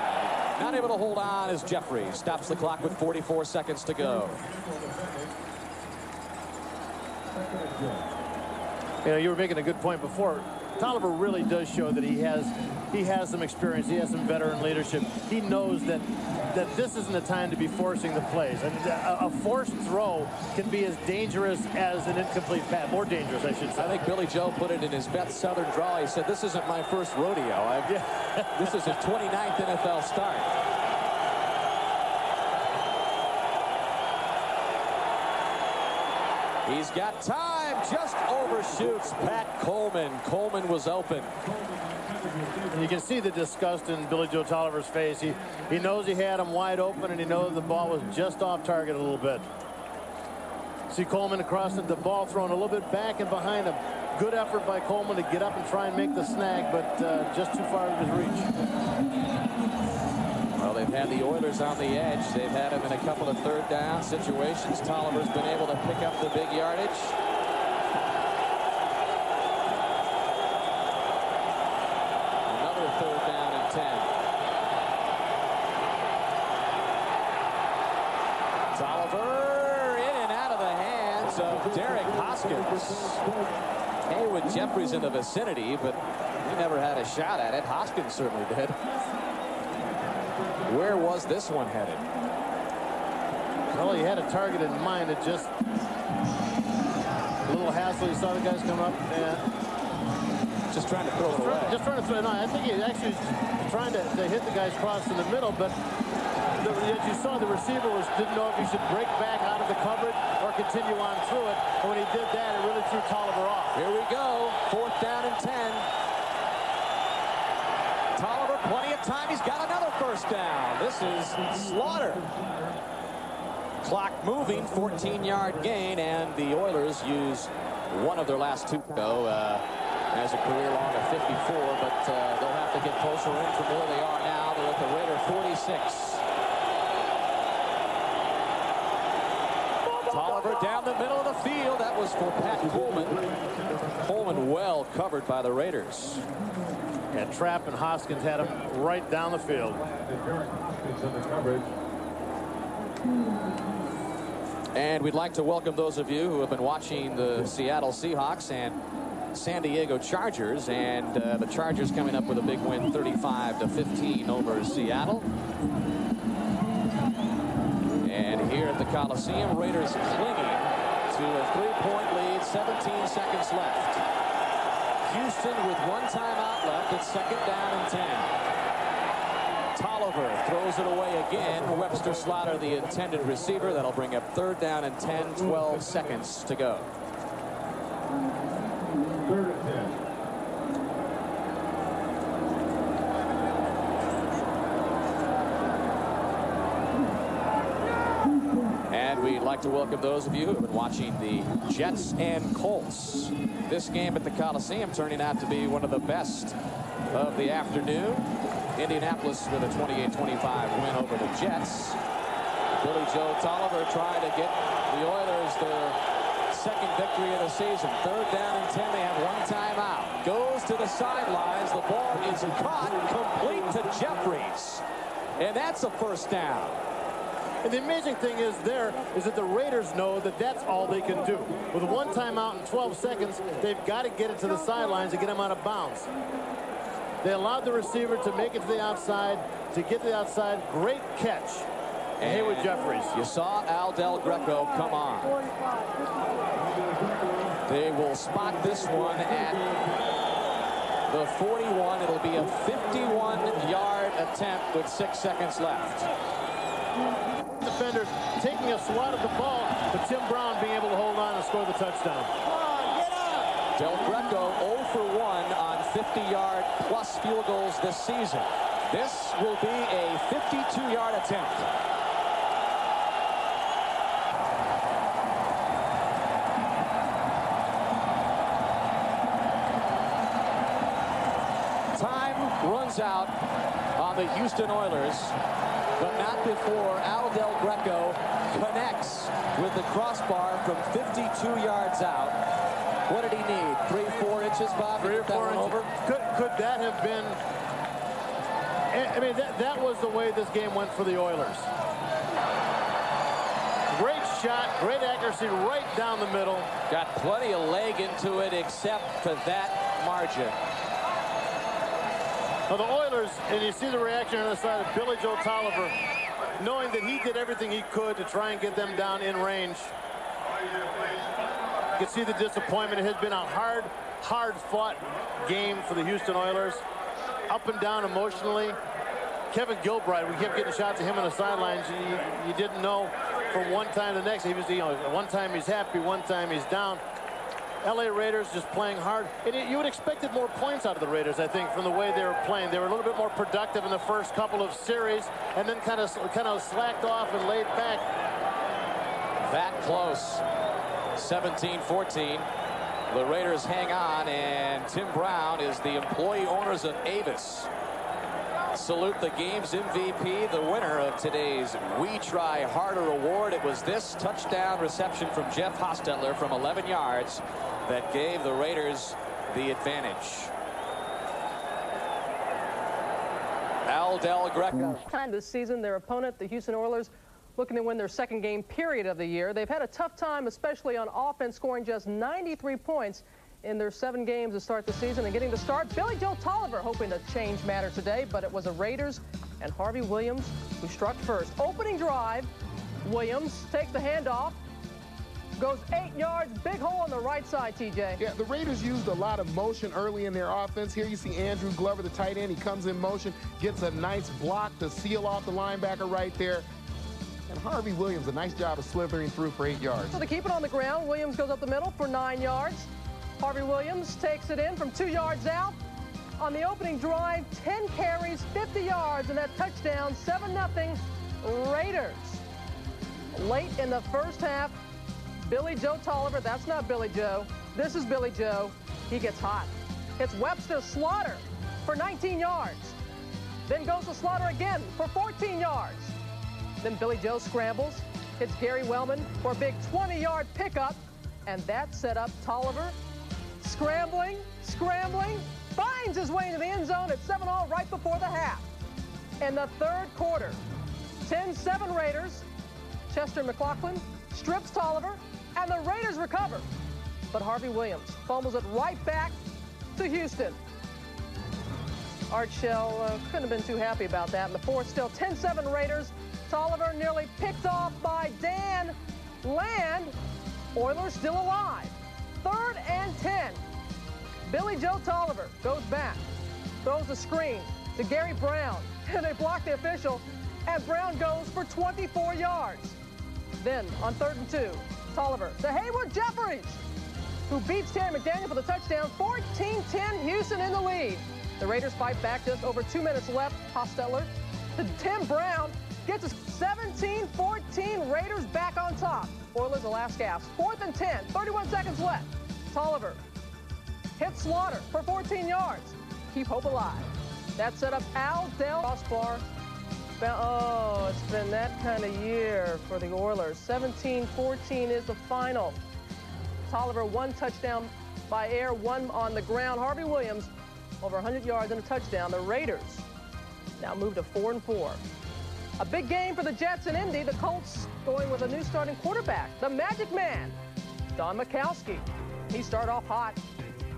not able to hold on as Jeffries stops the clock with 44 seconds to go.
You know, you were making a good point before. Tolliver really does show that he has some experience. He has some veteran leadership. He knows that this isn't the time to be forcing the plays. I mean, a forced throw can be as dangerous as an incomplete pass. More dangerous, I should say.
I think Billy Joe put it in his Beth Southern draw. He said, "This isn't my first rodeo. This is his 29th NFL start." He's got time, just overshoots Pat Coleman. Coleman was open.
And you can see the disgust in Billy Joe Tolliver's face. He knows he had him wide open, and he knows the ball was just off target a little bit. See Coleman across the ball thrown a little bit back and behind him. Good effort by Coleman to get up and try and make the snag, but just too far out of his reach.
Well, they've had the Oilers on the edge. They've had him in a couple of 3rd down situations. Tolliver's been able to pick up the big yardage. Another 3rd down and 10. Tolliver in and out of the hands of Derek Hoskins. Haywood Jeffries in the vicinity, but he never had a shot at it. Hoskins certainly did. Where was this one headed?
Well, he had a target in mind. It just a little hassle. He saw the guys come up and
just trying to throw it away.
Just trying to throw it. No, I think he actually was trying to hit the guys cross in the middle, but as you saw, the receiver didn't know if he should break back out of the coverage or continue on through it. And when he did that, it really threw Tolliver off.
Here we go. 4th down and 10. Tolliver, plenty of time. He's got another first down. This is Slaughter. Clock moving, 14-yard gain, and the Oilers use one of their last 2 go as a career long of 54, but they'll have to get closer in from where they are now. They're at the Raider 46. Tolliver down the middle of the field. That was for Pat Coleman. Coleman well covered by the Raiders.
And Trapp and Hoskins had him right down the field.
And we'd like to welcome those of you who have been watching the Seattle Seahawks and San Diego Chargers. And the Chargers coming up with a big win, 35-15 over Seattle. And here at the Coliseum, Raiders clinging to a 3-point lead, 17 seconds left. Houston with 1 timeout left. It's 2nd down and 10. Tolliver throws it away again. Webster Slaughter, the intended receiver. That'll bring up 3rd down and 10, 12 seconds to go.
3rd and 10.
And we'd like to welcome those of you who have been watching the Jets and Colts. This game at the Coliseum turning out to be one of the best of the afternoon. Indianapolis with a 28-25 win over the Jets. Billy Joe Tolliver trying to get the Oilers their 2nd victory of the season. 3rd down and 10. They have 1 timeout. Goes to the sidelines. The ball is caught complete to Jeffries. And that's a first down.
And the amazing thing is that the Raiders know that that's all they can do. With 1 timeout in 12 seconds, they've got to get it to the sidelines to get him out of bounds. They allowed the receiver to make it to the outside, to get to the outside. Great catch. And Haywood Jeffries.
You saw Al Del Greco come on. They will spot this one at the 41. It'll be a 51-yard attempt with 6 seconds left.
Defenders taking a swat at the ball, but Tim Brown being able to hold on and score the touchdown.
Del Greco 0 for 1 on 50-yard plus field goals this season. This will be a 52-yard attempt. Time runs out on the Houston Oilers, but not before Al Del Greco connects with the crossbar from 52 yards out. What did he need? 3-4 inches, Bob?
3 or 4 inches.
Over?
Could that have been? I mean, that was the way this game went for the Oilers. Great shot, great accuracy right down the middle.
Got plenty of leg into it, except for that margin.
Now the Oilers, and you see the reaction on the side of Billy Joe Tolliver, knowing that he did everything he could to try and get them down in range. You can see the disappointment. It has been a hard-fought game for the Houston Oilers. Up and down emotionally. Kevin Gilbride, we kept getting shots at him on the sidelines. You didn't know from one time to the next. He was, one time he's happy, one time he's down. LA Raiders just playing hard. And you would expected more points out of the Raiders, I think, from the way they were playing. They were a little bit more productive in the first couple of series, and then kind of slacked off and laid back.
That close. 17-14. The Raiders hang on, and Tim Brown is the employee owners of Avis. Salute the game's MVP, the winner of today's We Try Harder award. It was this touchdown reception from Jeff Hostetler from 11 yards that gave the Raiders the advantage. Al Del Greco.
Time this season, their opponent, the Houston Oilers, looking to win their second game period of the year. They've had a tough time, especially on offense, scoring just 93 points in their 7 games to start the season. And getting to start, Billy Joe Tolliver hoping to change matter today, but it was the Raiders and Harvey Williams who struck first. Opening drive, Williams takes the handoff, goes 8 yards, big hole on the right side, TJ.
Yeah, the Raiders used a lot of motion early in their offense. Here you see Andrew Glover, the tight end. He comes in motion, gets a nice block to seal off the linebacker right there. And Harvey Williams, a nice job of slithering through for 8 yards.
So they keep it on the ground. Williams goes up the middle for 9 yards. Harvey Williams takes it in from 2 yards out. On the opening drive, 10 carries, 50 yards, and that touchdown, 7-0 Raiders. Late in the first half, Billy Joe Tolliver, that's not Billy Joe, this is Billy Joe, he gets hot. It's Webster Slaughter for 19 yards. Then goes to Slaughter again for 14 yards. Then Billy Joe scrambles. It's Gary Wellman for a big 20-yard pickup. And that set up Tolliver scrambling, finds his way into the end zone at 7-all right before the half. In the third quarter, 10-7 Raiders. Chester McLaughlin strips Tolliver, and the Raiders recover. But Harvey Williams fumbles it right back to Houston. Art Shell couldn't have been too happy about that. In the fourth, still 10-7 Raiders. Tolliver nearly picked off by Dan Land. Oilers still alive. 3rd and 10. Billy Joe Tolliver goes back, throws a screen to Gary Brown, and they block the official, and Brown goes for 24 yards. Then on 3rd and 2, Tolliver to Haywood Jeffries, who beats Terry McDaniel for the touchdown. 14-10, Houston in the lead. The Raiders fight back, just over 2 minutes left. Hostetler to Tim Brown. Gets us 17-14, Raiders back on top. Oilers the last gasp. 4th and 10, 31 seconds left. Tolliver hits Slaughter for 14 yards. Keep hope alive. That set up Al Del Crossbar. Oh, it's been that kind of year for the Oilers. 17-14 is the final. Tolliver 1 touchdown by air, 1 on the ground. Harvey Williams over 100 yards and a touchdown. The Raiders now move to 4-4. A big game for the Jets in Indy. The Colts going with a new starting quarterback, the Magic Man, Don Majkowski. He started off hot.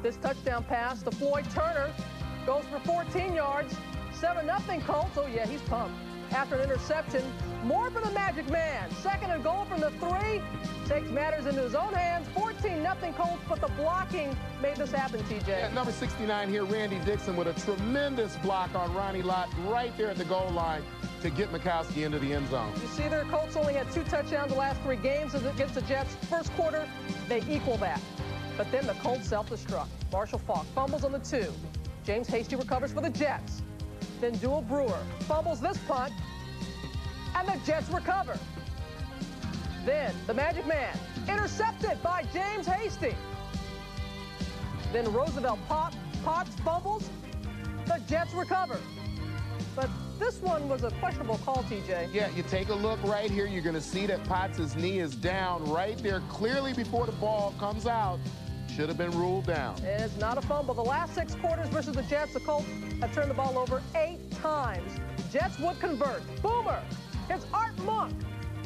This touchdown pass to Floyd Turner goes for 14 yards. 7-0 Colts. Oh, yeah, he's pumped. after an interception. More for the Magic Man. Second and goal from the 3. Takes matters into his own hands. 14-0 Colts, but the blocking made this happen, TJ.
Yeah, number 69 here, Randy Dixon, with a tremendous block on Ronnie Lott right there at the goal line to get Mikowski into the end zone.
You see their Colts only had 2 touchdowns the last 3 games against the Jets. First quarter, they equal that. But then the Colts self-destruct. Marshall Faulk fumbles on the 2. James Hasty recovers for the Jets. Then Jewel Brewer fumbles this punt, and the Jets recover. Then the Magic Man intercepted by James Hasty. Then Roosevelt Potts fumbles. The Jets recover. But this one was a questionable call, TJ.
Yeah, you take a look right here. You're going to see that Potts' knee is down right there clearly before the ball comes out. Should have been ruled down.
It's not a fumble. The last 6 quarters versus the Jets, the Colts have turned the ball over 8 times. Jets would convert. Boomer. It's Art Monk.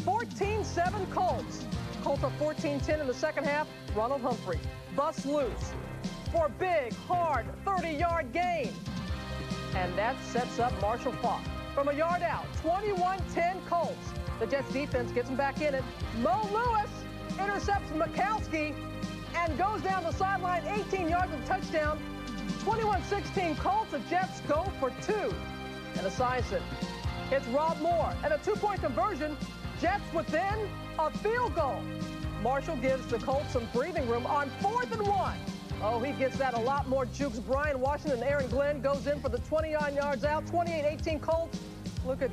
14-7 Colts. Colts are 14-10 in the second half. Ronald Humphrey busts loose for a big, hard 30-yard gain. And that sets up Marshall Faulk from a yard out. 21-10 Colts. The Jets defense gets him back in it. Mo Lewis intercepts Mikowski and goes down the sideline 18 yards of touchdown. 21-16 Colts. The Jets go for 2. And Esiason hits Rob Moore. And a 2-point conversion. Jets within a field goal. Marshall gives the Colts some breathing room on 4th and 1. Oh, he gets that a lot more jukes. Brian Washington and Aaron Glenn goes in for the 29 yards out. 28-18 Colts. Look at